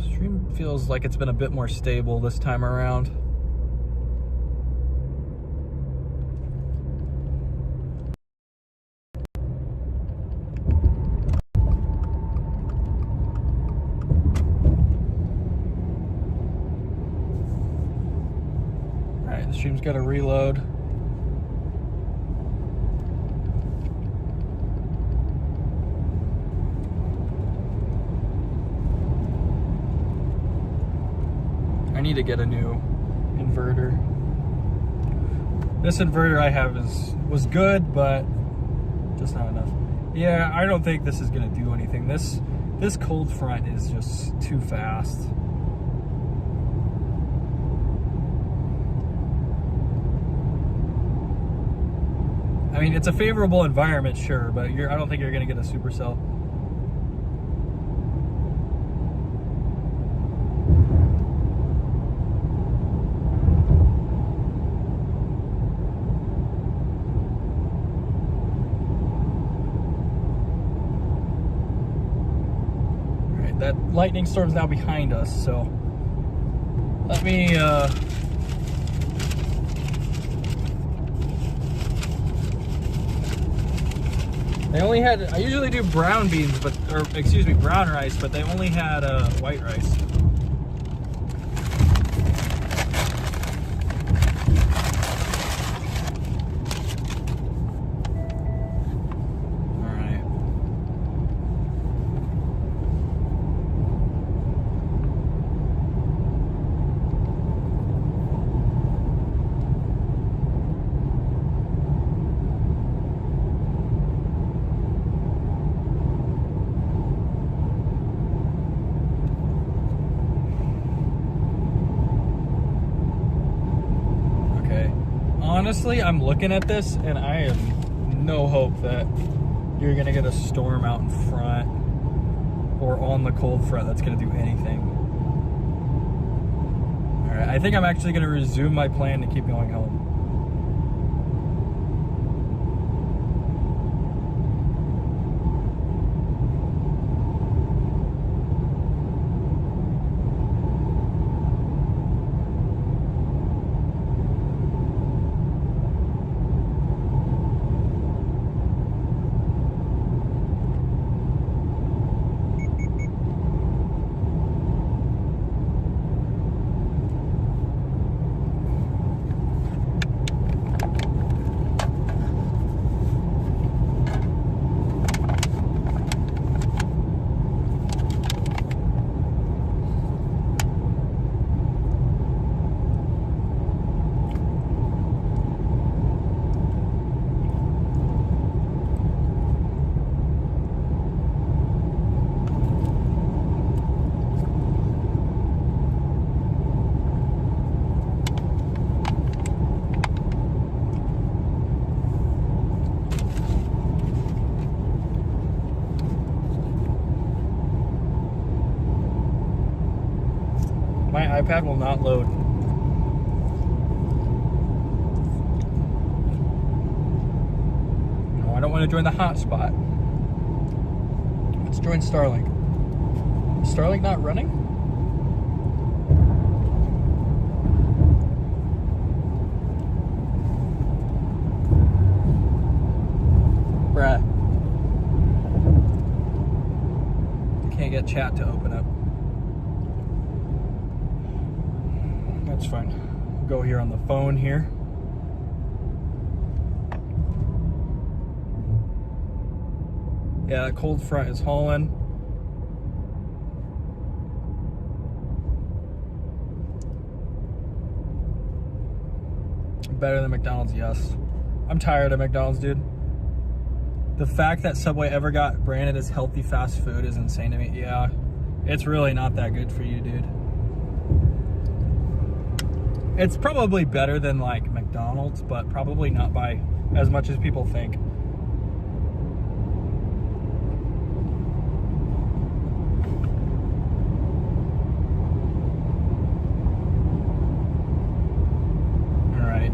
Stream feels like it's been a bit more stable this time around. All right, the stream's got to reload. I need to get a new inverter. This inverter I have was good, but just not enough. Yeah, I don't think this is gonna do anything. This cold front is just too fast. I mean, it's a favorable environment, sure, but I don't think you're gonna get a supercell. That lightning storm's now behind us, so let me they only had, I usually do brown beans, brown rice, but they only had white rice. honestly, I'm looking at this and I have no hope that you're gonna get a storm out in front or on the cold front that's gonna do anything. All right, I think I'm actually gonna resume my plan to keep going home. My iPad will not load. No, I don't want to join the hotspot. Let's join Starlink. Is Starlink not running? Bruh. Can't get chat to open up. That's fine. We'll go here on the phone here. Yeah, that cold front is hauling. Better than McDonald's, yes. I'm tired of McDonald's, dude. The fact that Subway ever got branded as healthy fast food is insane to me. Yeah, it's really not that good for you, dude. It's probably better than like McDonald's, but probably not by as much as people think. All right.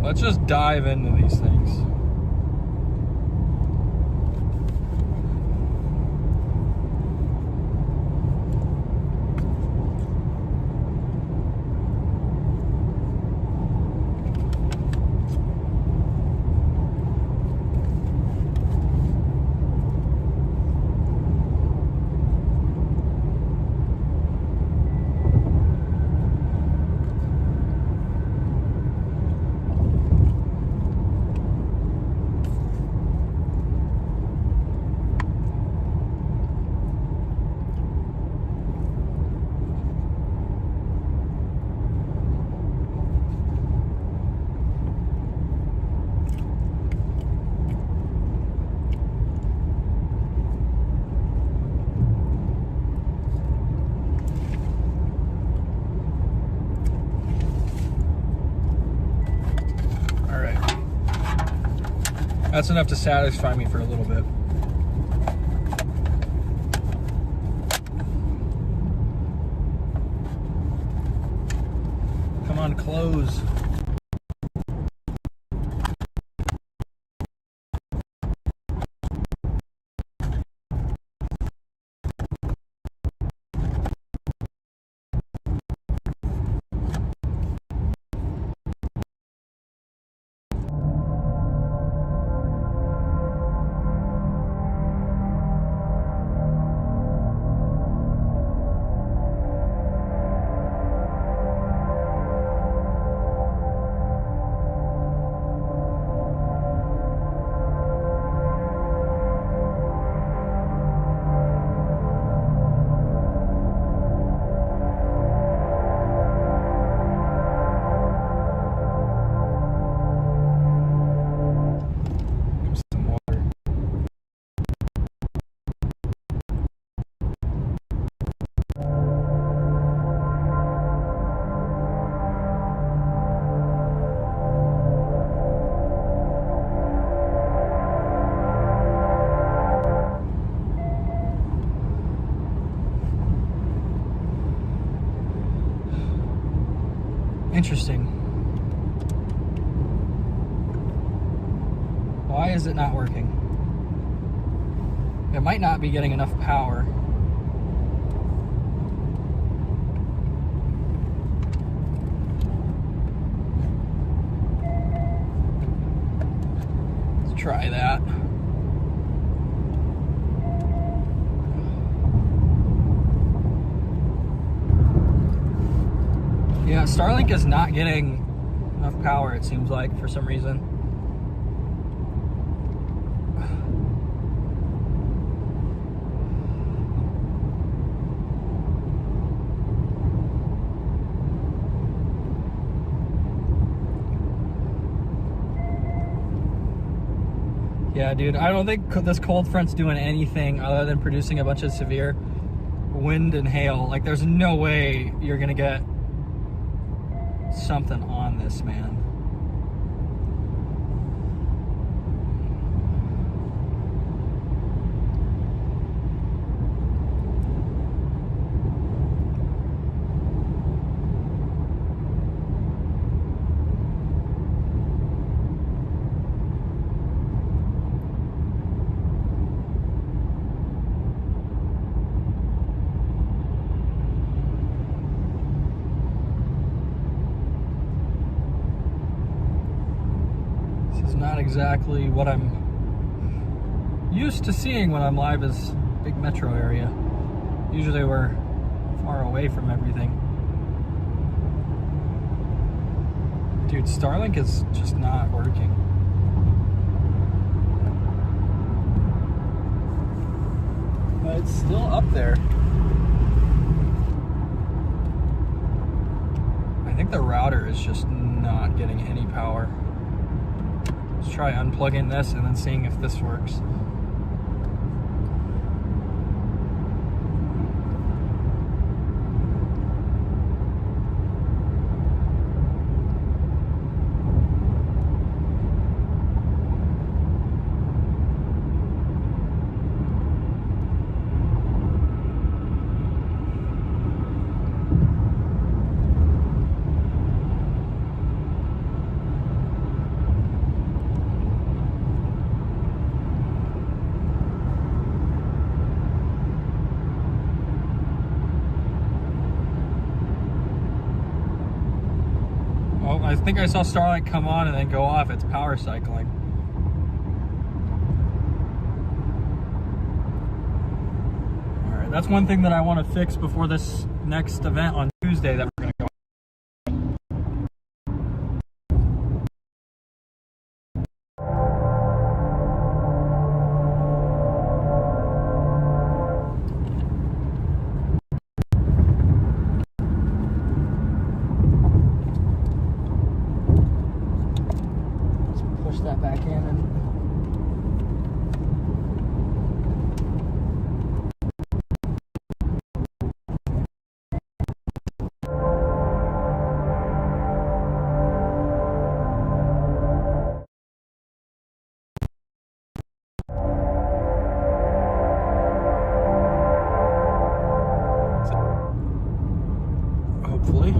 Let's just dive into these things. That's enough to satisfy me for a little bit. Come on, close. Interesting. Why is it not working? It might not be getting enough power. Let's try that. Yeah, Starlink is not getting enough power, it seems like, for some reason. Yeah, dude, I don't think this cold front's doing anything other than producing a bunch of severe wind and hail. Like, there's no way you're gonna get something on this, man. Not exactly what I'm used to seeing when I'm live as big metro area. Usually we're far away from everything. Dude, Starlink is just not working. But it's still up there. I think the router is just not getting any power. Let's try unplugging this and then seeing if this works. I think I saw Starlink come on and then go off. It's power cycling. All right, that's one thing that I want to fix before this next event on Tuesday that we're going to go. That back in and hopefully.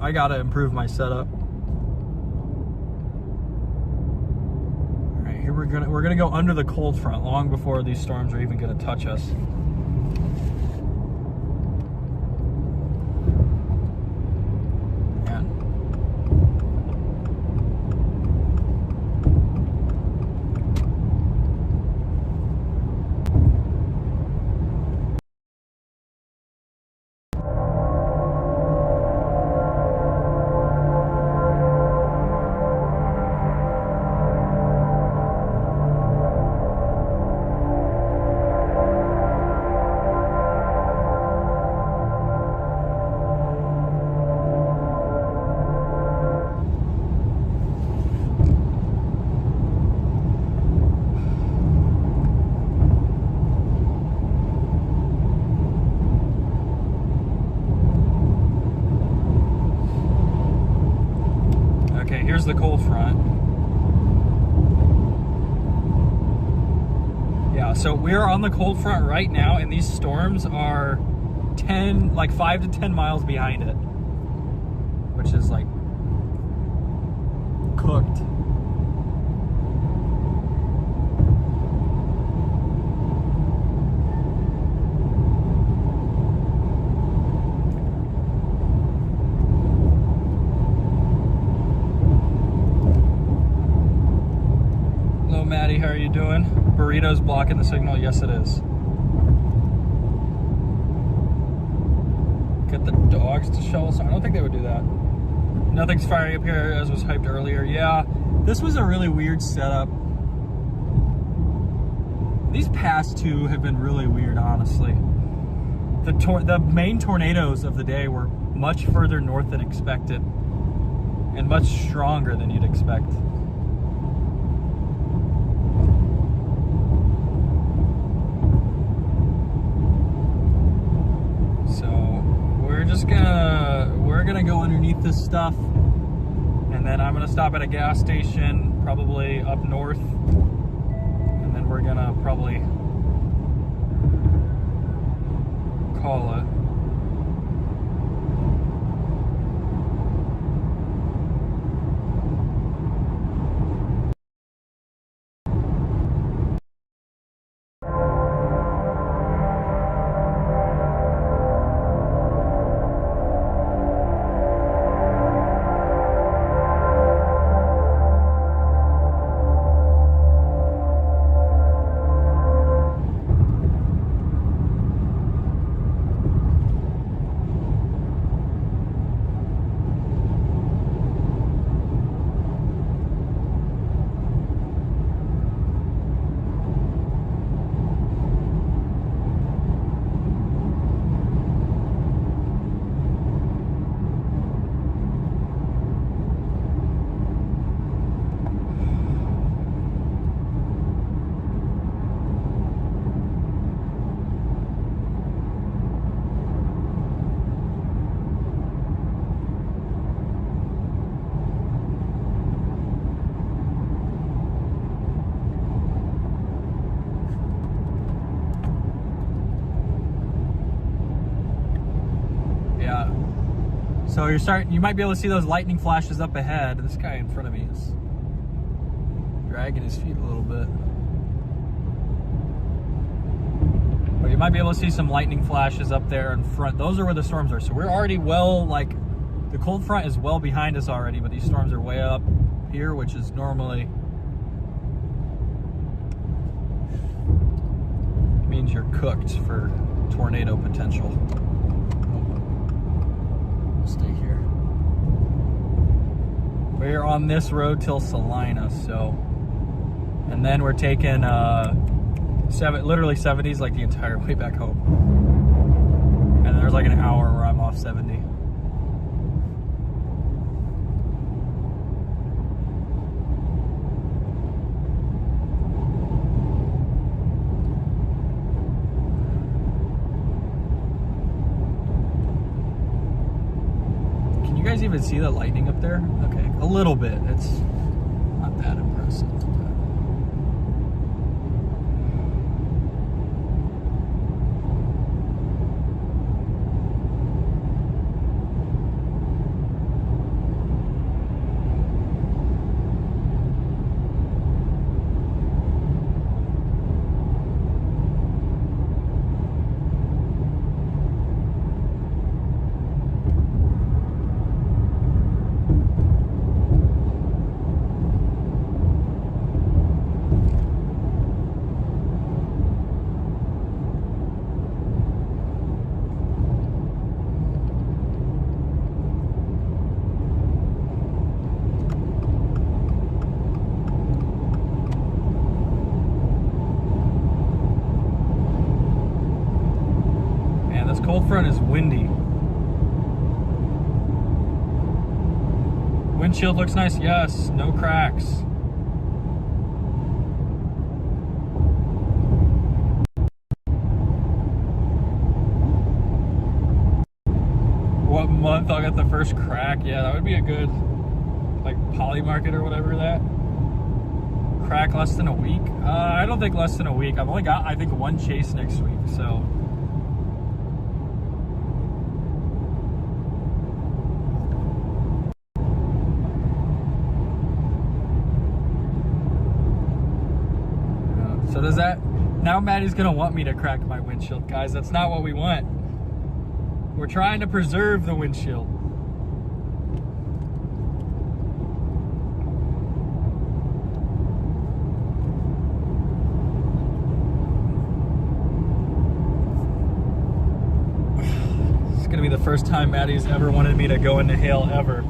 I gotta improve my setup. All right, here we're gonna go under the cold front long before these storms are even gonna touch us. here's the cold front. Yeah, so we're on the cold front right now, and these storms are 5 to 10 miles behind it, which is like cooked. Hello, Maddie, how are you doing? Burrito's blocking the signal. Yes, it is. Get the dogs to shovel. So I don't think they would do that. Nothing's firing up here as was hyped earlier. Yeah, this was a really weird setup. These past two have been really weird, honestly. The main tornadoes of the day were much further north than expected and much stronger than you'd expect. We're gonna go underneath this stuff, and then I'm gonna stop at a gas station, probably up north, and then we're gonna probably call it. So you might be able to see those lightning flashes up ahead. This guy in front of me is dragging his feet a little bit. But you might be able to see some lightning flashes up there in front. Those are where the storms are. So we're already the cold front is well behind us already, but these storms are way up here, which is normally means you're cooked for tornado potential. Stay here. We're on this road till Salina, and then we're taking literally 70s like the entire way back home. And there's like an hour where I'm off 70. You guys even see the lightning up there? Okay, a little bit. It's not that impressive. Cold front is windy. Windshield looks nice, yes, no cracks. What month I'll get the first crack? Yeah, that would be a good like Poly Market or whatever that. Crack less than a week? I don't think less than a week. I've only got, I think, one chase next week, so. So does that, now Maddie's gonna want me to crack my windshield. Guys, that's not what we want. We're trying to preserve the windshield. It's gonna be the first time Maddie's ever wanted me to go into hail ever.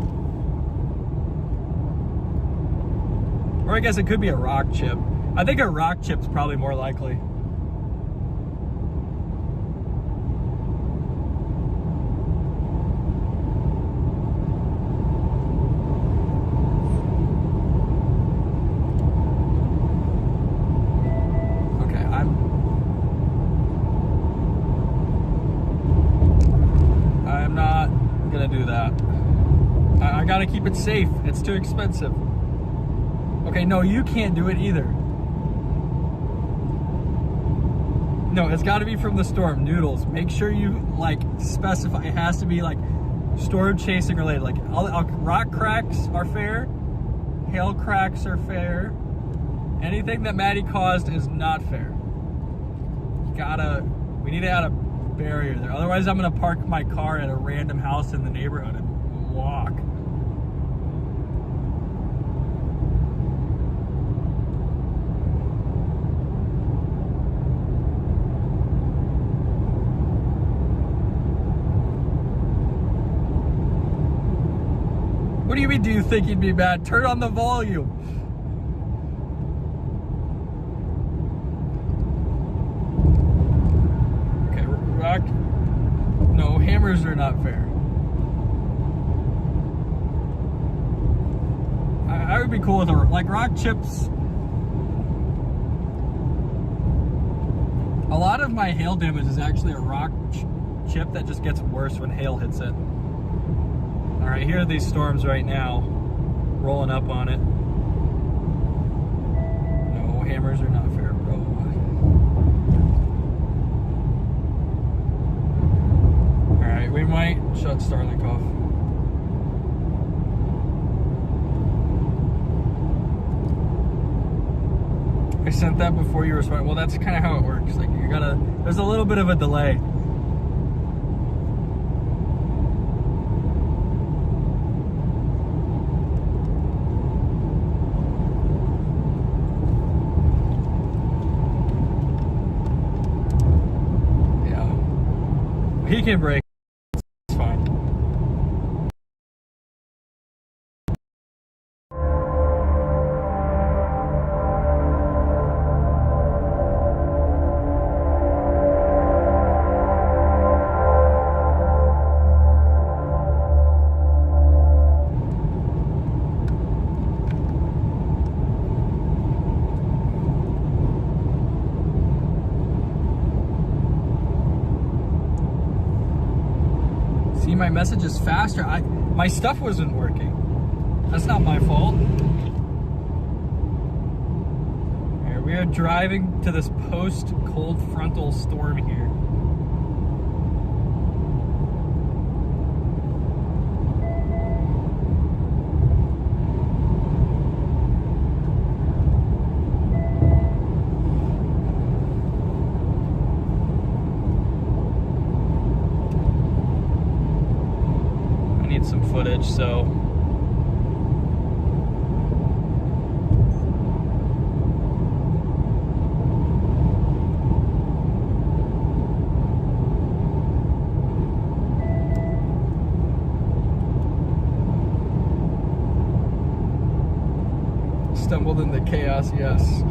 Or I guess it could be a rock chip. I think a rock chip's probably more likely. Okay, I'm not gonna do that. I gotta keep it safe. It's too expensive. Okay, no, you can't do it either. No, it's got to be from the storm. Noodles, make sure you like specify. It has to be like storm chasing related. Like rock cracks are fair, hail cracks are fair. Anything that Maddie caused is not fair. We need to add a barrier there. Otherwise, I'm gonna park my car at a random house in the neighborhood and walk. What do you mean, do you think you'd be mad? Turn on the volume. Okay, rock. No, hammers are not fair. I would be cool with like rock chips. A lot of my hail damage is actually a rock chip that just gets worse when hail hits it. All right, here are these storms right now, rolling up on it. No, hammers are not fair, bro. All right, we might shut Starlink off. I sent that before you responded. Well, that's kind of how it works. Like there's a little bit of a delay. He can brake. It's fine. My message is faster. My stuff wasn't working. That's not my fault. Right, we are driving to this post-cold frontal storm here. Some footage, so stumbled into chaos, yes.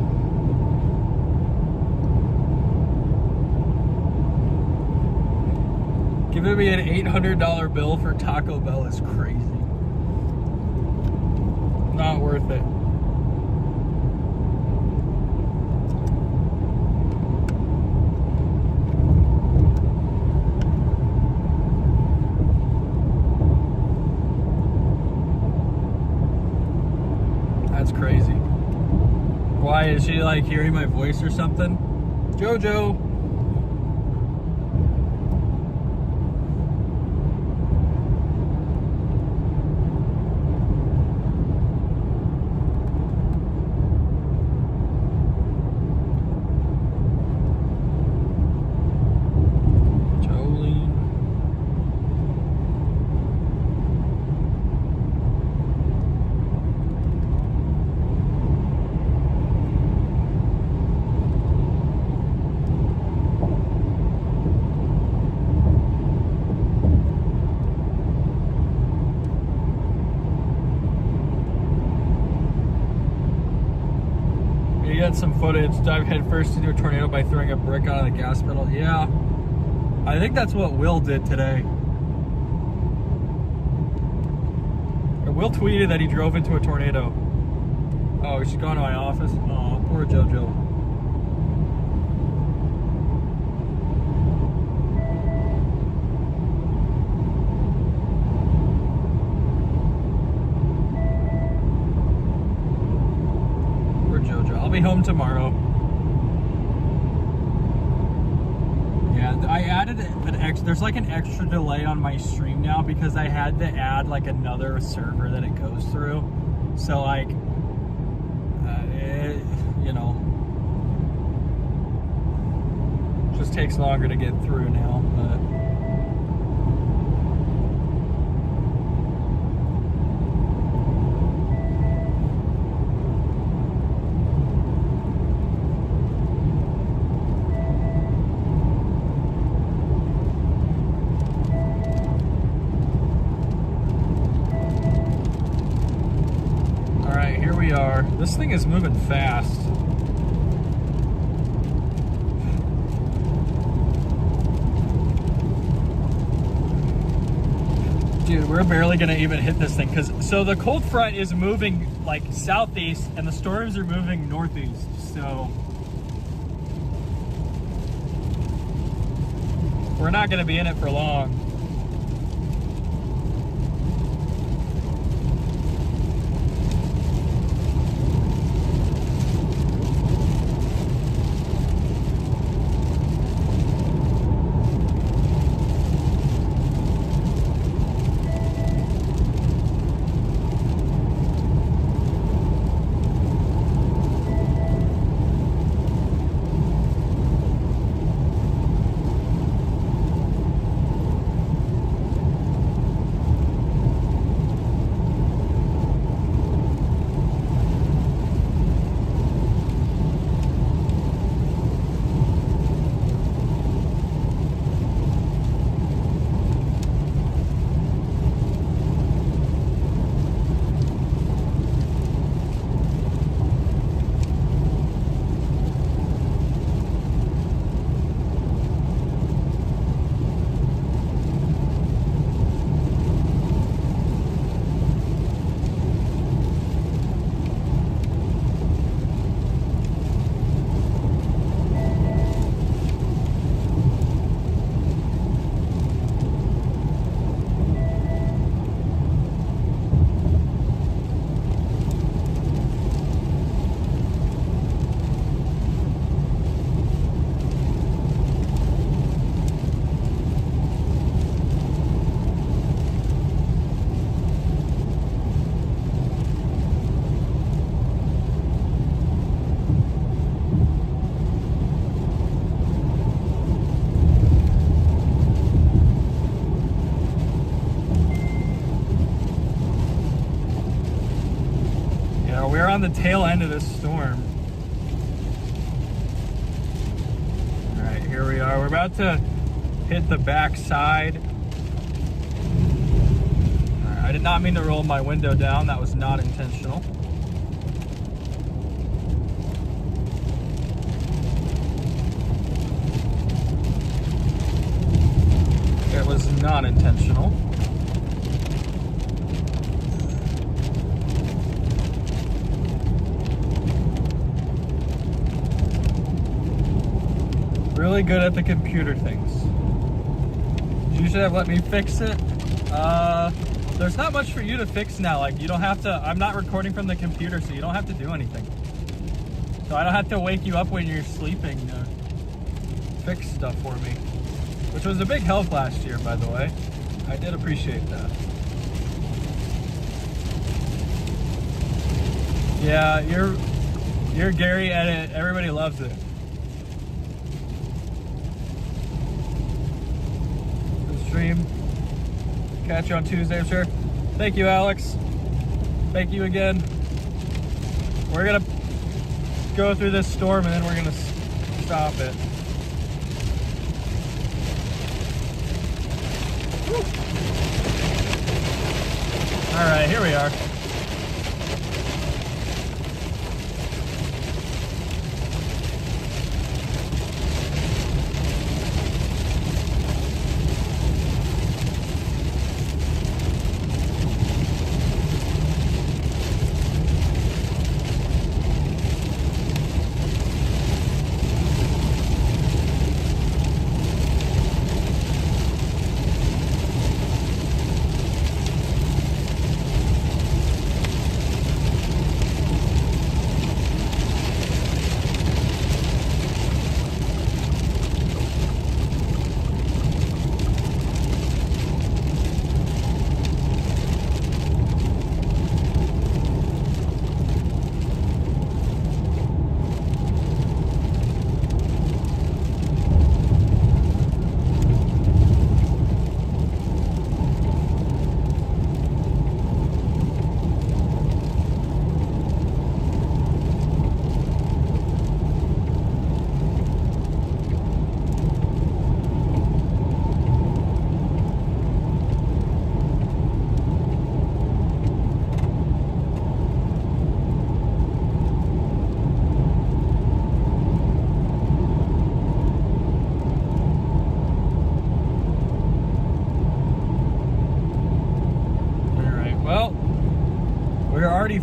Giving me an $800 bill for Taco Bell is crazy. Not worth it. That's crazy. Why, is she like hearing my voice or something? Jojo. Get some footage. Dive headfirst into a tornado by throwing a brick out of the gas pedal. Yeah, I think that's what Will did today. Will tweeted that he drove into a tornado. Oh, she's going to my office. Oh, poor JoJo. I'll be home tomorrow. Yeah, I added there's like an extra delay on my stream now because I had to add like another server that it goes through. So like, you know, just takes longer to get through now, but. This thing is moving fast. Dude, we're barely gonna even hit this thing so the cold front is moving like southeast and the storms are moving northeast, so we're not gonna be in it for long. We're on the tail end of this storm. All right, here we are. We're about to hit the back side. All right, I did not mean to roll my window down. That was not intentional. It was not intentional. Really good at the computer things. You should have let me fix it. There's not much for you to fix now. Like, you don't have to, I'm not recording from the computer, so you don't have to do anything. So I don't have to wake you up when you're sleeping to fix stuff for me. Which was a big help last year, by the way. I did appreciate that. Yeah, you're Gary Edit. Everybody loves it. Good stream. Catch you on Tuesday, I'm sure. Thank you, Alex. Thank you again. We're gonna go through this storm and then we're gonna stop it. Woo. All right, here we are.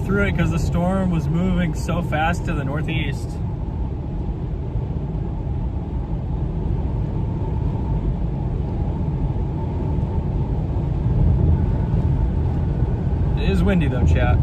Through it because the storm was moving so fast to the northeast. It is windy though, chat.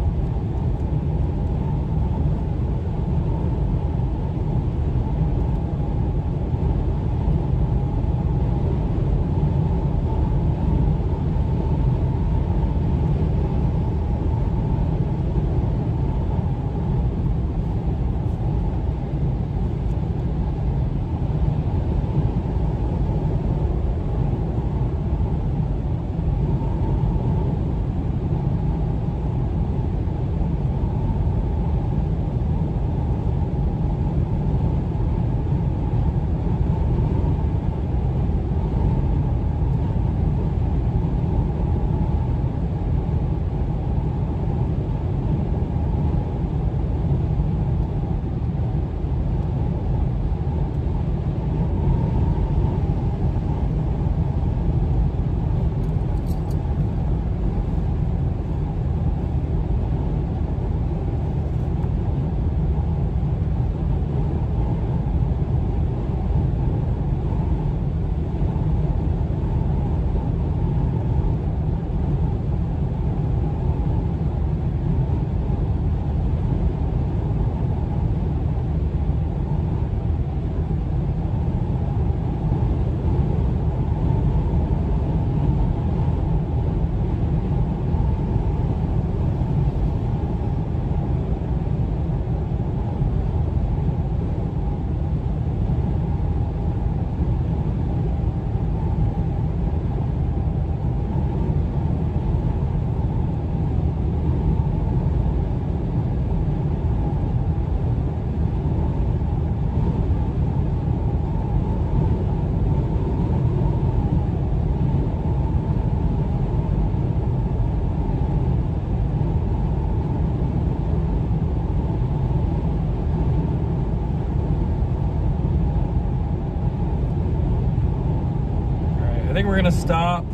I think we're gonna stop.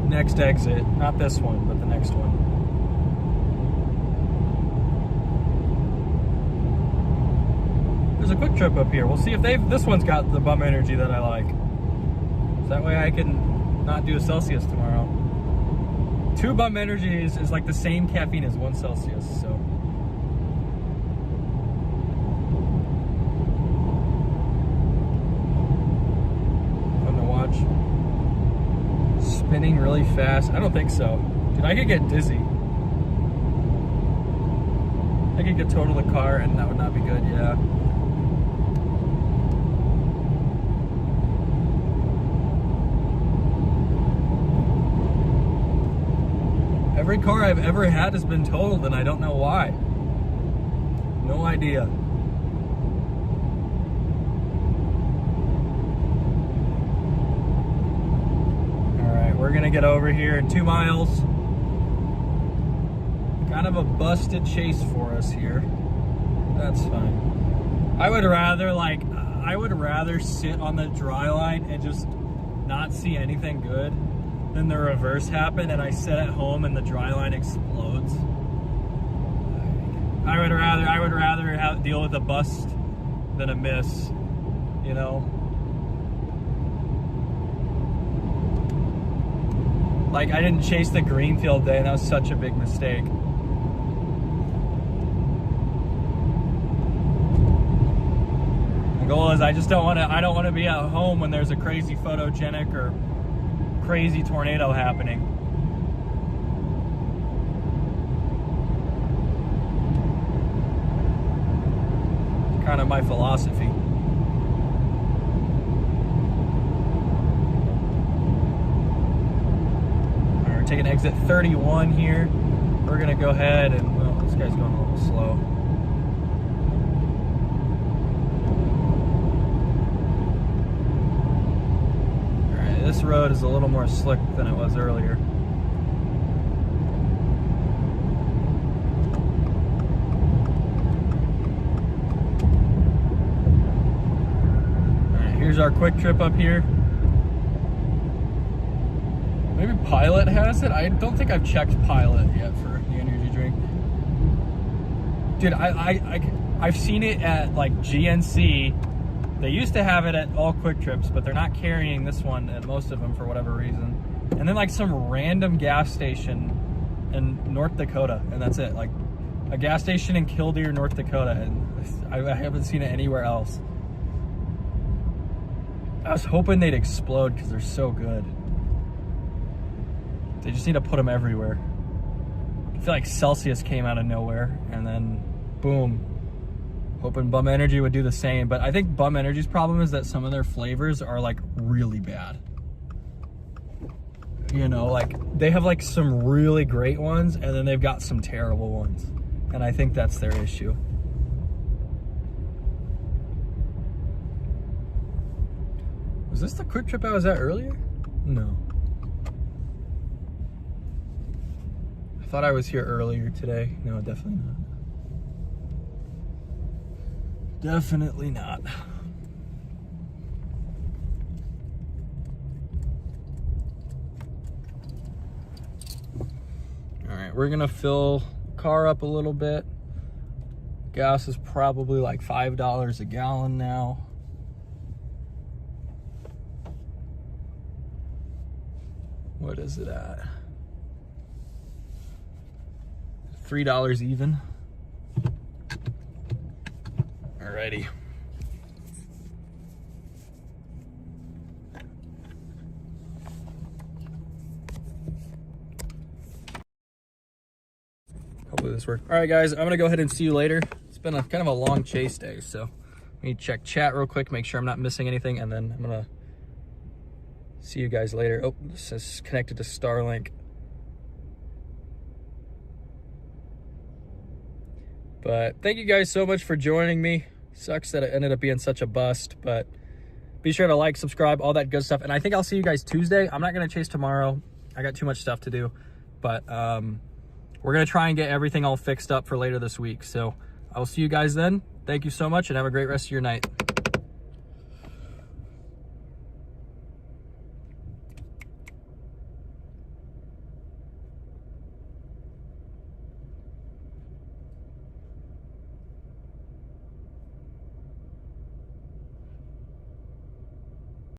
Next exit, not this one, but the next one. There's a quick trip up here. We'll see if this one's got the bum energy that I like. that way I can not do a Celsius tomorrow. 2 bum energies is like the same caffeine as 1 Celsius, so. Fun to watch. Spinning really fast. I don't think so. Dude, I could get dizzy. I could get total the car and that would not be good, yeah. Every car I've ever had has been totaled and I don't know why. No idea. All right, we're gonna get over here in 2 miles. Kind of a busted chase for us here. That's fine. I would rather sit on the dry line and just not see anything good than the reverse happen and I sit at home and the dry line explodes. I would rather deal with a bust than a miss, you know? Like, I didn't chase the greenfield day and that was such a big mistake. The goal is I don't want to be at home when there's a crazy photogenic or crazy tornado happening. Kind of my philosophy. All right, we're taking exit 31 here. We're gonna go ahead and, well, this guy's going a little slow. This road is a little more slick than it was earlier. All right, here's our quick trip up here. Maybe Pilot has it? I don't think I've checked Pilot yet for the energy drink. Dude, I've seen it at like GNC. They used to have it at all Quick Trips, but they're not carrying this one at most of them for whatever reason. And then like some random gas station in North Dakota, and that's it. Like a gas station in Killdeer, North Dakota, and I haven't seen it anywhere else. I was hoping they'd explode because they're so good. They just need to put them everywhere. I feel like Celsius came out of nowhere, and then boom. Hoping Bum Energy would do the same, but I think Bum Energy's problem is that some of their flavors are like really bad. You know, like they have like some really great ones and then they've got some terrible ones. And I think that's their issue. Was this the Quick Trip I was at earlier? No. I thought I was here earlier today. No, definitely not. Definitely not. All right, we're gonna fill the car up a little bit. Gas is probably like $5 a gallon now. What is it at? $3 even. Alrighty. Hopefully this worked. All right, guys, I'm gonna go ahead and see you later. It's been a kind of a long chase day, so let me check chat real quick, make sure I'm not missing anything, and then I'm gonna see you guys later. Oh, this is connected to Starlink. But thank you guys so much for joining me. Sucks that it ended up being such a bust, but be sure to like, subscribe, all that good stuff. And I think I'll see you guys Tuesday. I'm not gonna chase tomorrow. I got too much stuff to do, but we're gonna try and get everything all fixed up for later this week. So I'll see you guys then. Thank you so much and have a great rest of your night.